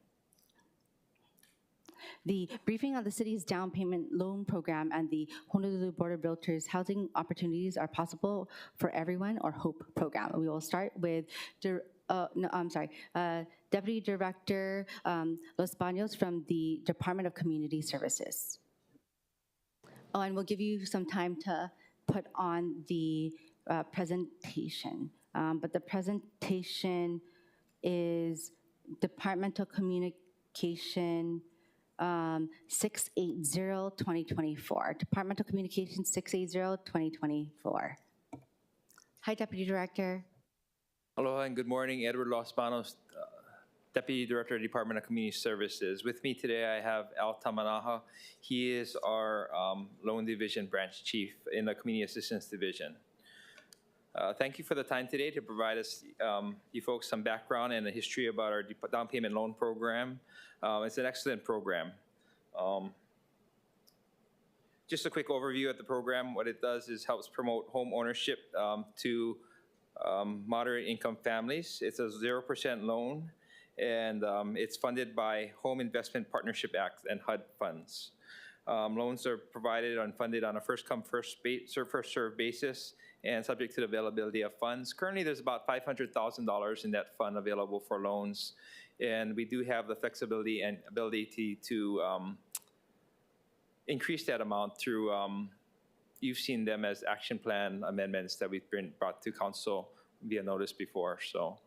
The briefing on the city's down payment loan program and the Honolulu Board of Realtors Housing Opportunities Are Possible for Everyone, or HOPE program. We will start with Deputy Director Los Baños from the Department of Community Services. Oh, and we'll give you some time to put on the presentation. But the presentation is Departmental Communication 680-2024. Departmental Communication 680-2024. Hi, Deputy Director. Aloha and good morning. Edward Los Banos, Deputy Director, Department of Community Services. With me today, I have Al Tamanaha. He is our Loan Division Branch Chief in the Community Assistance Division. Thank you for the time today to provide us, you folks, some background and a history about our down payment loan program. It's an excellent program. Just a quick overview of the program. What it does is helps promote home ownership to moderate income families. It's a 0% loan, and it's funded by Home Investment Partnership Act and HUD funds. Loans are provided and funded on a first-come, first-served basis and subject to the availability of funds. Currently, there's about $500,000 in that fund available for loans, and we do have the flexibility and ability to increase that amount through, you've seen them as action plan amendments that we've been brought to council via notice before. So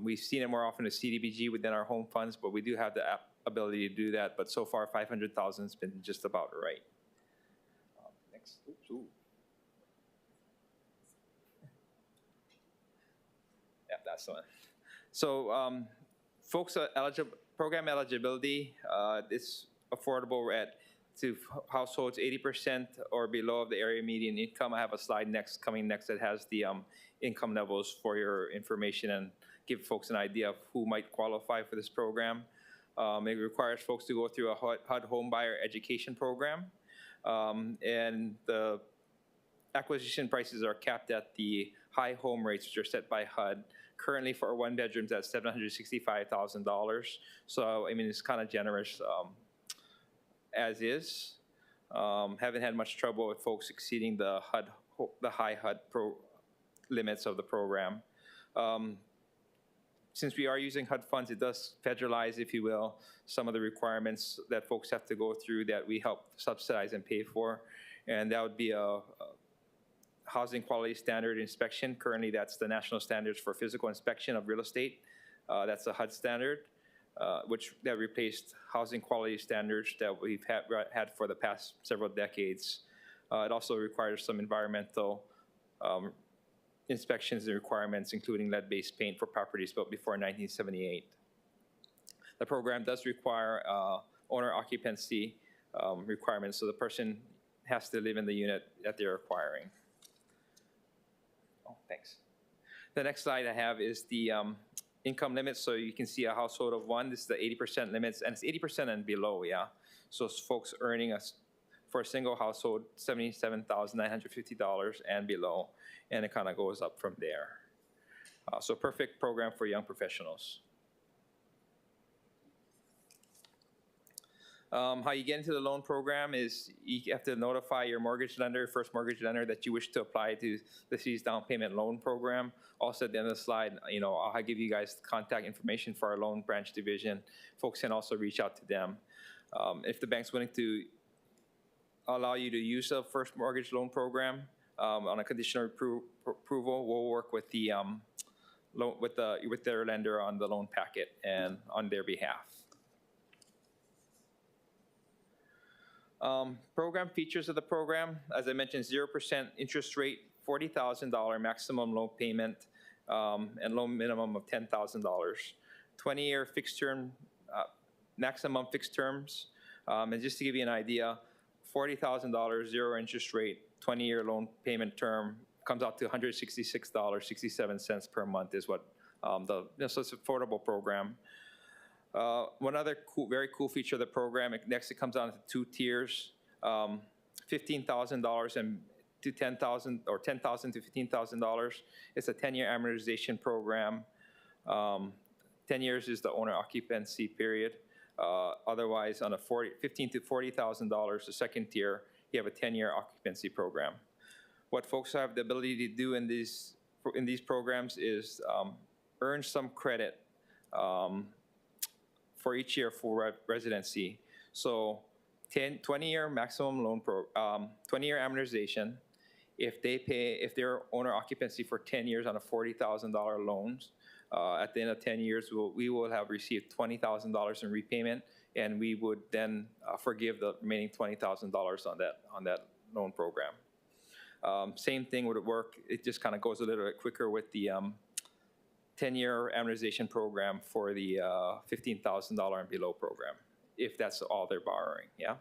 we've seen it more often as CDBG within our home funds, but we do have the ability to do that. But so far, 500,000 has been just about right. Next. Oops, ooh. Yeah, that's the one. So folks, program eligibility, it's affordable to households 80% or below of the area median income. I have a slide coming next that has the income levels for your information and give folks an idea of who might qualify for this program. It requires folks to go through a HUD home buyer education program, and the acquisition prices are capped at the high home rates, which are set by HUD. Currently, for one bedrooms, that's $765,000. So I mean, it's kind of generous as is. Haven't had much trouble with folks exceeding the high HUD limits of the program. Since we are using HUD funds, it does federalize, if you will, some of the requirements that folks have to go through that we help subsidize and pay for. And that would be a housing quality standard inspection. Currently, that's the national standards for physical inspection of real estate. That's a HUD standard, that replaced housing quality standards that we've had for the past several decades. It also requires some environmental inspections and requirements, including lead-based paint for properties built before 1978. The program does require owner occupancy requirements, so the person has to live in the unit that they're acquiring. Oh, thanks. The next slide I have is the income limits. So you can see a household of one. This is the 80% limits, and it's 80% and below, yeah. So folks earning for a single household, $77,950 and below, and it kind of goes up from there. So perfect program for young professionals. How you get into the loan program is you have to notify your mortgage lender, first mortgage lender, that you wish to apply to the city's down payment loan program. Also at the end of the slide, I'll give you guys contact information for our loan branch division. Folks can also reach out to them. If the bank's willing to allow you to use a first mortgage loan program on a conditional approval, we'll work with the with their lender on the loan packet and on their behalf. Program features of the program, as I mentioned, 0% interest rate, $40,000 maximum loan payment, and loan minimum of $10,000. 20-year fixed term, maximum fixed terms. And just to give you an idea, $40,000 zero interest rate, 20-year loan payment term comes out to $166.67 per month is what so it's an affordable program. One other very cool feature of the program, next it comes down to 2 tiers, $15,000 and to $10,000 or $10,000 to $15,000. It's a 10-year amortization program. 10 years is the owner occupancy period. Otherwise, on a $15,000 to $40,000, the second tier, you have a 10-year occupancy program. What folks have the ability to do in these programs is earn some credit for each year for residency. So 20-year maximum loan 20-year amortization. If they're owner occupancy for 10 years on a $40,000 loans, at the end of 10 years, we will have received $20,000 in repayment, and we would then forgive the remaining $20,000 on that loan program. Same thing would work. It just kind of goes a little bit quicker with the 10-year amortization program for the $15,000 and below program, if that's all they're borrowing, yeah?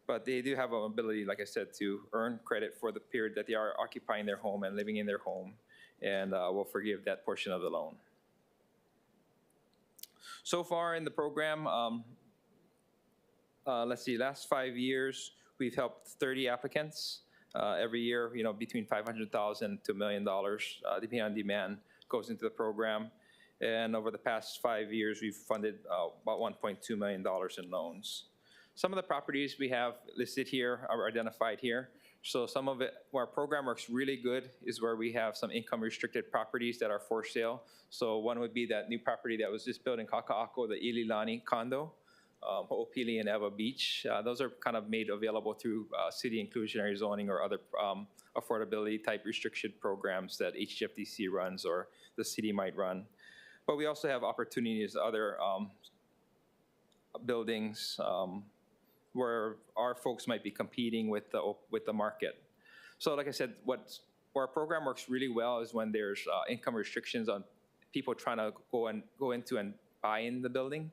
But they do have an ability, like I said, to earn credit for the period that they are occupying their home and living in their home, and we'll forgive that portion of the loan. So far in the program, let's see, last 5 years, we've helped 30 applicants. Every year, between $500,000 to $1 million, depending on demand, goes into the program. And over the past 5 years, we've funded about $1.2 million in loans. Some of the properties we have listed here are identified here. So some of it, where our program works really good, is where we have some income-restricted properties that are for sale. So one would be that new property that was just built in Kaka'ako, the Ililani condo, Ho'opili and Eva Beach. Those are kind of made available through city inclusionary zoning or other affordability type restriction programs that HGFDC runs or the city might run. But we also have opportunities, other buildings where our folks might be competing with the market. So like I said, where our program works really well is when there's income restrictions on people trying to go into and buy in the building,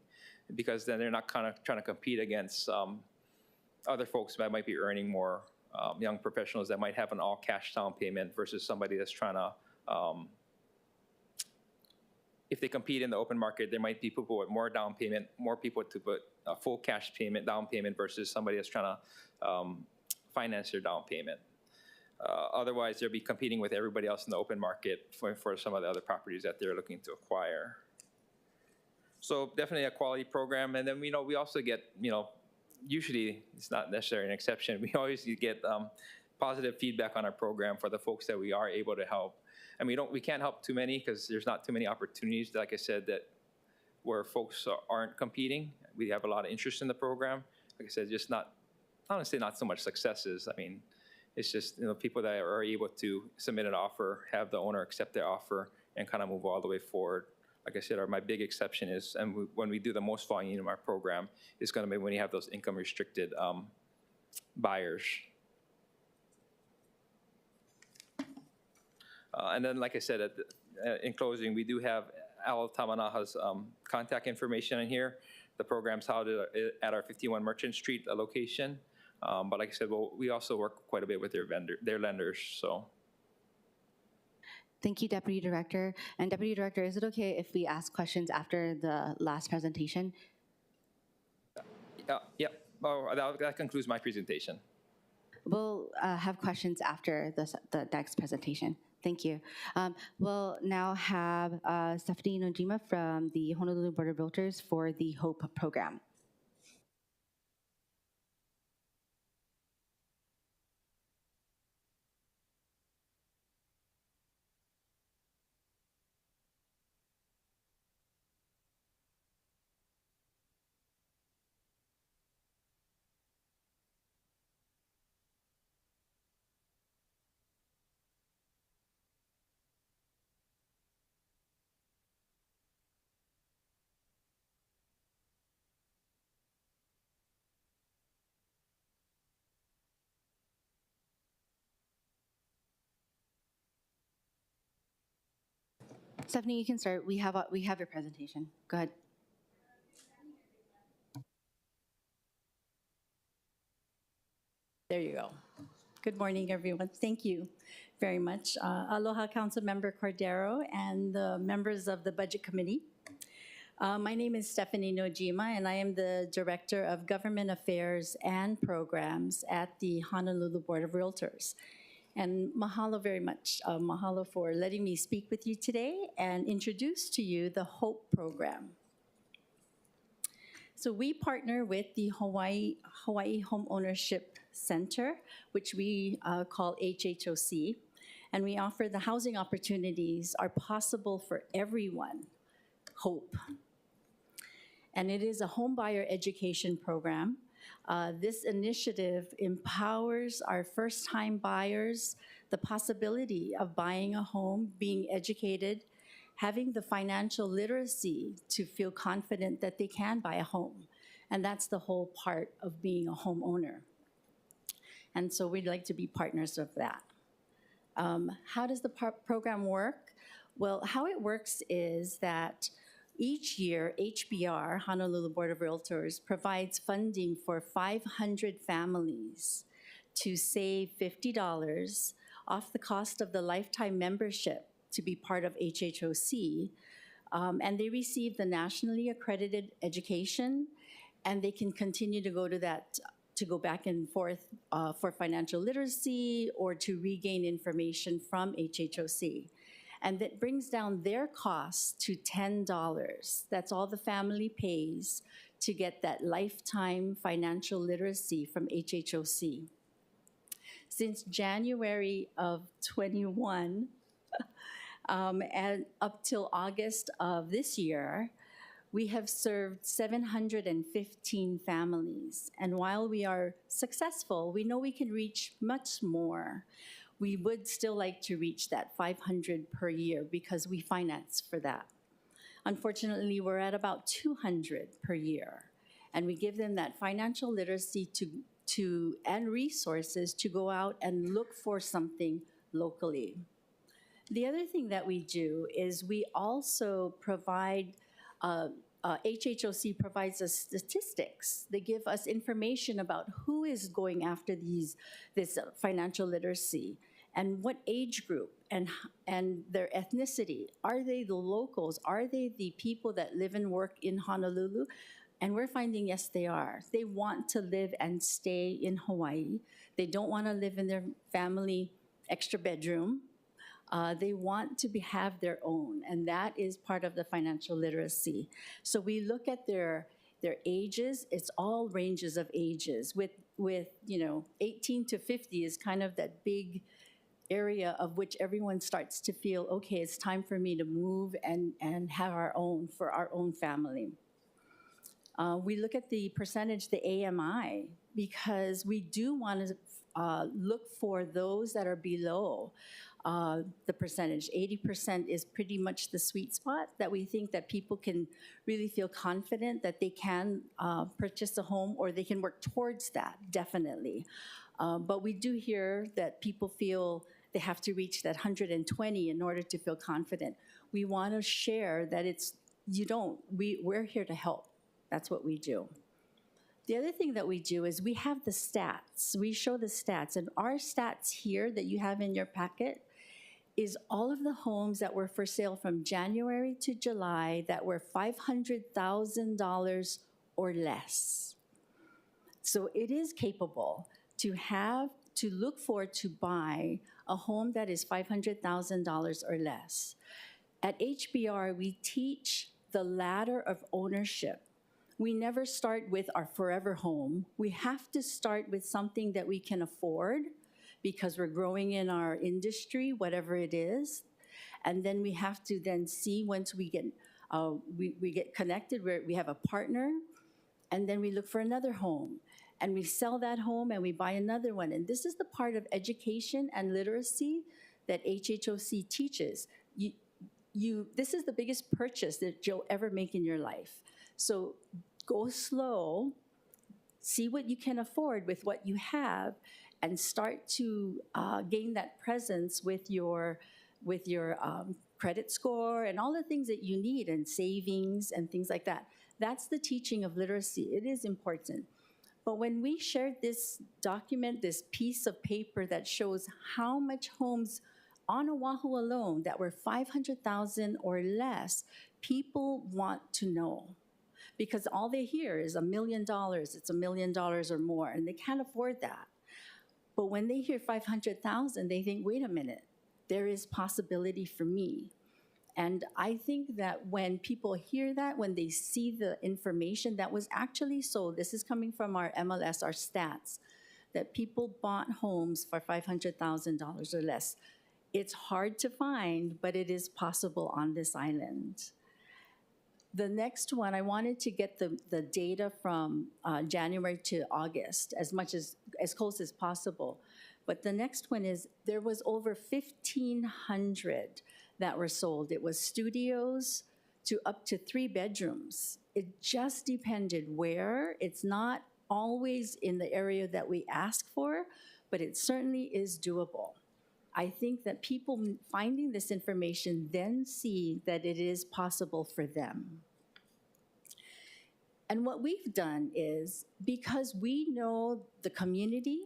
because then they're not kind of trying to compete against other folks that might be earning more, young professionals that might have an all cash down payment versus somebody that's trying to, if they compete in the open market, there might be people with more down payment, more people to put a full cash payment, down payment versus somebody that's trying to finance their down payment. Otherwise, they'll be competing with everybody else in the open market for some of the other properties that they're looking to acquire. So definitely a quality program. And then, we also get, usually it's not necessarily an exception. We always get positive feedback on our program for the folks that we are able to help. And we can't help too many because there's not too many opportunities, like I said, that where folks aren't competing. We have a lot of interest in the program. Like I said, just honestly, not so much successes. I mean, it's just, people that are able to submit an offer, have the owner accept their offer, and kind of move all the way forward. Like I said, my big exception is, and when we do the most volume in our program, is going to be when you have those income restricted buyers. And then, like I said, in closing, we do have Al Tamanaha's contact information in here. The program's held at our 51 Merchant Street location. But like I said, we also work quite a bit with their lenders. So. Thank you, Deputy Director. And Deputy Director, is it okay if we ask questions after the last presentation? Yeah. Oh, that concludes my presentation. We'll have questions after the next presentation. Thank you. We'll now have Stephanie Nojima from the Honolulu Board of Realtors for the HOPE program. Stephanie, you can start. We have your presentation. Go ahead. There you go. Good morning, everyone. Thank you very much. Aloha, Councilmember Cordero and the members of the Budget Committee. My name is Stephanie Nojima, and I am the Director of Government Affairs and Programs at the Honolulu Board of Realtors. And mahalo very much. Mahalo for letting me speak with you today and introduce to you the HOPE program. So we partner with the Hawaii Home Ownership Center, which we call HHOC, and we offer the housing opportunities are possible for everyone, HOPE. And it is a home buyer education program. This initiative empowers our first-time buyers the possibility of buying a home, being educated, having the financial literacy to feel confident that they can buy a home. And that's the whole part of being a homeowner. And so we'd like to be partners of that. How does the program work? Well, how it works is that each year, HBR, Honolulu Board of Realtors, provides funding for 500 families to save $50 off the cost of the lifetime membership to be part of HHOC. And they receive the nationally accredited education, and they can continue to go to that, to go back and forth for financial literacy or to regain information from HHOC. And that brings down their costs to $10. That's all the family pays to get that lifetime financial literacy from HHOC. Since January of 21 and up till August of this year, we have served 715 families. And while we are successful, we know we can reach much more. We would still like to reach that 500 per year because we finance for that. Unfortunately, we're at about 200 per year, and we give them that financial literacy and resources to go out and look for something locally. The other thing that we do is we also provide HHOC provides us statistics. They give us information about who is going after this financial literacy and what age group and their ethnicity. Are they the locals? Are they the people that live and work in Honolulu? And we're finding, yes, they are. They want to live and stay in Hawaii. They don't want to live in their family extra bedroom. They want to have their own, and that is part of the financial literacy. So we look at their ages. It's all ranges of ages. With 18 to 50 is kind of that big area of which everyone starts to feel, okay, it's time for me to move and have our own for our own family. We look at the percentage, the AMI, because we do want to look for those that are below the percentage. 80% is pretty much the sweet spot that we think that people can really feel confident that they can purchase a home, or they can work towards that, definitely. But we do hear that people feel they have to reach that 120 in order to feel confident. We want to share that we're here to help. That's what we do. The other thing that we do is we have the stats. We show the stats, and our stats here that you have in your packet is all of the homes that were for sale from January to July that were $500,000 or less. So it is capable to look for to buy a home that is $500,000 or less. At HBR, we teach the ladder of ownership. We never start with our forever home. We have to start with something that we can afford because we're growing in our industry, whatever it is. And then we have to then see once we get connected, we have a partner, and then we look for another home. And we sell that home and we buy another one. And this is the part of education and literacy that HHOC teaches. This is the biggest purchase that you'll ever make in your life. So go slow, see what you can afford with what you have, and start to gain that presence with your credit score and all the things that you need and savings and things like that. That's the teaching of literacy. It is important. But when we shared this document, this piece of paper that shows how much homes on Oahu alone that were 500,000 or less, people want to know. Because all they hear is $1 million, it's $1 million or more, and they can't afford that. But when they hear 500,000, they think, wait a minute, there is possibility for me. And I think that when people hear that, when they see the information that was actually sold, this is coming from our MLS, our stats, that people bought homes for $500,000 or less. It's hard to find, but it is possible on this island. The next one, I wanted to get the data from January to August, as close as possible. But the next one is, there was over 1,500 that were sold. It was studios to up to 3 bedrooms. It just depended where. It's not always in the area that we ask for, but it certainly is doable. I think that people finding this information then see that it is possible for them. And what we've done is, because we know the community,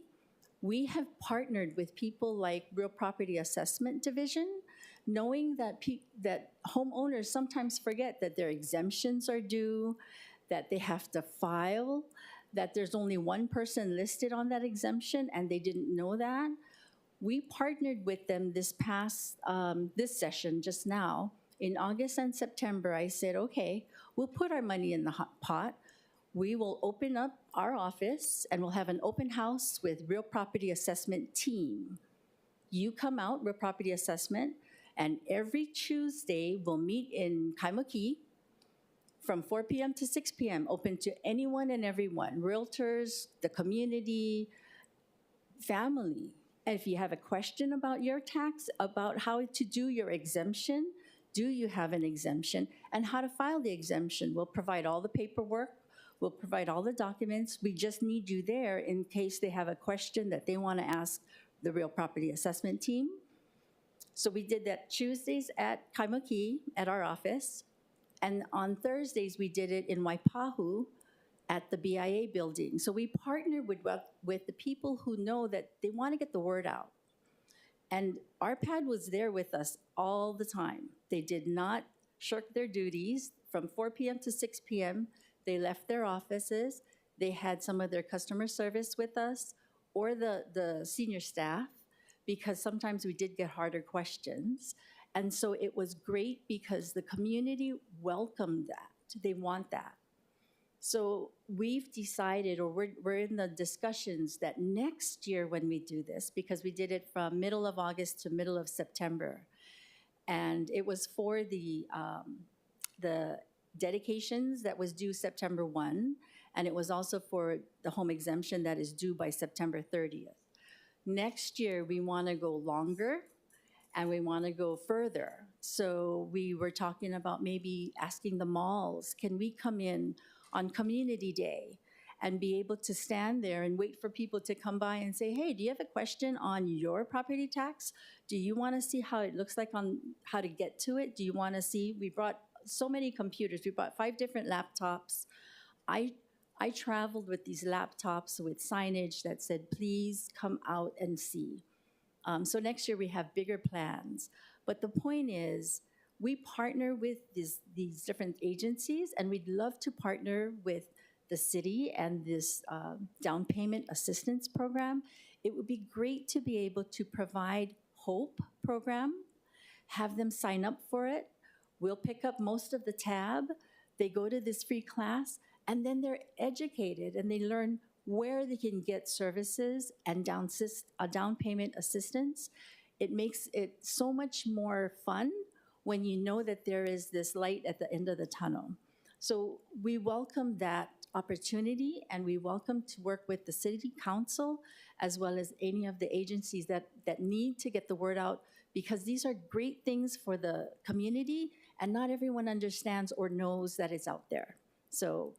we have partnered with people like Real Property Assessment Division, knowing that that homeowners sometimes forget that their exemptions are due, that they have to file, that there's only one person listed on that exemption and they didn't know that. We partnered with them this session just now. In August and September, I said, okay, we'll put our money in the hot pot. We will open up our office and we'll have an open house with Real Property Assessment team. You come out, Real Property Assessment, and every Tuesday we'll meet in Kaimaki from 4 p.m. to 6 p.m., open to anyone and everyone, realtors, the community, family. And if you have a question about your tax, about how to do your exemption, do you have an exemption, and how to file the exemption, we'll provide all the paperwork, we'll provide all the documents. We just need you there in case they have a question that they want to ask the Real Property Assessment team. So we did that Tuesdays at Kaimaki at our office, and on Thursdays we did it in Waipahu at the BIA building. So we partnered with the people who know that they want to get the word out. And RPAD was there with us all the time. They did not shirk their duties. From 4 p.m. to 6 p.m., they left their offices. They had some of their customer service with us or the senior staff, because sometimes we did get harder questions. And so it was great because the community welcomed that. They want that. So we've decided, or we're in the discussions, that next year when we do this, because we did it from middle of August to middle of September, and it was for the dedications that was due September 1, and it was also for the home exemption that is due by September 30th. Next year, we want to go longer, and we want to go further. So we were talking about maybe asking the malls, can we come in on Community Day and be able to stand there and wait for people to come by and say, hey, do you have a question on your property tax? Do you want to see how it looks like on how to get to it? Do you want to see? We brought so many computers. We brought 5 different laptops. I traveled with these laptops with signage that said, please come out and see. So next year we have bigger plans. But the point is, we partner with these different agencies, and we'd love to partner with the city and this down payment assistance program. It would be great to be able to provide HOPE program, have them sign up for it. We'll pick up most of the tab. They go to this free class, and then they're educated and they learn where they can get services and down payment assistance. It makes it so much more fun when you know that there is this light at the end of the tunnel. So we welcome that opportunity, and we welcome to work with the city council as well as any of the agencies that need to get the word out, because these are great things for the community and not everyone understands or knows that it's out there. So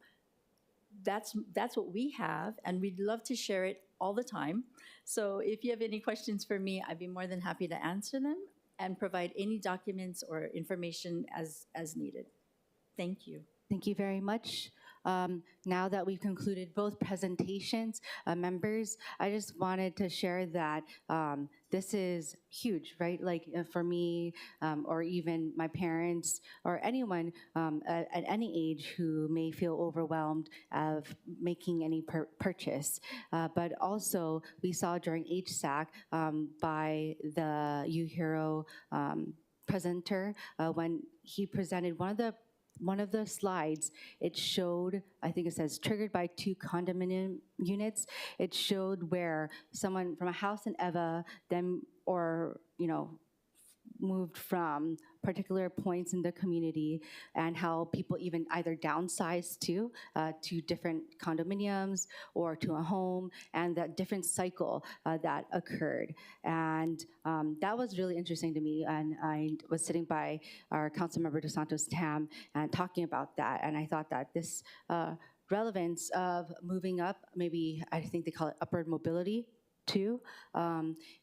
that's what we have, and we'd love to share it all the time. So if you have any questions for me, I'd be more than happy to answer them. and provide any documents or information as needed. Thank you. Thank you very much. Now that we've concluded both presentations, members, I just wanted to share that this is huge, right? Like for me, or even my parents, or anyone at any age who may feel overwhelmed of making any purchase. But also, we saw during HSAC by the UHERO presenter, when he presented one of the slides, it showed, I think it says, triggered by 2 condominium units. It showed where someone from a house in Eva then, or, moved from particular points in the community, and how people even either downsized to different condominiums or to a home, and that different cycle that occurred. And that was really interesting to me. And I was sitting by our Councilmember Dos Santos Tam and talking about that. And I thought that this relevance of moving up, maybe I think they call it upward mobility, too,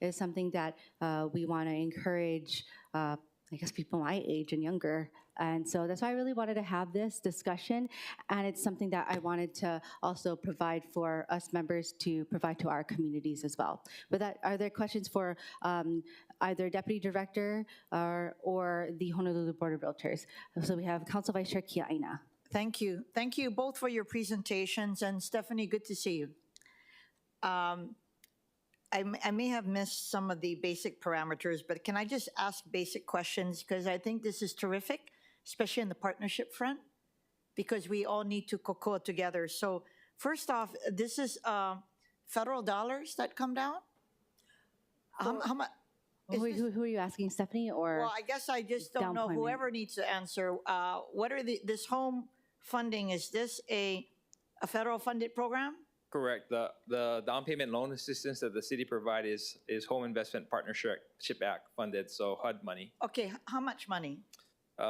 is something that we want to encourage, I guess, people my age and younger. And so that's why I really wanted to have this discussion. And it's something that I wanted to also provide for us members to provide to our communities as well. With that, are there questions for either Deputy Director or the Honolulu Board of Realtors? So we have Council Vice Chair Kiaina. Thank you. Thank you both for your presentations. And Stephanie, good to see you. I may have missed some of the basic parameters, but can I just ask basic questions? Because I think this is terrific, especially in the partnership front, because we all need to kokoa together. So first off, this is federal dollars that come down? How much? Who are you asking, Stephanie, or? Well, I guess I just don't know. Whoever needs to answer. What are this home funding? Is this a federal funded program? Correct. The down payment loan assistance that the city provides is Home Investment Partnership Act funded, so HUD money. Okay, how much money?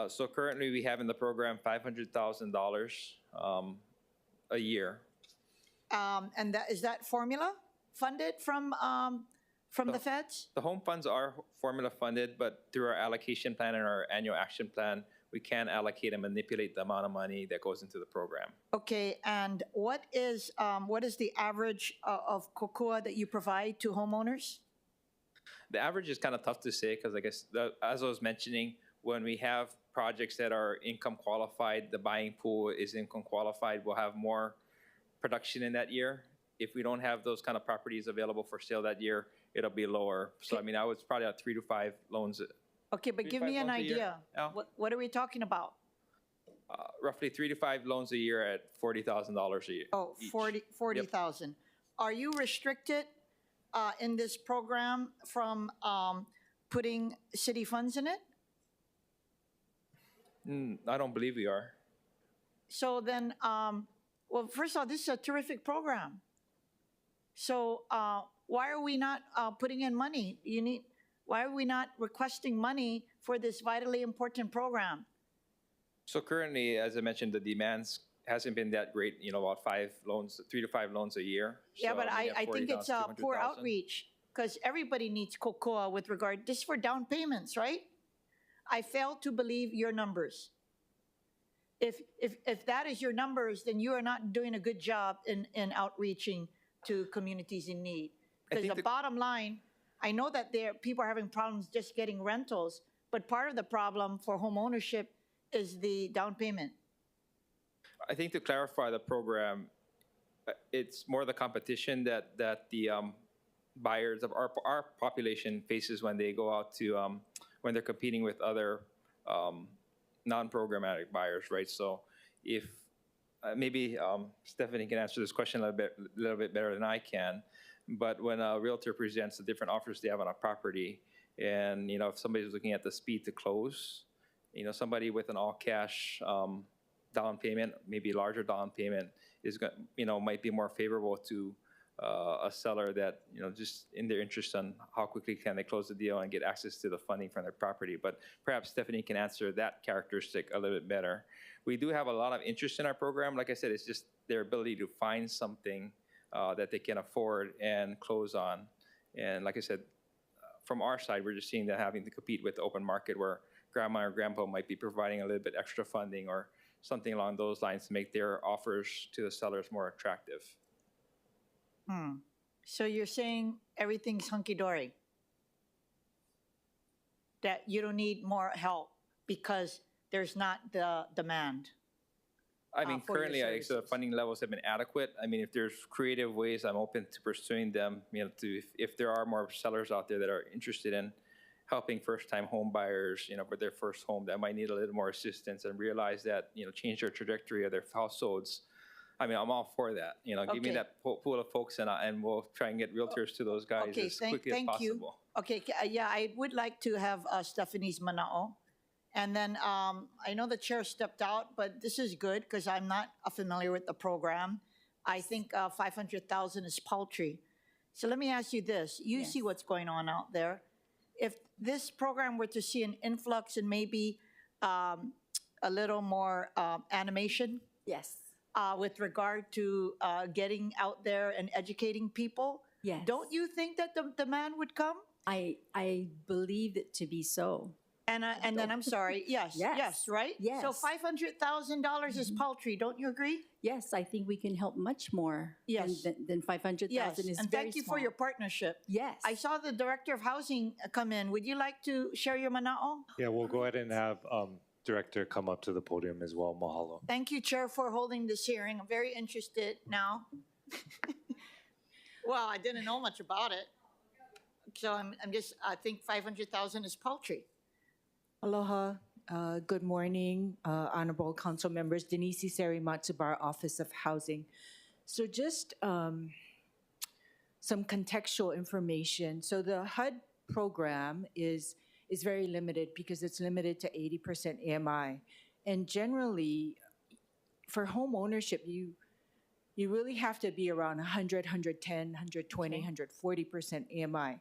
So currently we have in the program $500,000 a year. And is that formula funded from the feds? The home funds are formula funded, but through our allocation plan and our annual action plan, we can allocate and manipulate the amount of money that goes into the program. Okay, and what is the average of kokoa that you provide to homeowners? The average is kind of tough to say because I guess, as I was mentioning, when we have projects that are income qualified, the buying pool is income qualified, we'll have more production in that year. If we don't have those kind of properties available for sale that year, it'll be lower. So I mean, I was probably at 3 to 5 loans. Okay, but give me an idea. What are we talking about? Roughly 3 to 5 loans a year at $40,000 a year. Oh, 40,000. Yep. Are you restricted in this program from putting city funds in it? I don't believe we are. So then, well, first of all, this is a terrific program. So why are we not putting in money? Why are we not requesting money for this vitally important program? So currently, as I mentioned, the demands hasn't been that great, about 3 to 5 loans a year. Yeah, so but I think it's poor outreach because everybody needs kokoa with regard, this is for down payments, right? I fail to believe your numbers. If that is your numbers, then you are not doing a good job in outreaching to communities in need. Because the bottom line, I know that people are having problems just getting rentals, but part of the problem for home ownership is the down payment. I think to clarify the program, it's more the competition that the buyers of our population faces when they go out to, when they're competing with other non-programmatic buyers, right? So if maybe Stephanie can answer this question a little bit better than I can. But when a realtor presents the different offers they have on a property, and if somebody's looking at the speed to close, somebody with an all-cash down payment, maybe larger down payment, is might be more favorable to a seller that just in their interest on how quickly can they close the deal and get access to the funding from their property. But perhaps Stephanie can answer that characteristic a little bit better. We do have a lot of interest in our program. Like I said, it's just their ability to find something that they can afford and close on. And like I said, from our side, we're just seeing that having to compete with the open market where grandma or grandpa might be providing a little bit extra funding or something along those lines to make their offers to the sellers more attractive. So you're saying everything's hunky-dory? That you don't need more help because there's not the demand? I mean, for your currently, I think the services. funding levels have been adequate. I mean, if there's creative ways, I'm open to pursuing them, you know, if there are more sellers out there that are interested in helping first-time home buyers, you know, with their first home that might need a little more assistance and realize that, you know, change their trajectory of their households. I mean, I'm all for that. You know, give me Okay. that pool of folks and we'll try and get realtors to those guys Okay, as quickly as thank you. possible. Okay, yeah, I would like to have Stephanie's manao. And then I know the chair stepped out, but this is good because I'm not familiar with the program. I think 500,000 is paltry. So let me ask you this. You see what's going on out there. If this program were to see an influx and maybe a little more animation Yes. with regard to getting out there and educating people, Yes. don't you think that the demand would come? I believe it to be so. And then I'm sorry, yes, Yes. right? Yes. So $500,000 is paltry, don't you agree? Yes, I think we can help much more Yes. than 500,000 Yes, is and very thank you for small. your partnership. Yes. I saw the Director of Housing come in. Would you like to share your manao? Yeah, we'll go ahead and have Director come up to the podium as well. Mahalo. Thank you, Chair, for holding this hearing. I'm very interested now. Well, I didn't know much about it. So I think 500,000 is paltry. Aloha. Good morning, Honorable Council Members. Denise Seri Matsubar, Office of Housing. So just some contextual information. So the HUD program is very limited because it's limited to 80% AMI. And generally, for home ownership, you really have to be around 100, 110, 120, 140% AMI.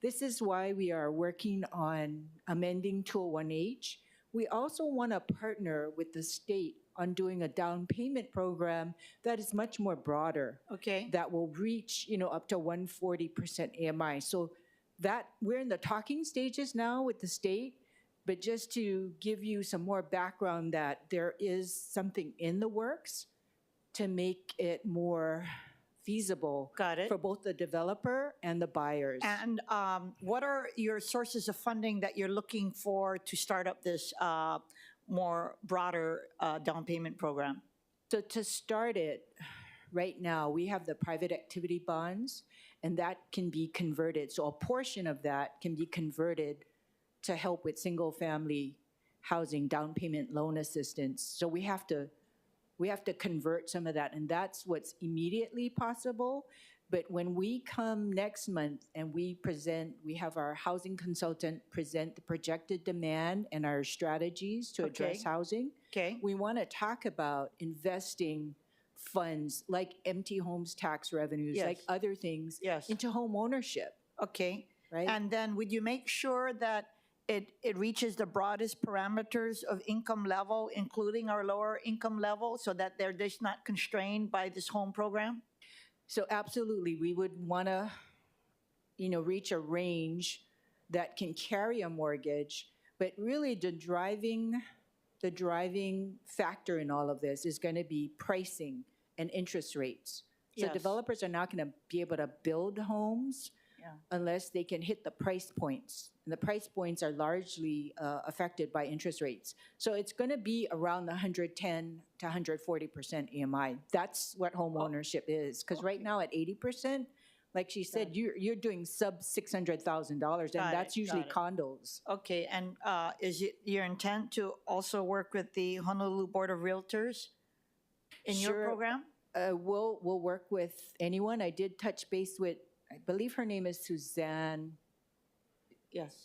This is why we are working on amending 201H. We also want to partner with the state on doing a down payment program that is much more broader. Okay. That will reach, up to 140% AMI. So that we're in the talking stages now with the state, but just to give you some more background that there is something in the works to make it more feasible for both the developer and the buyers. And what are your sources of funding that you're looking for to start up this more broader down payment program? So to start it, right now, we have the private activity bonds, and that can be converted. So a portion of that can be converted to help with single-family housing down payment loan assistance. So we have to convert some of that, and that's what's immediately possible. But when we come next month and we have our housing consultant present the projected demand and our strategies to address housing, we want to talk about investing funds like empty homes tax revenues, like other things, into home ownership. Okay. Right? And then would you make sure that it reaches the broadest parameters of income level, including our lower income level, so that they're just not constrained by this home program? So absolutely, we would want to, reach a range that can carry a mortgage, but really the driving factor in all of this is going to be pricing and interest rates. So developers are not going to be able to build homes unless they can hit the price points. And the price points are largely affected by interest rates. So it's going to be around the 110 to 140% AMI. That's what home ownership is. Because right now at 80%, like she said, you're doing sub $600,000, and that's usually condos. Okay, and is it your intent to also work with the Honolulu Board of Realtors in your program? We'll work with anyone. I did touch base with, I believe her name is Suzanne. Yes.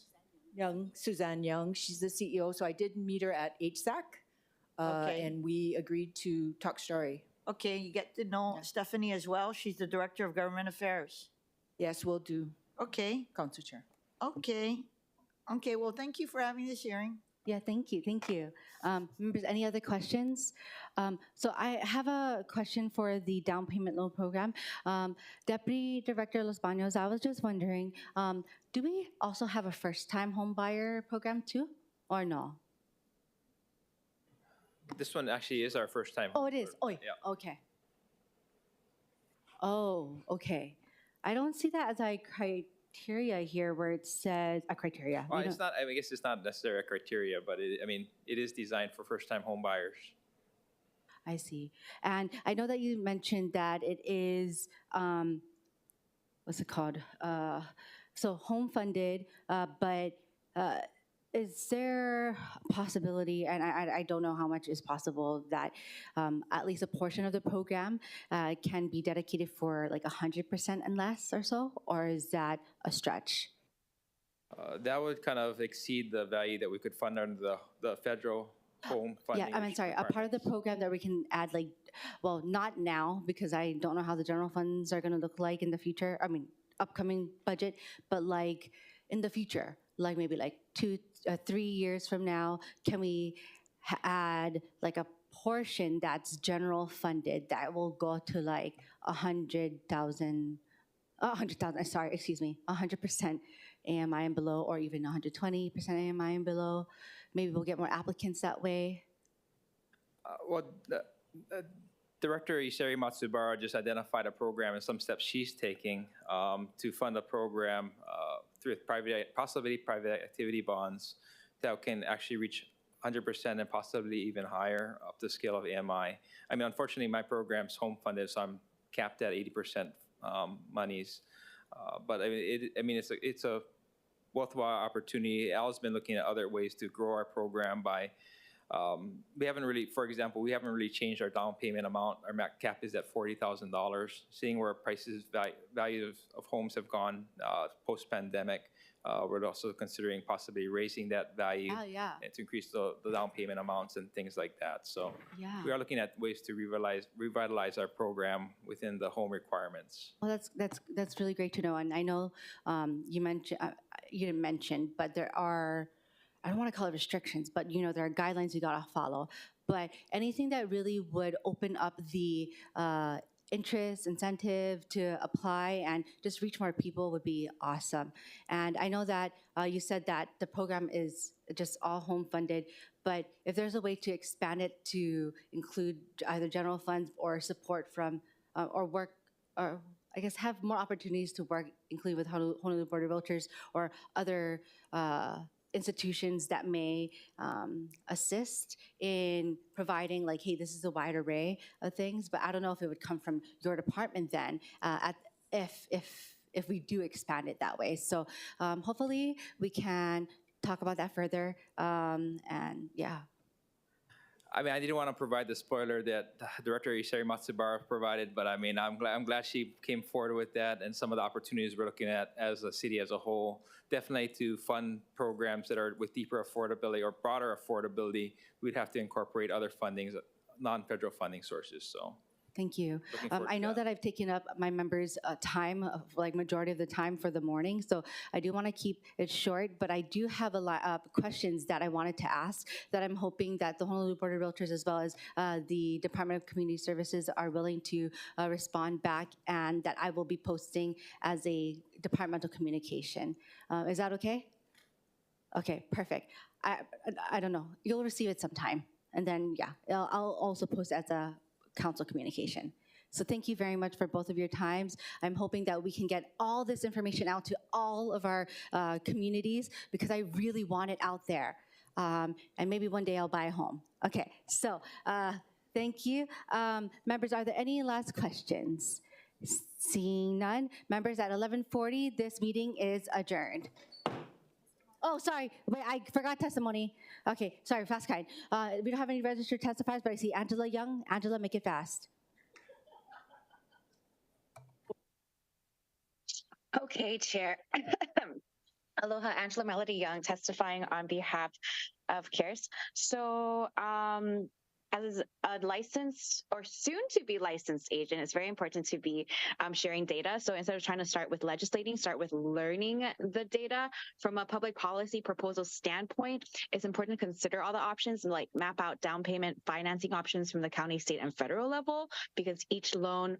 Suzanne Young. She's the CEO. So I did meet her at HSAC, and we agreed to talk story. Okay, you get to know Stephanie as well. She's the Director of Government Affairs. Yes, we'll do. Okay. Council Chair. Okay. Okay, well, thank you for having this hearing. Yeah, thank you, thank you. Members, any other questions? So I have a question for the down payment loan program. Deputy Director Los Baños, I was just wondering, do we also have a first-time home buyer program too, or no? This one actually is our first time. Oh, it is. Oh, Yeah. okay. Oh, okay. I don't see that as a criteria here where it says a criteria. Well, We it's don't- not. I guess it's not necessarily a criteria, but I mean, it is designed for first-time home buyers. I see. And I know that you mentioned that it is, what's it called? So home funded, but is there a possibility, and I don't know how much is possible, that at least a portion of the program can be dedicated for like 100% and less or so? Or is that a stretch? That would kind of exceed the value that we could fund under the federal home funding. Yeah, I'm sorry, a part of the program that we can add, like, well, not now, because I don't know how the general funds are gonna look like in the future, I mean, upcoming budget, but like in the future, like maybe like 3 years from now, can we add like a portion that's general funded that will go to like 100,000, sorry, excuse me, 100% AMI and below, or even 120% AMI and below? Maybe we'll get more applicants that way. Director Iseri Matsubara just identified a program and some steps she's taking to fund a program through possibly private activity bonds that can actually reach 100% and possibly even higher up the scale of AMI. I mean, unfortunately, my program's home funded, so I'm capped at 80% monies. But I mean, it's a worthwhile opportunity. Al's been looking at other ways to grow our program by. We haven't really, for example, we haven't really changed our down payment amount. Our cap is at $40,000. Seeing where values of homes have gone post-pandemic, we're also considering possibly raising that value and to increase the down payment amounts and things like that. So we are looking at ways to revitalize our program within the home requirements. Well, that's really great to know. And I know you mentioned, you didn't mention, but there are, I don't want to call it restrictions, but you know, there are guidelines you gotta follow. But anything that really would open up the interest, incentive to apply and just reach more people would be awesome. And I know that you said that the program is just all home funded, but if there's a way to expand it to include either general funds or support from, or work, or I guess have more opportunities to work, including with Honolulu Board of Realtors or other institutions that may assist in providing, like, hey, this is a wide array of things, but I don't know if it would come from your department then, if we do expand it that way. So hopefully we can talk about that further, and yeah. I mean, I didn't want to provide the spoiler that Director Iseri Matsubara provided, but I mean, I'm glad she came forward with that and some of the opportunities we're looking at as a city as a whole. Definitely to fund programs that are with deeper affordability or broader affordability, we'd have to incorporate other fundings, non-federal funding sources. So. Thank you. I know that I've taken up my members' time, like majority of the time for the morning, so I do want to keep it short, but I do have a lot of questions that I wanted to ask that I'm hoping that the Honolulu Board of Realtors as well as the Department of Community Services are willing to respond back, and that I will be posting as a departmental communication. Is that okay? Okay, perfect. I don't know. You'll receive it sometime, and then, yeah, I'll also post as a council communication. So thank you very much for both of your times. I'm hoping that we can get all this information out to all of our communities, because I really want it out there. And maybe one day I'll buy a home. Okay, so thank you. Members, are there any last questions? Seeing none. Members, at 11:40, this meeting is adjourned. Oh, sorry, wait, I forgot testimony. Okay, sorry, fast kind. We don't have any registered testifiers, but I see Angela Young. Angela, make it fast. Okay, Chair. Aloha, Angela Melody Young, testifying on behalf of CARES. So as a licensed or soon to be licensed agent, it's very important to be sharing data. So instead of trying to start with legislating, start with learning the data. From a public policy proposal standpoint, it's important to consider all the options and like map out down payment financing options from the county, state, and federal level, because each loan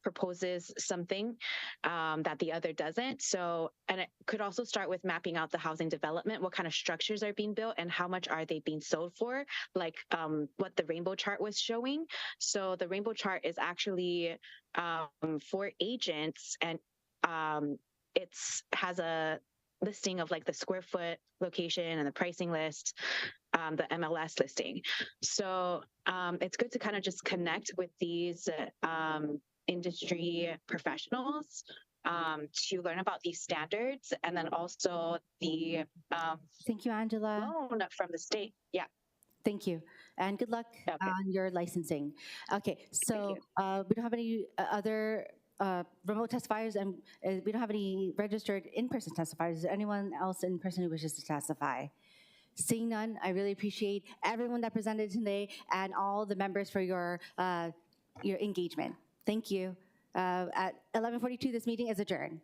proposes something that the other doesn't. So, and it could also start with mapping out the housing development, what kind of structures are being built and how much are they being sold for, like what the rainbow chart was showing. So the rainbow chart is actually for agents, and has a listing of like the square foot, location, and the pricing list, the MLS listing. So it's good to kind of just connect with these industry professionals to learn about these standards, and then also the Thank you, Angela. loan from the state. Yeah. Thank you, and good luck on your licensing. Okay, so we don't have any other remote testifiers, and we don't have any registered in-person testifiers. Is there anyone else in person who wishes to testify? Seeing none, I really appreciate everyone that presented today and all the members for your engagement. Thank you. At 11:42, this meeting is adjourned.